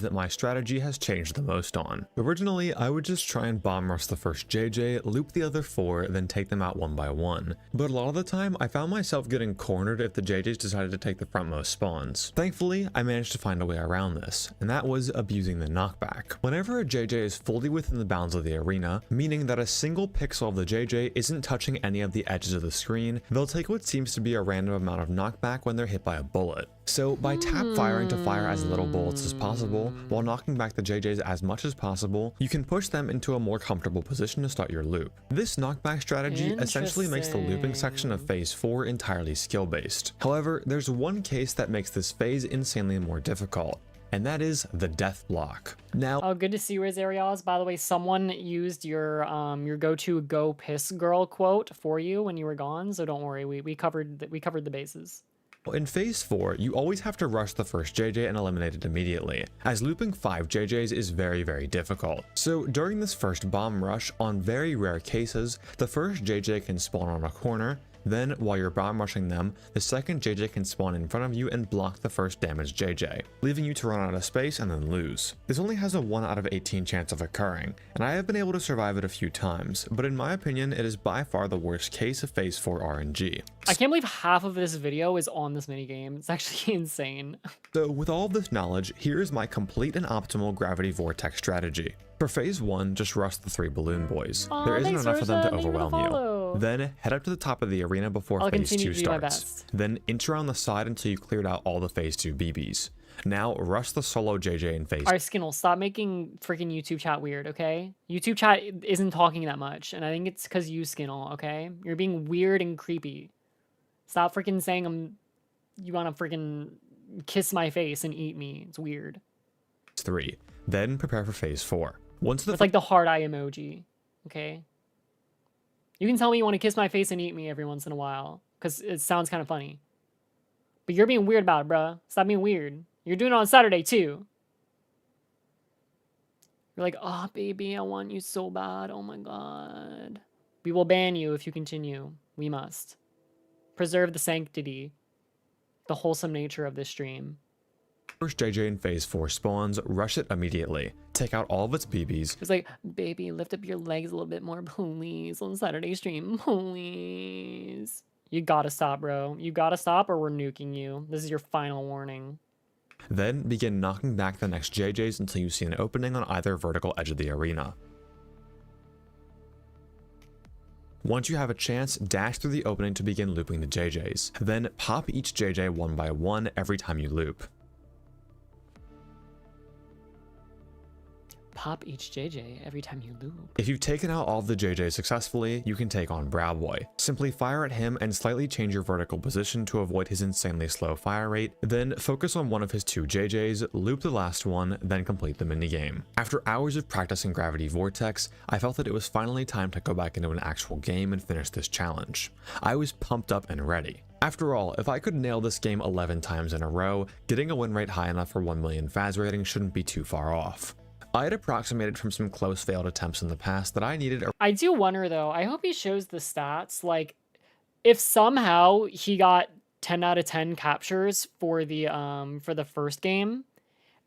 that my strategy has changed the most on. Originally, I would just try and bomb rush the first JJ, loop the other 4, then take them out one by one. But a lot of the time, I found myself getting cornered if the JJs decided to take the frontmost spawns. Thankfully, I managed to find a way around this, and that was abusing the knockback. Whenever a JJ is fully within the bounds of the arena, meaning that a single pixel of the JJ isn't touching any of the edges of the screen, they'll take what seems to be a random amount of knockback when they're hit by a bullet. So by tap firing to fire as little bullets as possible, while knocking back the JJs as much as possible, you can push them into a more comfortable position to start your loop. This knockback strategy essentially makes the looping section of phase 4 entirely skill-based. However, there's one case that makes this phase insanely more difficult, and that is the death block. Now, oh, good to see you, Azarias. By the way, someone used your go-to "Go Piss Girl" quote for you when you were gone, so don't worry. We covered the bases. In phase 4, you always have to rush the first JJ and eliminate it immediately, as looping 5 JJs is very difficult. So during this first bomb rush, on very rare cases, the first JJ can spawn on a corner. Then, while you're bomb rushing them, the second JJ can spawn in front of you and block the first damaged JJ, leaving you to run out of space and then lose. This only has a 1 out of 18 chance of occurring, and I have been able to survive it a few times, but in my opinion, it is by far the worst case of phase 4 RNG. I can't believe half of this video is on this minigame. It's actually insane. So with all of this knowledge, here is my complete and optimal gravity vortex strategy. For phase 1, just rush the 3 balloon boys. There isn't enough of them to overwhelm you. Then head up to the top of the arena before phase 2 starts. Then enter on the side until you cleared out all the phase 2 BBs. Now rush the solo JJ in phase. Alright, Skinnle, stop making freaking YouTube chat weird, okay? YouTube chat isn't talking that much, and I think it's because you, Skinnle, okay? You're being weird and creepy. Stop freaking saying you want to freaking kiss my face and eat me. It's weird. 3. Then prepare for phase 4. Once it's like the heart eye emoji, okay? You can tell me you want to kiss my face and eat me every once in a while, because it sounds kind of funny. But you're being weird about it, bruh. Stop being weird. You're doing it on Saturday, too. You're like, oh, baby, I want you so bad. Oh, my God. We will ban you if you continue. We must. Preserve the sanctity, the wholesome nature of this stream. First JJ in phase 4 spawns, rush it immediately. Take out all of its BBs. It's like, baby, lift up your legs a little bit more, please, on Saturday stream, please. You gotta stop, bro. You gotta stop or we're nuking you. This is your final warning. Then begin knocking back the next JJs until you see an opening on either vertical edge of the arena. Once you have a chance, dash through the opening to begin looping the JJs. Then pop each JJ one by one every time you loop. Pop each JJ every time you loop. If you've taken out all of the JJs successfully, you can take on Brow Boy. Simply fire at him and slightly change your vertical position to avoid his insanely slow fire rate, then focus on one of his 2 JJs, loop the last one, then complete the minigame. After hours of practicing Gravity Vortex, I felt that it was finally time to go back into an actual game and finish this challenge. I was pumped up and ready. After all, if I could nail this game 11 times in a row, getting a win rate high enough for 1 million Faz rating shouldn't be too far off. I had approximated from some close failed attempts in the past that I needed. I do wonder though, I hope he shows the stats. Like, if somehow he got 10 out of 10 captures for the first game,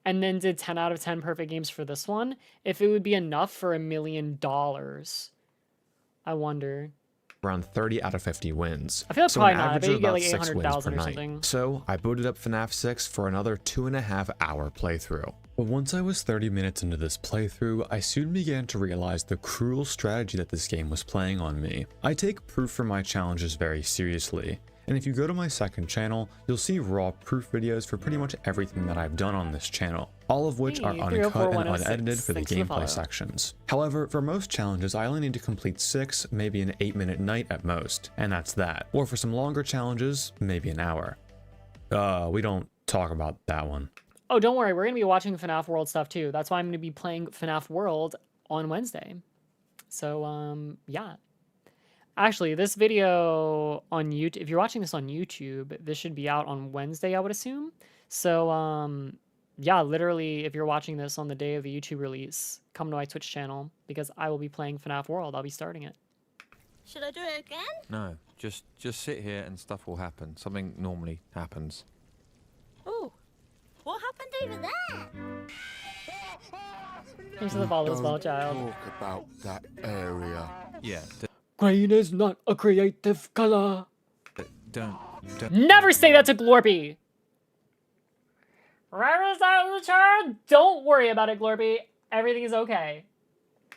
and then did 10 out of 10 perfect games for this one, if it would be enough for $1 million. I wonder. Around 30 out of 50 wins. I feel like so probably an not. I average bet of you get about like 6 wins 800,000 per or night. something. So I booted up FNAF 6 for another 2.5-hour playthrough. But once I was 30 minutes into this playthrough, I soon began to realize the cruel strategy that this game was playing on me. I take proof for my challenges very seriously, and if you go to my second channel, you'll see raw proof videos for pretty much everything that I've done on this channel, all of which are uncut and unedited for the gameplay sections. However, for most challenges, I only need to complete 6, maybe an 8-minute night at most, and that's that. Or for some longer challenges, maybe an hour. We don't talk about that one. Oh, don't worry. We're going to be watching FNAF World stuff too. That's why I'm going to be playing FNAF World on Wednesday. So, yeah. Actually, this video on YouTube, if you're watching this on YouTube, this should be out on Wednesday, I would assume. So, yeah, literally, if you're watching this on the day of the YouTube release, come to my Twitch channel because I will be playing FNAF World. I'll be starting it. Should I do it again? No, just sit here and stuff will happen. Something normally happens. Oh, what happened over there? Thanks for the follow as well, child. Talk about that area. Yeah. Green is not a creative color. Don't. Never say that to Glorpy! Where is that, Luchar? Don't worry about it, Glorpy. Everything is okay.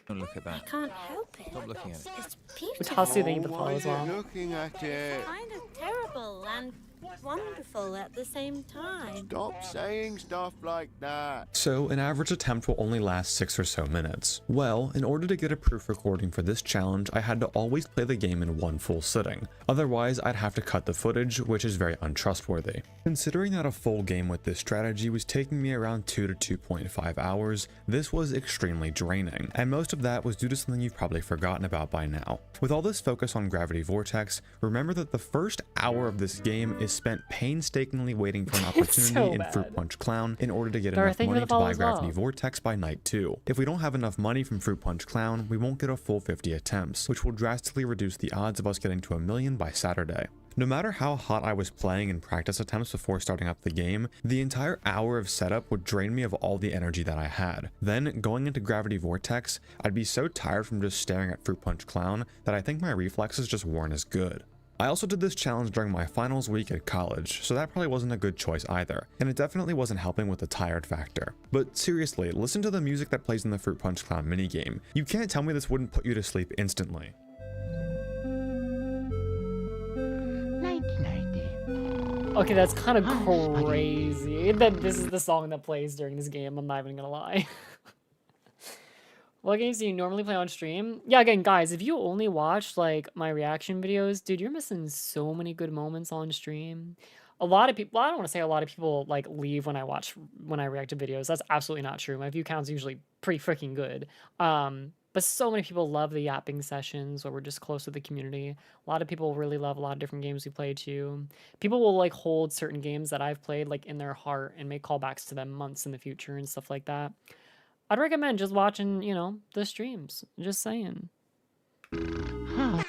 Don't look at that. I can't help it. Stop looking at it. It's beautiful. Which how soothing the follow as well. Looking at it. Kind of terrible and wonderful at the same time. Stop saying stuff like that. So an average attempt will only last 6 or so minutes. Well, in order to get a proof recording for this challenge, I had to always play the game in one full sitting. Otherwise, I'd have to cut the footage, which is very untrustworthy. Considering that a full game with this strategy was taking me around 2 to 2.5 hours, this was extremely draining, and most of that was due to something you've probably forgotten about by now. With all this focus on Gravity Vortex, remember that the first hour of this game is spent painstakingly waiting for an opportunity so in bad. Fruit Punch Clown in order to get Dara, enough thank you for money the to follow buy as well. Gravity Vortex by night 2. If we don't have enough money from Fruit Punch Clown, we won't get a full 50 attempts, which will drastically reduce the odds of us getting to 1 million by Saturday. No matter how hot I was playing in practice attempts before starting up the game, the entire hour of setup would drain me of all the energy that I had. Then, going into Gravity Vortex, I'd be so tired from just staring at Fruit Punch Clown that I think my reflexes just weren't as good. I also did this challenge during my finals week at college, so that probably wasn't a good choice either, and it definitely wasn't helping with the tired factor. But seriously, listen to the music that plays in the Fruit Punch Clown minigame. You can't tell me this wouldn't put you to sleep instantly. Okay, that's kind of crazy that this is the song that plays during this game. I'm not even gonna lie. What games do you normally play on stream? Yeah, again, guys, if you only watch like my reaction videos, dude, you're missing so many good moments on stream. A lot of people, well, I don't want to say a lot of people like leave when I react to videos. That's absolutely not true. My view count's usually pretty freaking good. But so many people love the yapping sessions where we're just close to the community. A lot of people really love a lot of different games we play too. People will like hold certain games that I've played like in their heart and make callbacks to them months in the future and stuff like that. I'd recommend just watching, you know, the streams. Just saying. Fruit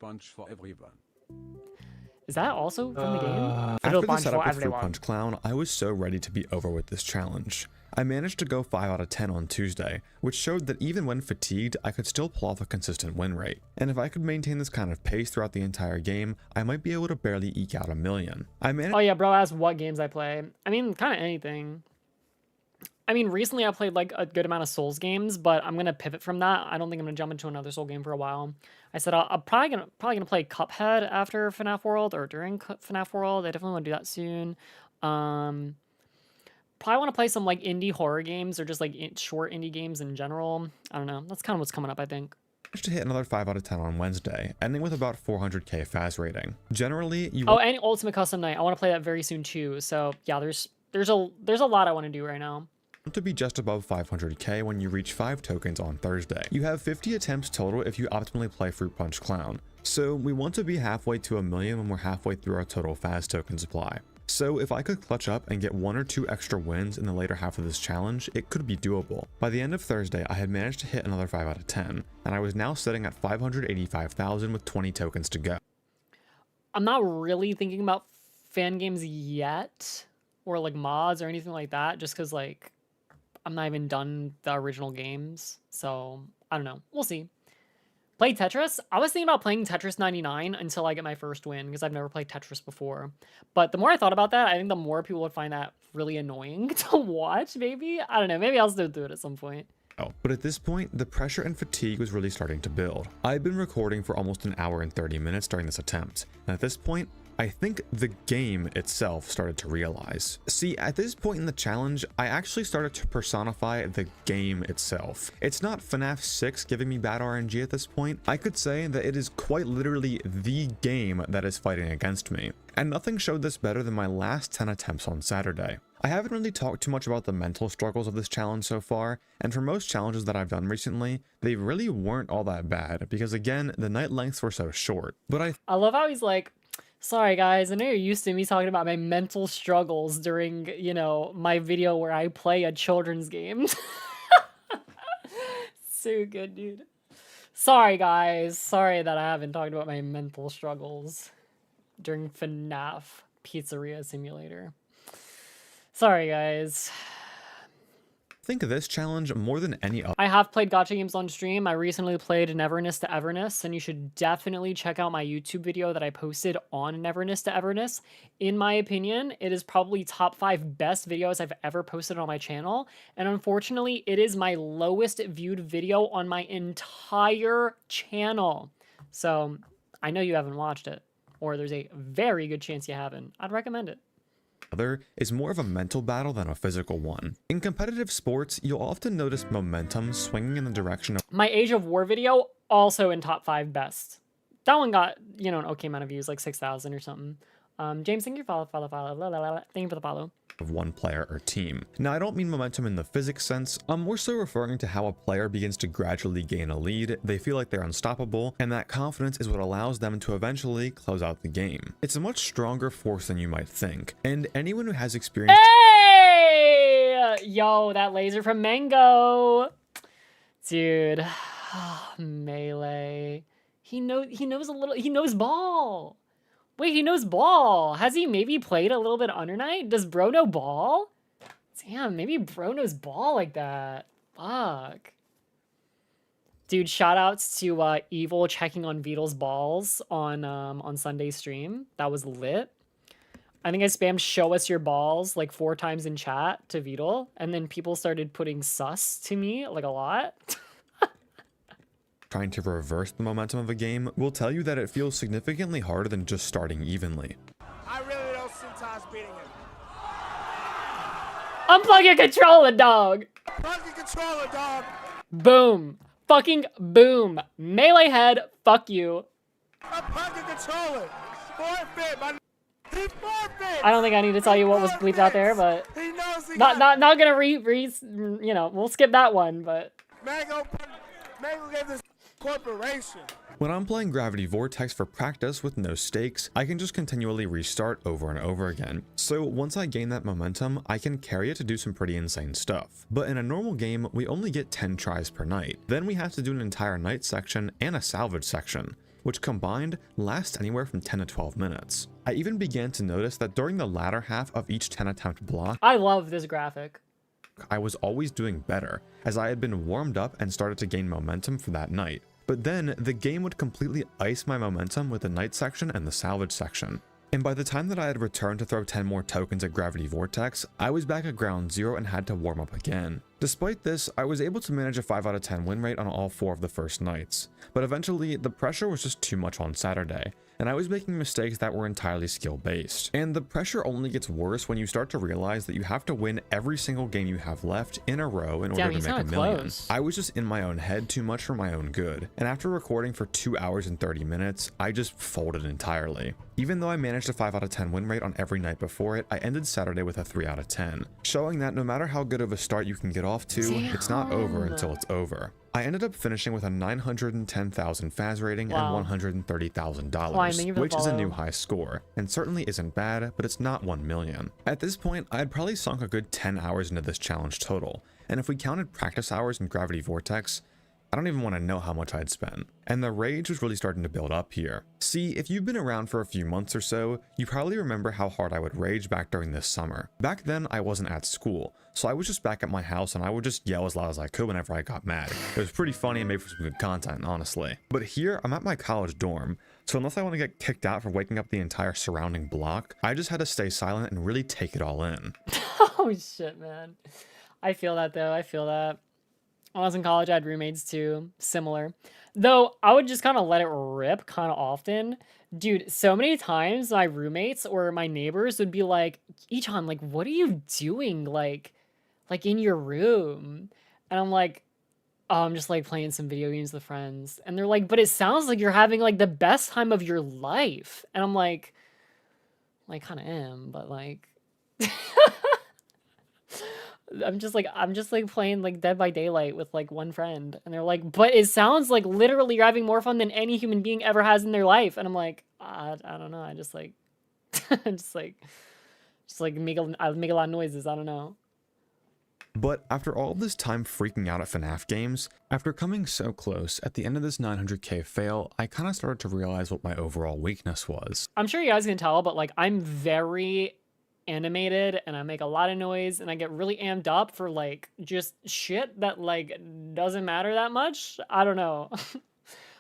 Punch for everyone. Is that also from the game? After the Punch setup for with Fruit everyone. Punch Clown, I was so ready to be over with this challenge. I managed to go 5 out of 10 on Tuesday, which showed that even when fatigued, I could still pull off a consistent win rate. And if I could maintain this kind of pace throughout the entire game, I might be able to barely eke out 1 million. Oh yeah, bro, ask what games I play. I mean, kind of anything. I mean, recently I played like a good amount of Souls games, but I'm gonna pivot from that. I don't think I'm gonna jump into another Soul game for a while. I said I'm probably gonna play Cuphead after FNAF World or during FNAF World. I definitely want to do that soon. Probably want to play some like indie horror games or just like short indie games in general. I don't know. That's kind of what's coming up, I think. To hit another 5 out of 10 on Wednesday, ending with about 400k Faz rating. Generally, you Oh, and Ultimate Custom Night. I want to play that very soon too. So yeah, there's a lot I want to do right now. To be just above 500k when you reach 5 tokens on Thursday. You have 50 attempts total if you optimally play Fruit Punch Clown. So we want to be halfway to 1 million when we're halfway through our total Faz token supply. So if I could clutch up and get 1 or 2 extra wins in the later half of this challenge, it could be doable. By the end of Thursday, I had managed to hit another 5 out of 10, and I was now sitting at 585,000 with 20 tokens to go. I'm not really thinking about fan games yet, or like mods or anything like that, just because like I'm not even done the original games, so I don't know. We'll see. Play Tetris? I was thinking about playing Tetris 99 until I get my first win, because I've never played Tetris before. But the more I thought about that, I think the more people would find that really annoying to watch, maybe? I don't know. Maybe I'll still do it at some point. But at this point, the pressure and fatigue was really starting to build. I've been recording for almost 1 hour and 30 minutes during this attempt, and at this point, I think the game itself started to realize. See, at this point in the challenge, I actually started to personify the game itself. It's not FNAF 6 giving me bad RNG at this point. I could say that it is quite literally the game that is fighting against me. And nothing showed this better than my last 10 attempts on Saturday. I haven't really talked too much about the mental struggles of this challenge so far, and for most challenges that I've done recently, they really weren't all that bad, because again, the night lengths were so short. But I love how he's like, sorry guys, I know you're used to me talking about my mental struggles during, you know, my video where I play a children's game. So good, dude. Sorry guys, sorry that I haven't talked about my mental struggles during FNAF Pizzeria Simulator. Sorry guys. I think this challenge more than any other. I have played gacha games on stream. I recently played Neverness to Everness, and you should definitely check out my YouTube video that I posted on Neverness to Everness. In my opinion, it is probably top 5 best videos I've ever posted on my channel, and unfortunately, it is my lowest viewed video on my entire channel. So, I know you haven't watched it, or there's a very good chance you haven't. I'd recommend it. Other is more of a mental battle than a physical one. In competitive sports, you'll often notice momentum swinging in the direction of my Age of War video, also in top 5 best. That one got, you know, an okay amount of views, like 6,000 or something. James, thank you for follow. Thank you for the follow. of one player or team. Now, I don't mean momentum in the physics sense. I'm more so referring to how a player begins to gradually gain a lead, they feel like they're unstoppable, and that confidence is what allows them to eventually close out the game. It's a much stronger force than you might think, and anyone who has experienced— Hey! Yo, that laser from Mango. Dude. Melee. He knows a little, he knows ball. Wait, he knows ball. Has he maybe played a little bit Under Night? Does bro know ball? Damn, maybe bro knows ball like that. Fuck. Dude, shout outs to Evil checking on Beetle's balls on Sunday stream. That was lit. I think I spammed show us your balls like 4 times in chat to Beetle, and then people started putting sus to me like a lot. trying to reverse the momentum of a game will tell you that it feels significantly harder than just starting evenly. I really don't see Tosh beating him. Unplug your controller, dog. Plug your controller, dog. Boom. Fucking boom. Melee head, fuck you. Unplug your controller. Forfeit, my he forfeit. I don't think I need to tell you what was bleeped out there, but he knows he not gonna you know, we'll skip that one, but Mango gave this corporation. When I'm playing Gravity Vortex for practice with no stakes, I can just continually restart over and over again. So once I gain that momentum, I can carry it to do some pretty insane stuff. But in a normal game, we only get 10 tries per night. Then we have to do an entire night section and a salvage section, which combined last anywhere from 10 to 12 minutes. I even began to notice that during the latter half of each 10 attempt block, I love this graphic. I was always doing better, as I had been warmed up and started to gain momentum for that night. But then the game would completely ice my momentum with the night section and the salvage section. And by the time that I had returned to throw 10 more tokens at Gravity Vortex, I was back at ground zero and had to warm up again. Despite this, I was able to manage a 5 out of 10 win rate on all 4 of the first nights. But eventually, the pressure was just too much on Saturday, and I was making mistakes that were entirely skill-based. And the pressure only gets worse when you start to realize that you have to win every single game you have left in a row in order to make a million. Close. I was just in my own head too much for my own good, and after recording for 2 hours and 30 minutes, I just folded entirely. Even though I managed a 5 out of 10 win rate on every night before it, I ended Saturday with a 3 out of 10, showing that no matter how good of a start you can get off to, it's not over until it's over. I ended up finishing with a 910,000 Faz rating and $130,000, which is a new high score, and certainly isn't bad, but it's not 1 million. At this point, I had probably sunk a good 10 hours into this challenge total, and if we counted practice hours in Gravity Vortex, I don't even want to know how much I'd spent. And the rage was really starting to build up here. See, if you've been around for a few months or so, you probably remember how hard I would rage back during this summer. Back then, I wasn't at school, so I was just back at my house and I would just yell as loud as I could whenever I got mad. It was pretty funny and made for some good content, honestly. But here, I'm at my college dorm, so unless I want to get kicked out for waking up the entire surrounding block, I just had to stay silent and really take it all in. Oh shit, man. I feel that though, I feel that. When I was in college, I had roommates too, similar. Though, I would just kind of let it rip kind of often. Dude, so many times my roommates or my neighbors would be like, Ichan, like, what are you doing, like in your room? And I'm like, oh, I'm just, like, playing some video games with friends. And they're like, but it sounds like you're having, like, the best time of your life. And I'm like kind of am, but, like... I'm just like playing like Dead by Daylight with like one friend, and they're like, but it sounds like literally you're having more fun than any human being ever has in their life. And I'm like, I don't know, I just like just make a lot of noises, I don't know. But after all this time freaking out at FNAF games, after coming so close at the end of this 900k fail, I kind of started to realize what my overall weakness was. I'm sure you guys can tell, but like I'm very animated and I make a lot of noise and I get really amped up for like just shit that like doesn't matter that much. I don't know.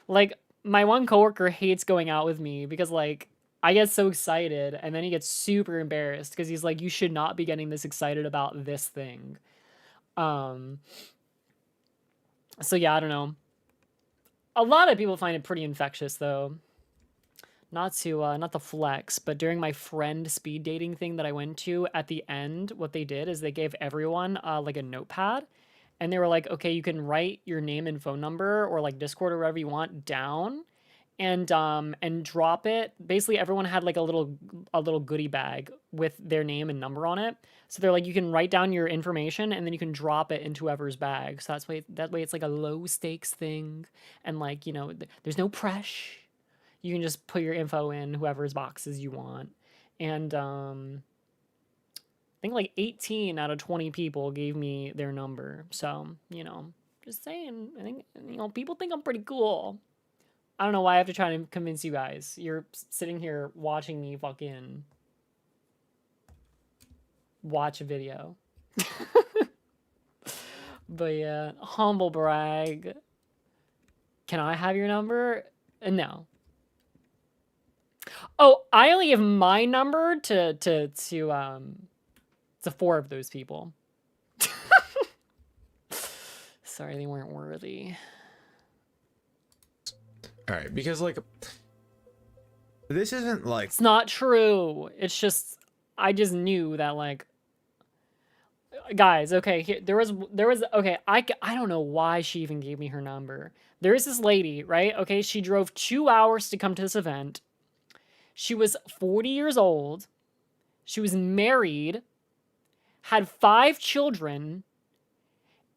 Like my one coworker hates going out with me because like I get so excited and then he gets super embarrassed because he's like, you should not be getting this excited about this thing. So yeah, I don't know. A lot of people find it pretty infectious though. Not to flex, but during my friend speed dating thing that I went to, at the end, what they did is they gave everyone like a notepad, and they were like, okay, you can write your name and phone number or like Discord or whatever you want down, and drop it. Basically, everyone had like a little goodie bag with their name and number on it. So they're like, you can write down your information and then you can drop it into whoever's bag. So that way it's like a low stakes thing, and like, you know, there's no pressure. You can just put your info in whoever's boxes you want. And I think like 18 out of 20 people gave me their number. So, you know, just saying, I think, you know, people think I'm pretty cool. I don't know why I have to try to convince you guys. You're sitting here watching me fucking watch a video. But yeah, humble brag. Can I have your number? No. Oh, I only give my number to 4 of those people. Sorry, they weren't worthy. All right, because like this isn't like, it's not true. It's just I just knew that, like, guys, okay, here, there was okay, I don't know why she even gave me her number. There is this lady, right? Okay, she drove 2 hours to come to this event. She was 40 years old. She was married, had 5 children,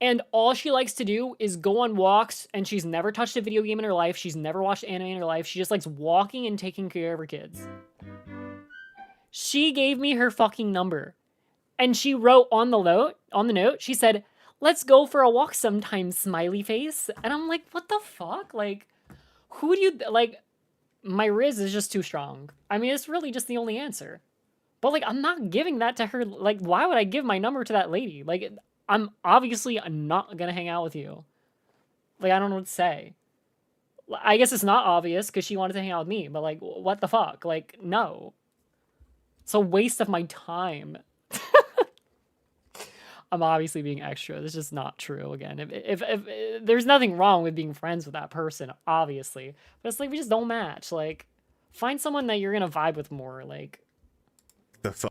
and all she likes to do is go on walks, and she's never touched a video game in her life. She's never watched anime in her life. She just likes walking and taking care of her kids. She gave me her fucking number. And she wrote on the note, she said, "Let's go for a walk sometime, smiley face." And I'm like, what the fuck? Like, who do you, like, my Riz is just too strong. I mean, it's really just the only answer. But, like, I'm not giving that to her. Like, why would I give my number to that lady? Like, I'm obviously not gonna hang out with you. Like, I don't know what to say. I guess it's not obvious because she wanted to hang out with me. But, like, what the fuck? Like, no. It's a waste of my time. I'm obviously being extra. This is just not true. Again, if there's nothing wrong with being friends with that person, obviously, but it's like we just don't match. Like, find someone that you're gonna vibe with more. Like the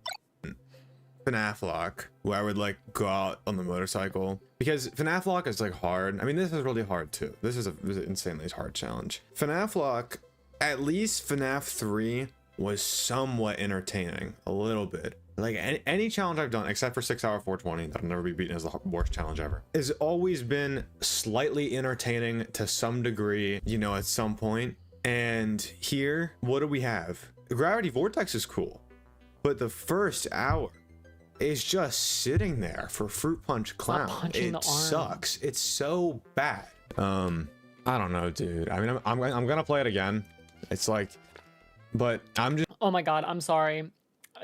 FNAF lock, where I would like go out on the motorcycle, because FNAF lock is like hard. I mean, this is really hard too. This is an insanely hard challenge. FNAF lock, at least FNAF 3 was somewhat entertaining, a little bit. Like any challenge I've done, except for 6 Hour 420, that'll never be beaten as the worst challenge ever, has always been slightly entertaining to some degree, you know, at some point. And here, what do we have? The Gravity Vortex is cool, but the first hour is just sitting there for Fruit Punch Clown. It sucks. It's so bad. I don't know, dude. I mean, I'm gonna play it again. It's like, but I'm just. Oh my god, I'm sorry.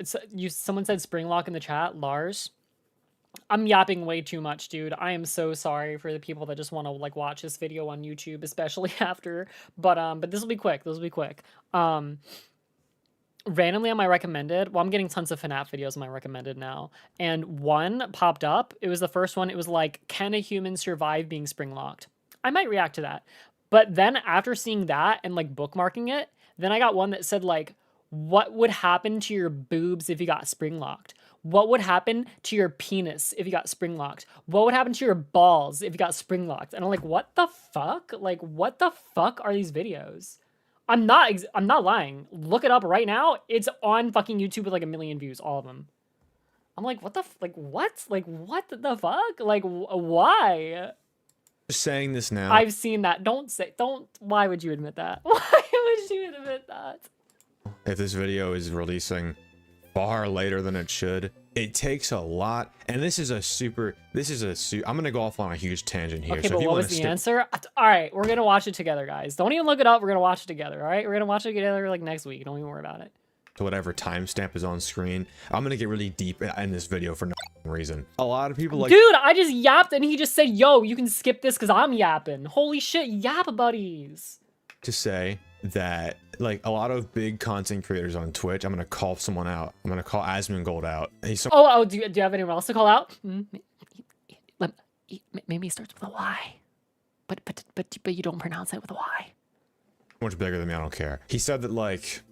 Someone said Springlock in the chat, Lars. I'm yapping way too much, dude. I am so sorry for the people that just want to like watch this video on YouTube, especially after. But this will be quick. This will be quick. Randomly on my recommended, well, I'm getting tons of FNAF videos on my recommended now, and one popped up. It was the first one. It was like, can a human survive being springlocked? I might react to that. But then after seeing that and like bookmarking it, then I got one that said like, what would happen to your boobs if you got springlocked? What would happen to your penis if you got springlocked? What would happen to your balls if you got springlocked? And I'm like, what the fuck? Like, what the fuck are these videos? I'm not lying. Look it up right now. It's on fucking YouTube with like 1 million views, all of them. I'm like, what the what? Like, what the fuck? Like, why? Saying this now. I've seen that. Why would you admit that? Why would you admit that? If this video is releasing far later than it should, it takes a lot. And I'm gonna go off on a huge tangent here. Okay, so but what was the answer? All right, we're gonna watch it together, guys. Don't even look it up. We're gonna watch it together. All right, we're gonna watch it together like next week. Don't even worry about it. To whatever timestamp is on screen, I'm gonna get really deep in this video for no reason. A lot of people like, dude, I just yapped and he just said, yo, you can skip this because I'm yapping. Holy shit, yap buddies. To say that like a lot of big content creators on Twitch, I'm gonna call someone out. I'm gonna call Asmongold out. Do you have anyone else to call out? Maybe it starts with a Y, but you don't pronounce it with a Y. Much bigger than me. I don't care. He said that like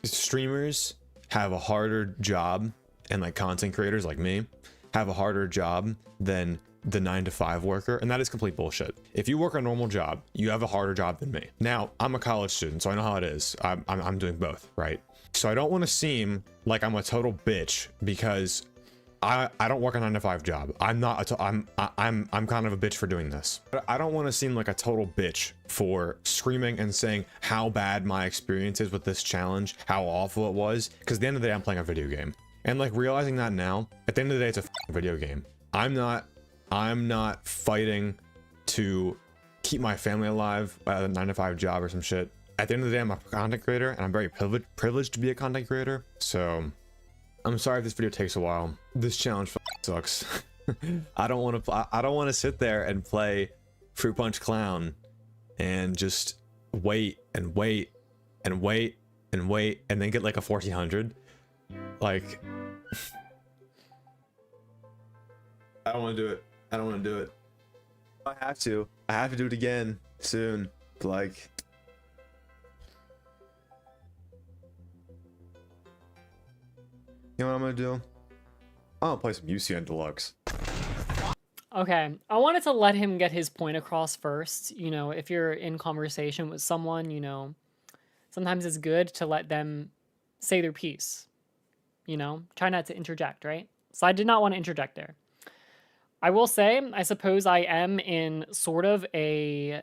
streamers have a harder job, and like content creators like me have a harder job than the 9-to-5 worker, and that is complete bullshit. If you work a normal job, you have a harder job than me. Now, I'm a college student, so I know how it is. I'm doing both, right? So I don't want to seem like I'm a total bitch because I don't work a 9-to-5 job. I'm kind of a bitch for doing this. But I don't want to seem like a total bitch for screaming and saying how bad my experience is with this challenge, how awful it was, because at the end of the day, I'm playing a video game. And like realizing that now, at the end of the day, it's a video game. I'm not fighting to keep my family alive at a 9-to-5 job or some shit. At the end of the day, I'm a content creator, and I'm very privileged to be a content creator. So I'm sorry if this video takes a while. This challenge sucks. I don't want to sit there and play Fruit Punch Clown and just wait and wait and wait and wait and then get like a 1400. Like, I don't want to do it. I don't want to do it. I have to do it again soon. Like, you know what I'm gonna do? I'm gonna play some UCN Deluxe. Okay, I wanted to let him get his point across first. You know, if you're in conversation with someone, you know, sometimes it's good to let them say their piece. You know, try not to interject, right? So I did not want to interject there. I will say, I suppose I am in sort of a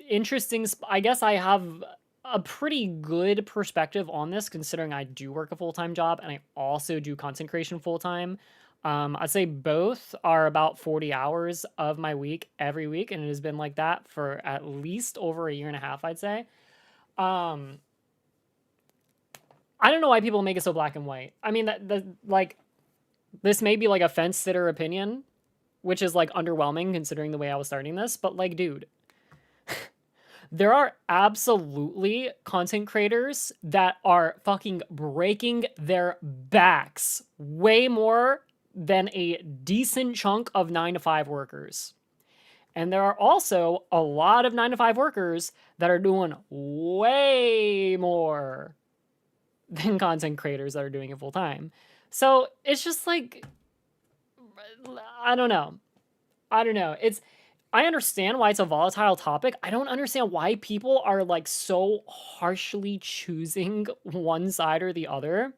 interesting, I guess I have a pretty good perspective on this, considering I do work a full-time job and I also do content creation full-time. I'd say both are about 40 hours of my week every week, and it has been like that for at least over a year and a half, I'd say. I don't know why people make it so black and white. I mean, like, this may be like a fence-sitter opinion, which is like underwhelming considering the way I was starting this, but like, dude, there are absolutely content creators that are fucking breaking their backs way more than a decent chunk of 9-to-5 workers. And there are also a lot of 9-to-5 workers that are doing way more than content creators that are doing it full time. So it's just like, I don't know. I understand why it's a volatile topic. I don't understand why people are like so harshly choosing one side or the other.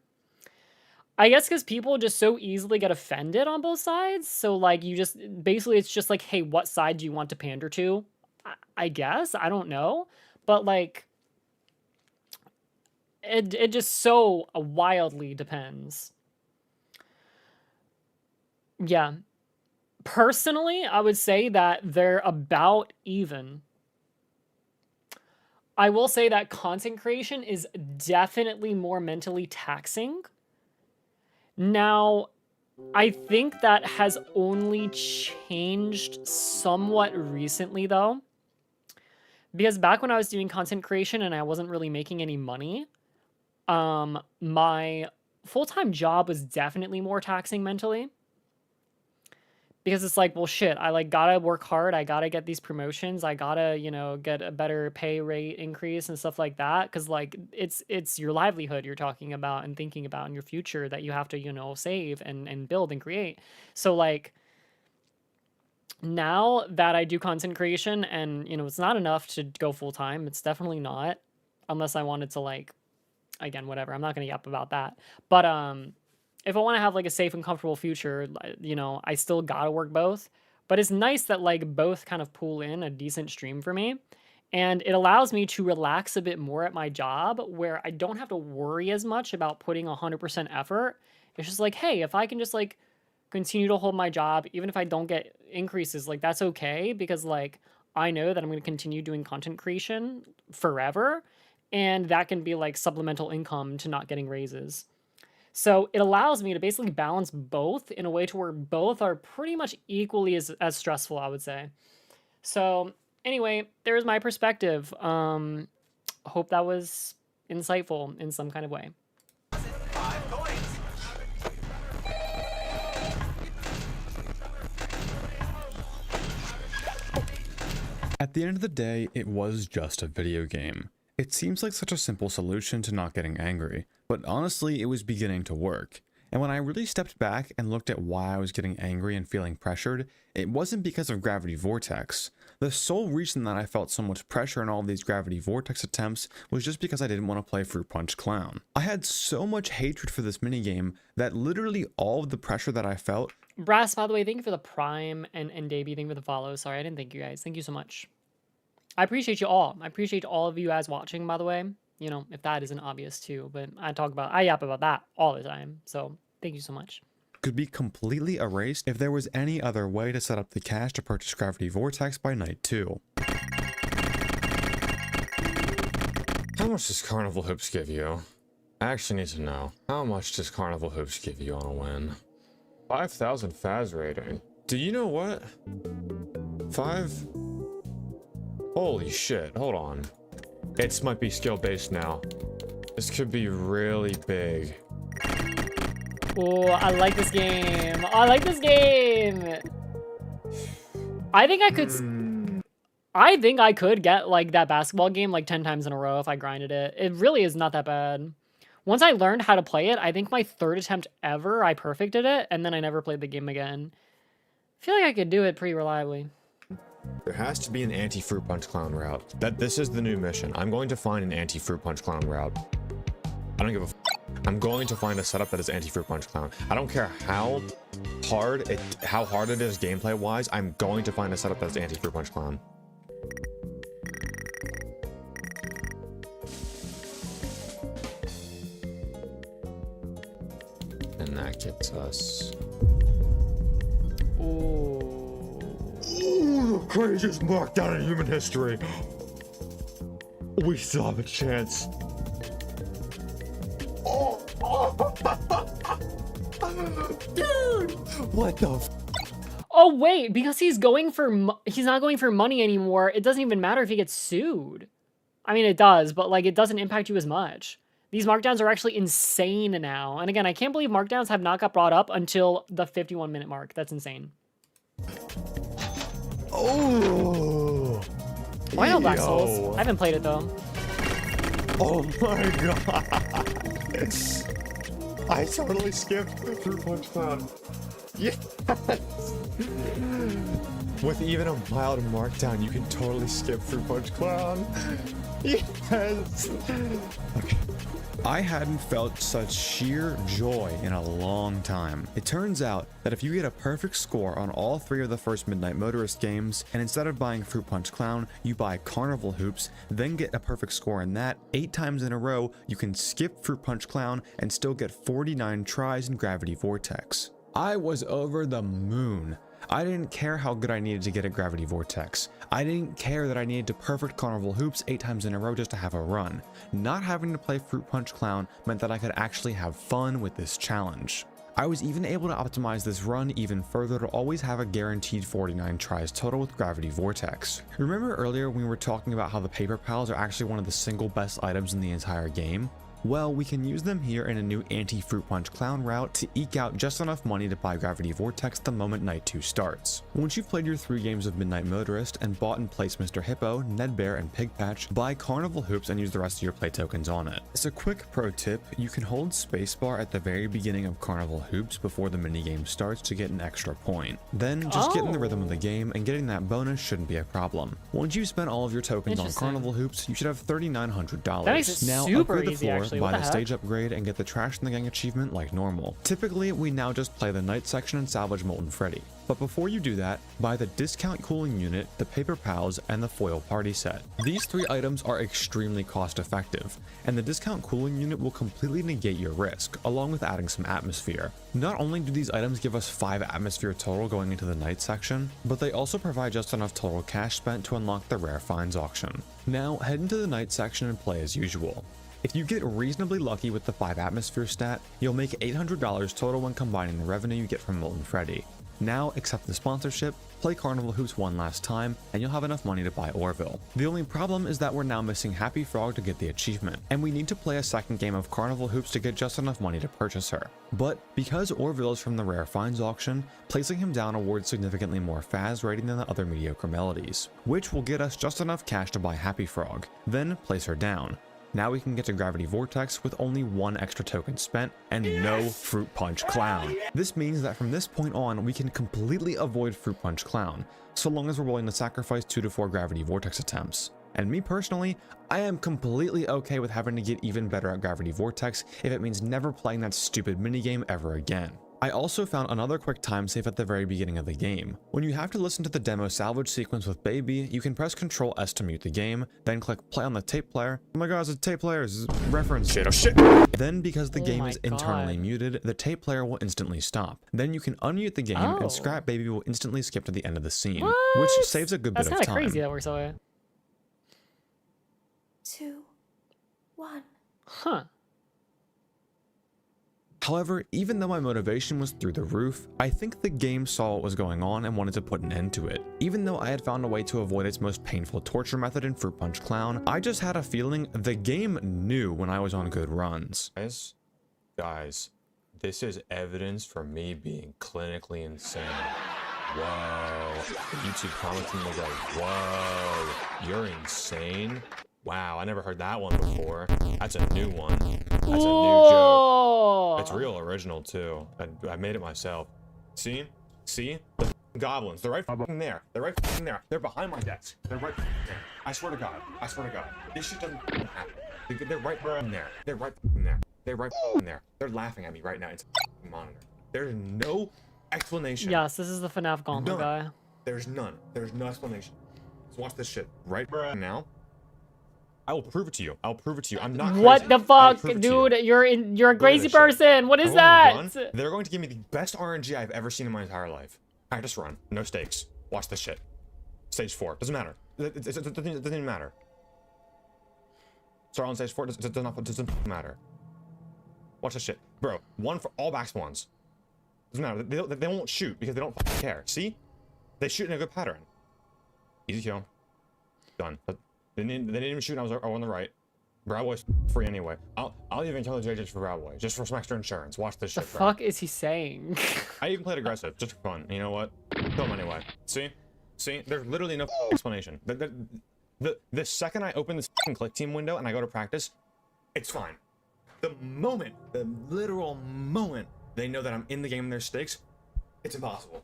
I guess because people just so easily get offended on both sides. So like you just, basically it's just like, hey, what side do you want to pander to? I guess, I don't know. But like, it just so wildly depends. Yeah. Personally, I would say that they're about even. I will say that content creation is definitely more mentally taxing. Now, I think that has only changed somewhat recently, though. Because back when I was doing content creation and I wasn't really making any money, my full-time job was definitely more taxing mentally. Because it's like, well, shit, I like gotta work hard. I gotta get these promotions. I gotta, you know, get a better pay rate increase and stuff like that. Cause like it's your livelihood you're talking about and thinking about in your future that you have to, you know, save and build and create. So like now that I do content creation and, you know, it's not enough to go full time. It's definitely not, unless I wanted to like, again, whatever. I'm not gonna yap about that. But if I want to have like a safe and comfortable future, you know, I still gotta work both. But it's nice that like both kind of pull in a decent stream for me. And it allows me to relax a bit more at my job where I don't have to worry as much about putting 100% effort. It's just like, hey, if I can just like continue to hold my job, even if I don't get increases, like that's okay. Because like, I know that I'm going to continue doing content creation forever. And that can be like supplemental income to not getting raises. So it allows me to basically balance both in a way to where both are pretty much equally as stressful, I would say. So anyway, there's my perspective. Hope that was insightful in some kind of way. At the end of the day, it was just a video game. It seems like such a simple solution to not getting angry, but honestly, it was beginning to work. And when I really stepped back and looked at why I was getting angry and feeling pressured, it wasn't because of Gravity Vortex. The sole reason that I felt so much pressure in all of these Gravity Vortex attempts was just because I didn't want to play Fruit Punch Clown. I had so much hatred for this minigame that literally all of the pressure that I felt... Brass, by the way, thank you for the Prime, and Davey, thank you for the follow. Sorry, I didn't thank you guys. Thank you so much. I appreciate you all. I appreciate all of you guys watching, by the way. You know, if that isn't obvious too, but I yap about that all the time. So thank you so much. Could be completely erased if there was any other way to set up the cash to purchase Gravity Vortex by night 2. How much does Carnival Hoops give you? I actually need to know. How much does Carnival Hoops give you on a win? 5,000 Faz rating. Do you know what? 5? Holy shit, hold on. It might be skill based now. This could be really big. Oh, I like this game. I like this game. I think I could get like that basketball game like 10 times in a row if I grinded it. It really is not that bad. Once I learned how to play it, I think my 3rd attempt ever, I perfected it, and then I never played the game again. I feel like I could do it pretty reliably. There has to be an anti-Fruit Punch Clown route. This is the new mission. I'm going to find an anti-Fruit Punch Clown route. I don't give a f. I'm going to find a setup that is anti-Fruit Punch Clown. I don't care how hard it is gameplay-wise. I'm going to find a setup that is anti-Fruit Punch Clown. And that gets us. Ooh, the craziest markdown in human history. We still have a chance. Dude, what the f? Oh wait, because he's not going for money anymore. It doesn't even matter if he gets sued. I mean, it does, but like it doesn't impact you as much. These markdowns are actually insane now. And again, I can't believe markdowns have not got brought up until the 51-minute mark. That's insane. Oh. Why not Black Souls? I haven't played it though. Oh my god. I totally skipped the Fruit Punch Clown. Yes. With even a mild markdown, you can totally skip Fruit Punch Clown. Yes. Okay. I hadn't felt such sheer joy in a long time. It turns out that if you get a perfect score on all 3 of the first Midnight Motorist games, and instead of buying Fruit Punch Clown, you buy Carnival Hoops, then get a perfect score in that 8 times in a row, you can skip Fruit Punch Clown and still get 49 tries in Gravity Vortex. I was over the moon. I didn't care how good I needed to get at Gravity Vortex. I didn't care that I needed to perfect Carnival Hoops 8 times in a row just to have a run. Not having to play Fruit Punch Clown meant that I could actually have fun with this challenge. I was even able to optimize this run even further to always have a guaranteed 49 tries total with Gravity Vortex. Remember earlier when we were talking about how the paper pals are actually one of the single best items in the entire game? Well, we can use them here in a new anti-Fruit Punch Clown route to eke out just enough money to buy Gravity Vortex the moment Night 2 starts. Once you've played your 3 games of Midnight Motorist and bought and placed Mr. Hippo, Ned Bear, and Pig Patch, buy Carnival Hoops and use the rest of your play tokens on it. As a quick pro tip, you can hold spacebar at the very beginning of Carnival Hoops before the minigame starts to get an extra point. Then just get in the rhythm of the game, and getting that bonus shouldn't be a problem. Once you've spent all of your tokens on Carnival Hoops, you should have $3,900. That makes it now super upgrade the easy, floor, actually. buy the stage upgrade, and get the Trash in the Gang achievement like normal. Typically, we now just play the night section and salvage Molten Freddy. But before you do that, buy the discount cooling unit, the paper pals, and the foil party set. These 3 items are extremely cost effective, and the discount cooling unit will completely negate your risk, along with adding some atmosphere. Not only do these items give us 5 atmosphere total going into the night section, but they also provide just enough total cash spent to unlock the rare finds auction. Now head into the night section and play as usual. If you get reasonably lucky with the 5 atmosphere stat, you'll make $800 total when combining the revenue you get from Molten Freddy. Now accept the sponsorship, play Carnival Hoops one last time, and you'll have enough money to buy Orville. The only problem is that we're now missing Happy Frog to get the achievement, and we need to play a second game of Carnival Hoops to get just enough money to purchase her. But because Orville is from the rare finds auction, placing him down awards significantly more Faz rating than the other mediocre melodies, which will get us just enough cash to buy Happy Frog. Then place her down. Now we can get to Gravity Vortex with only 1 extra token spent and no Fruit Punch Clown. This means that from this point on, we can completely avoid Fruit Punch Clown, so long as we're willing to sacrifice 2 to 4 Gravity Vortex attempts. And me personally, I am completely okay with having to get even better at Gravity Vortex if it means never playing that stupid minigame ever again. I also found another quick time save at the very beginning of the game. When you have to listen to the demo salvage sequence with Baby, you can press Ctrl S to mute the game, then click play on the tape player. Oh my god, it's a tape player, it's a reference. Shit, oh shit! Then because the game is internally muted, the tape player will instantly stop. Then you can unmute the game and Scrap Baby will instantly skip to the end of the scene, which saves a good bit of time. That's kind of crazy that works that way. 2, 1. Huh. However, even though my motivation was through the roof, I think the game saw what was going on and wanted to put an end to it. Even though I had found a way to avoid its most painful torture method in Fruit Punch Clown, I just had a feeling the game knew when I was on good runs. Guys, this is evidence for me being clinically insane. Whoa. YouTube commenting, they go, whoa, you're insane? Wow, I never heard that one before. That's a new one. That's a new joke. It's real original too. I made it myself. See? See? The goblins. They're right fucking there. They're right fucking there. They're behind my desk. They're right fucking there. I swear to God. I swear to God. This shit doesn't happen. They're right fucking there. They're right fucking there. They're right fucking there. They're laughing at me right now. It's a monitor. There's no explanation. Yes, this is the FNAF gauntlet guy. There's none. There's no explanation. Let's watch this shit right now. I will prove it to you. I'll prove it to you. I'm not crazy. What the fuck, dude? You're a crazy person. What is that? They're going to give me the best RNG I've ever seen in my entire life. All right, just run. No stakes. Watch this shit. Stage 4. Doesn't matter. It doesn't even matter. Start on stage 4. Doesn't matter. Watch this shit. Bro, 1 for all back spawns. Doesn't matter. They won't shoot because they don't fucking care. See? They shoot in a good pattern. Easy kill. Done. They didn't even shoot. I was on the right. Brow Boy's free anyway. I'll even tell the JJs for Brow Boy, just for some extra insurance. Watch this shit. The fuck is he saying? I even played aggressive, just for fun. You know what? Kill him anyway. See? There's literally no explanation. The second I open this click team window and I go to practice, it's fine. The literal moment they know that I'm in the game and there's stakes, it's impossible.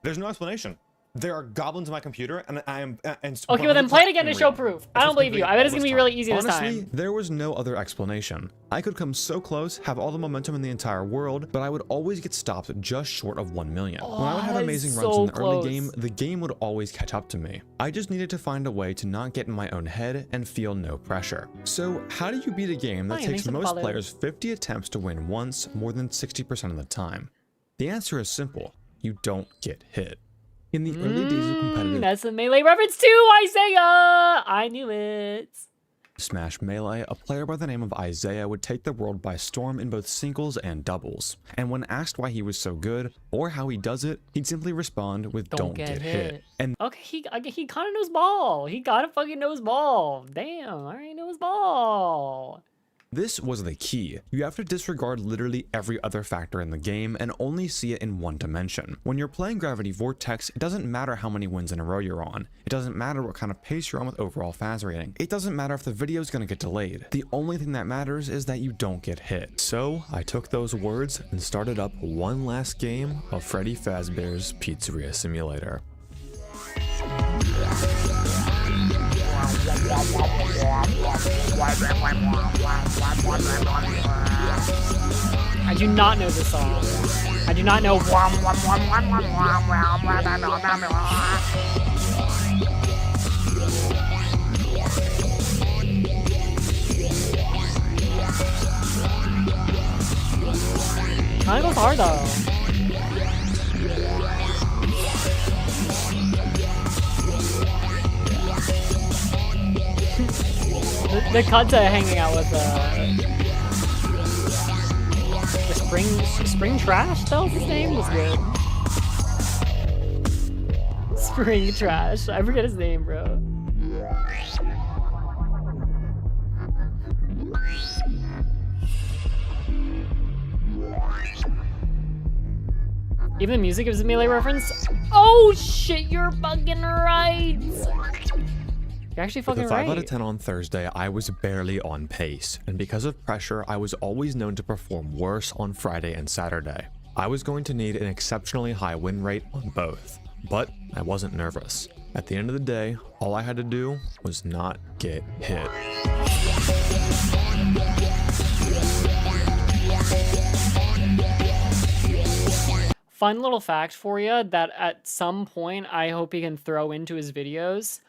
There's no explanation. There are goblins in my computer, and I am. Okay, well then play it again to show proof. I don't believe you. I bet it's gonna be really easy this time. Honestly, there was no other explanation. I could come so close, have all the momentum in the entire world, but I would always get stopped just short of 1 million. When I would have amazing runs in the early game, the game would always catch up to me. I just needed to find a way to not get in my own head and feel no pressure. So how do you beat a game that takes most players 50 attempts to win once, more than 60% of the time? The answer is simple. You don't get hit. In the early days of competitive... That's a Melee reference too, Isaiah! I knew it. Smash Melee, a player by the name of Isaiah would take the world by storm in both singles and doubles. And when asked why he was so good, or how he does it, he'd simply respond with don't get hit. And okay, he kind of knows ball. He gotta fucking knows ball. Damn, alright, knows ball. this was the key. You have to disregard literally every other factor in the game and only see it in one dimension. When you're playing Gravity Vortex, it doesn't matter how many wins in a row you're on. It doesn't matter what kind of pace you're on with overall Faz rating. It doesn't matter if the video is going to get delayed. The only thing that matters is that you don't get hit. So I took those words and started up one last game of Freddy Fazbear's Pizzeria Simulator. I do not know this song. I do not know. Kinda goes hard though. The Kanta hanging out with the Spring Trash, that was his name, was good. Spring Trash, I forget his name, bro. Even the music gives a Melee reference. Oh shit, you're fucking right. You're actually With fucking a 5 right. out of 10 on Thursday, I was barely on pace, and because of pressure, I was always known to perform worse on Friday and Saturday. I was going to need an exceptionally high win rate on both, but I wasn't nervous. At the end of the day, all I had to do was not get hit. Fun little fact for you that at some point I hope he can throw into his videos.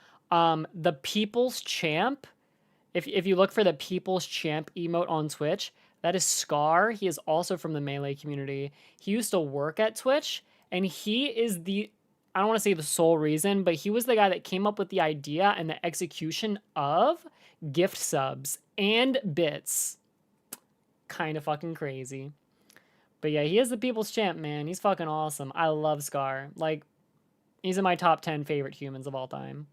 The People's Champ, if you look for the People's Champ emote on Twitch, that is Scar. He is also from the Melee community. He used to work at Twitch, and he is the, I don't want to say the sole reason, but he was the guy that came up with the idea and the execution of gift subs and bits. Kind of fucking crazy. But yeah, he is the People's Champ, man. He's fucking awesome. I love Scar. Like, he's in my top 10 favorite humans of all time.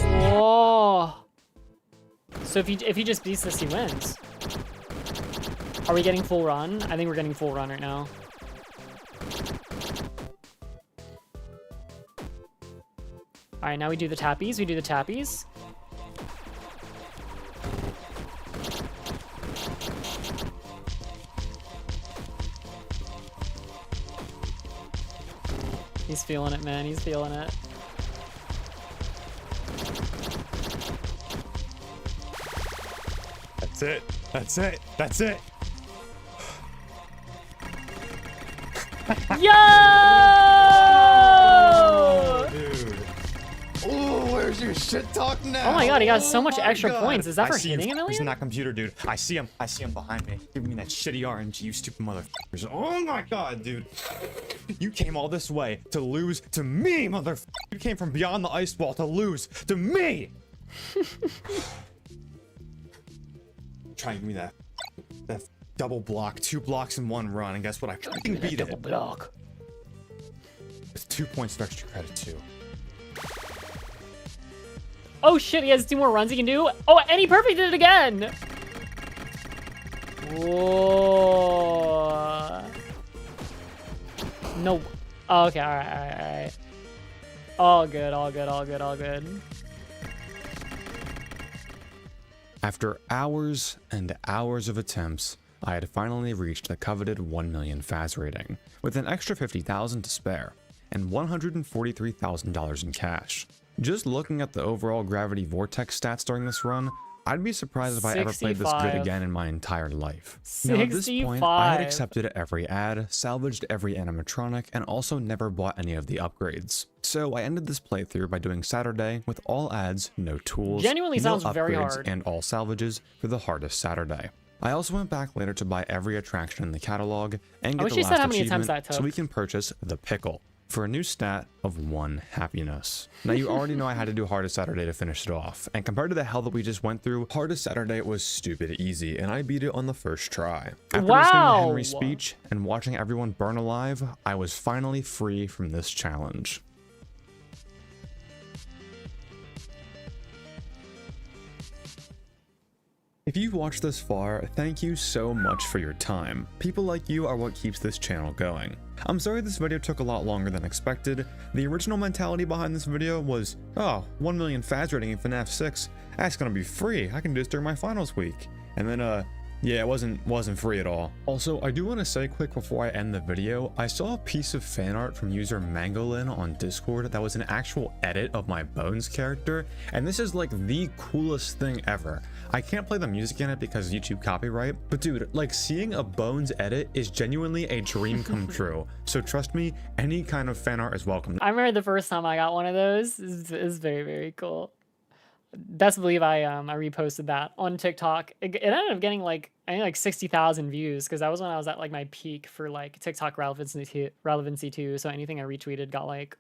Whoa. So if he just beats this, he wins. Are we getting full run? I think we're getting full run right now. All right, now we do the tappies. We do the tappies. He's feeling it, man. He's feeling it. That's it. That's it. That's it. Yo! Oh, dude. Oh, where's your shit talk now? Oh my god, he got so much Oh my extra God. points. Is that for I see him. hitting a He's in million? that computer, dude. I see him. I see him behind me. Give me that shitty RNG, you stupid motherfuckers. Oh my god, dude. You came all this way to lose to me, motherfucker. You came from beyond the ice wall to lose to me. Try and give me that double block, 2 blocks in 1 run, and guess what? I fucking beat it. Double block. It's 2 points of extra credit too. Oh shit, he has 2 more runs he can do. Oh, and he perfected it again. Whoa. No. Oh, okay, all right. All good, all good, all good, all good. After hours and hours of attempts, I had finally reached the coveted 1 million Faz rating, with an extra 50,000 to spare, and $143,000 in cash. Just looking at the overall Gravity Vortex stats during this run, I'd be surprised if I ever played this good 65. again in my entire life. Now at this point, I had accepted every ad, salvaged every animatronic, and also never bought any of the upgrades. So I ended this playthrough by doing Saturday with all ads, no tools, Genuinely no sounds very upgrades, hard. and all salvages for the hardest Saturday. I also went back later to buy every attraction in the catalog and I get wish the they said last how many attempts achievement that so we took. can purchase the pickle for a new stat of 1 happiness. Now you already know I had to do Hardest Saturday to finish it off, and compared to the hell that we just went through, Hardest Saturday was stupid easy, and I beat it on the first try. After listening to Henry's speech and watching everyone burn alive, I was finally free from this challenge. If you've watched this far, thank you so much for your time. People like you are what keeps this channel going. I'm sorry this video took a lot longer than expected. The original mentality behind this video was, oh, 1 million Faz rating in FNAF 6, that's gonna be free, I can do this during my finals week. And then yeah, it wasn't free at all. Also, I do want to say quick before I end the video, I saw a piece of fan art from user Mangolin on Discord that was an actual edit of my Bones character, and this is like the coolest thing ever. I can't play the music in it because of YouTube copyright, but dude, like seeing a Bones edit is genuinely a dream come true. So trust me, any kind of fan art is welcome. I remember the first time I got one of those. It's very, very cool. Best believe I reposted that on TikTok. It ended up getting like I think like 60,000 views because that was when I was at like my peak for like TikTok relevancy too. So anything I retweeted got like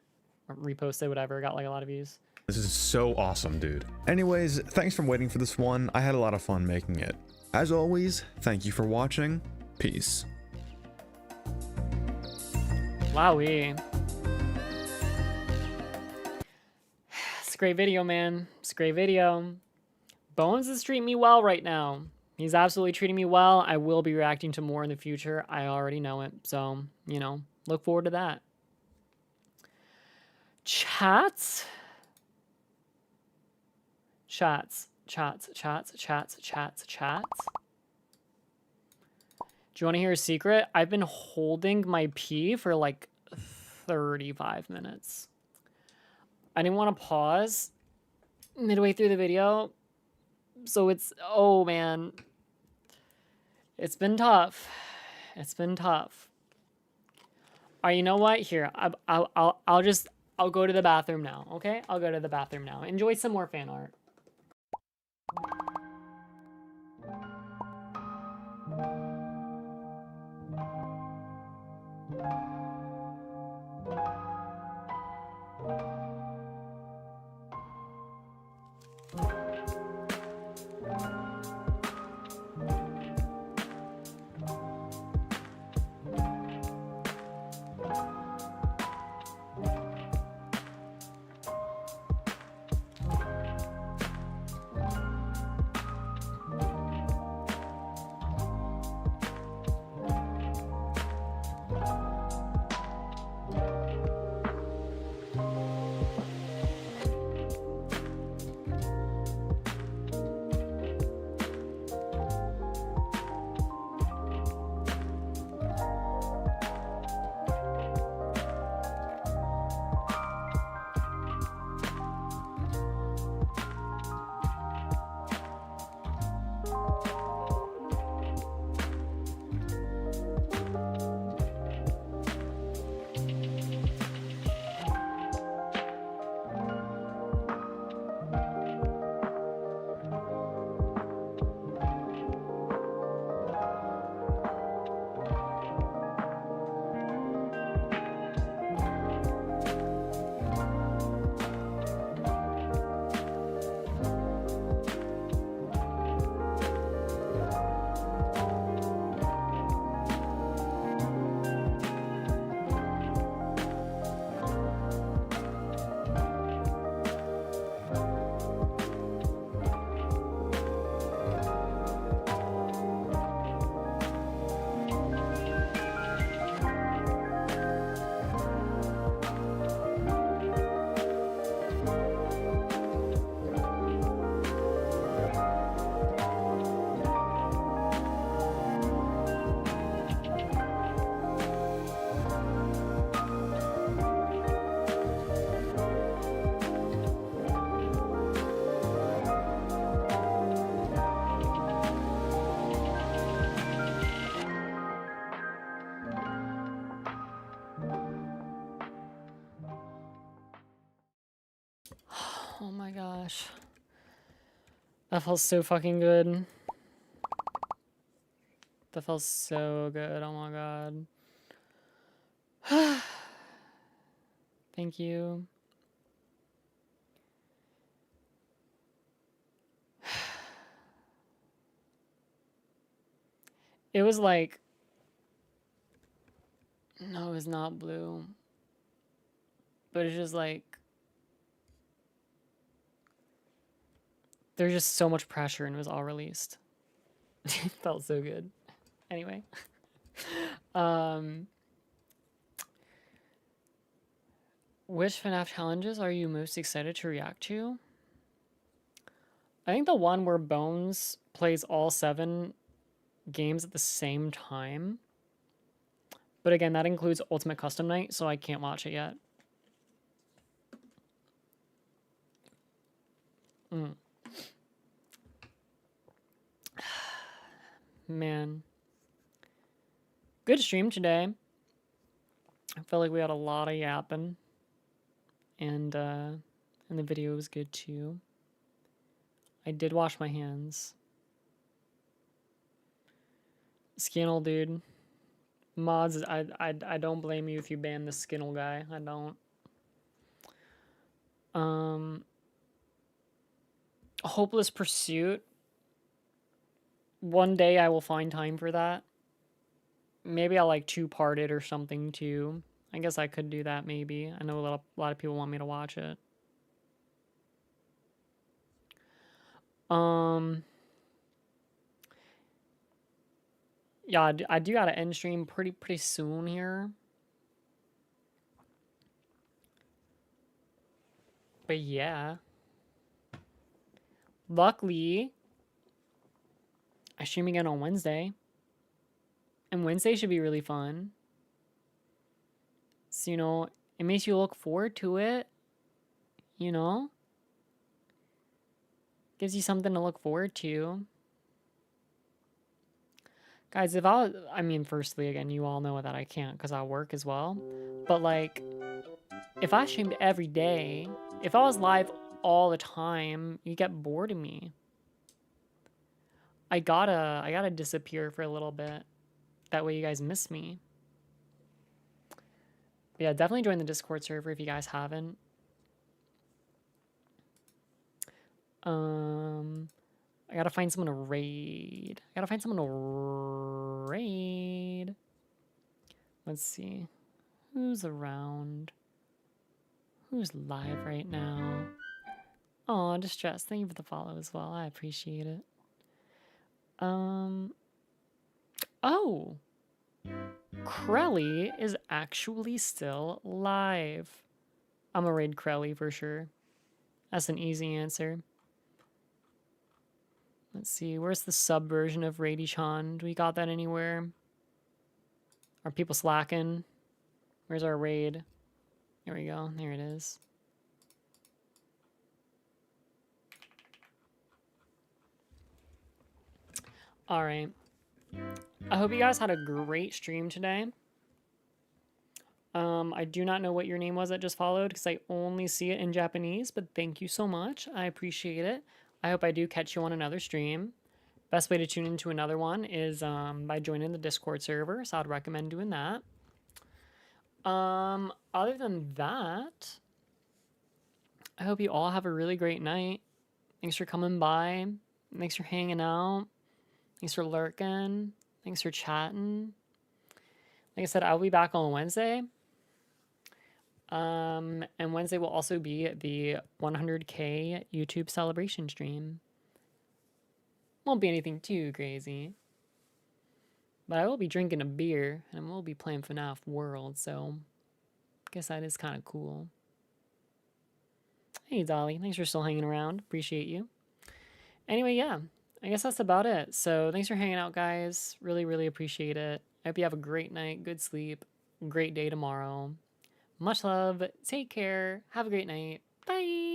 reposted, whatever, got like a lot of views. This is so awesome, dude. Anyways, thanks for waiting for this one. I had a lot of fun making it. As always, thank you for watching. Peace. Wowee. It's a great video, man. It's a great video. Bones is treating me well right now. He's absolutely treating me well. I will be reacting to more in the future. I already know it. So, you know, look forward to that. Chats. Chats. Do you want to hear a secret? I've been holding my pee for like 35 minutes. I didn't want to pause midway through the video. So it's, oh man. It's been tough. It's been tough. All right, you know what? Here, I'll go to the bathroom now, okay? I'll go to the bathroom now. Enjoy some more fan art. Oh my gosh. That felt so fucking good. That felt so good. Oh my god. Thank you. It was like... No, it's not blue. But it's just like... There's just so much pressure and it was all released. It felt so good. Anyway. Which FNAF challenges are you most excited to react to? I think the one where Bones plays all 7 games at the same time. But again, that includes Ultimate Custom Night, so I can't watch it yet. Man. Good stream today. I felt like we had a lot of yapping. And the video was good too. I did wash my hands. Skinnle, dude. Mods, I don't blame you if you ban the Skinnle guy. I don't. Hopeless Pursuit. One day I will find time for that. Maybe I'll like two-part it or something too. I guess I could do that maybe. I know a lot of people want me to watch it. Yeah, I do gotta end stream pretty soon here. But yeah. Luckily, I stream again on Wednesday. And Wednesday should be really fun. So, you know, it makes you look forward to it. You know? Gives you something to look forward to. Guys, I mean, firstly, again, you all know that I can't because I work as well. But, like, if I streamed every day, if I was live all the time, you get bored of me. I gotta disappear for a little bit. That way you guys miss me. But yeah, definitely join the Discord server if you guys haven't. I gotta find someone to raid. Let's see. Who's around? Who's live right now? Oh, Distress. Thank you for the follow as well. I appreciate it. Oh! Krelly is actually still live. I'm a raid Krelly for sure. That's an easy answer. Let's see, where's the sub version of Rady-chan? Do we got that anywhere? Are people slacking? Where's our raid? There we go, there it is. Alright. I hope you guys had a great stream today. I do not know what your name was that just followed because I only see it in Japanese, but thank you so much. I appreciate it. I hope I do catch you on another stream. Best way to tune into another one is by joining the Discord server, so I'd recommend doing that. Other than that, I hope you all have a really great night. Thanks for coming by. Thanks for hanging out. Thanks for lurking. Thanks for chatting. Like I said, I'll be back on Wednesday. And Wednesday will also be the 100K YouTube celebration stream. Won't be anything too crazy. But I will be drinking a beer, and I will be playing FNAF World, so I guess that is kind of cool. Hey, Dolly. Thanks for still hanging around. Appreciate you. Anyway, yeah. I guess that's about it. So thanks for hanging out, guys. Really, really appreciate it. I hope you have a great night, good sleep, great day tomorrow. Much love. Take care. Have a great night. Bye.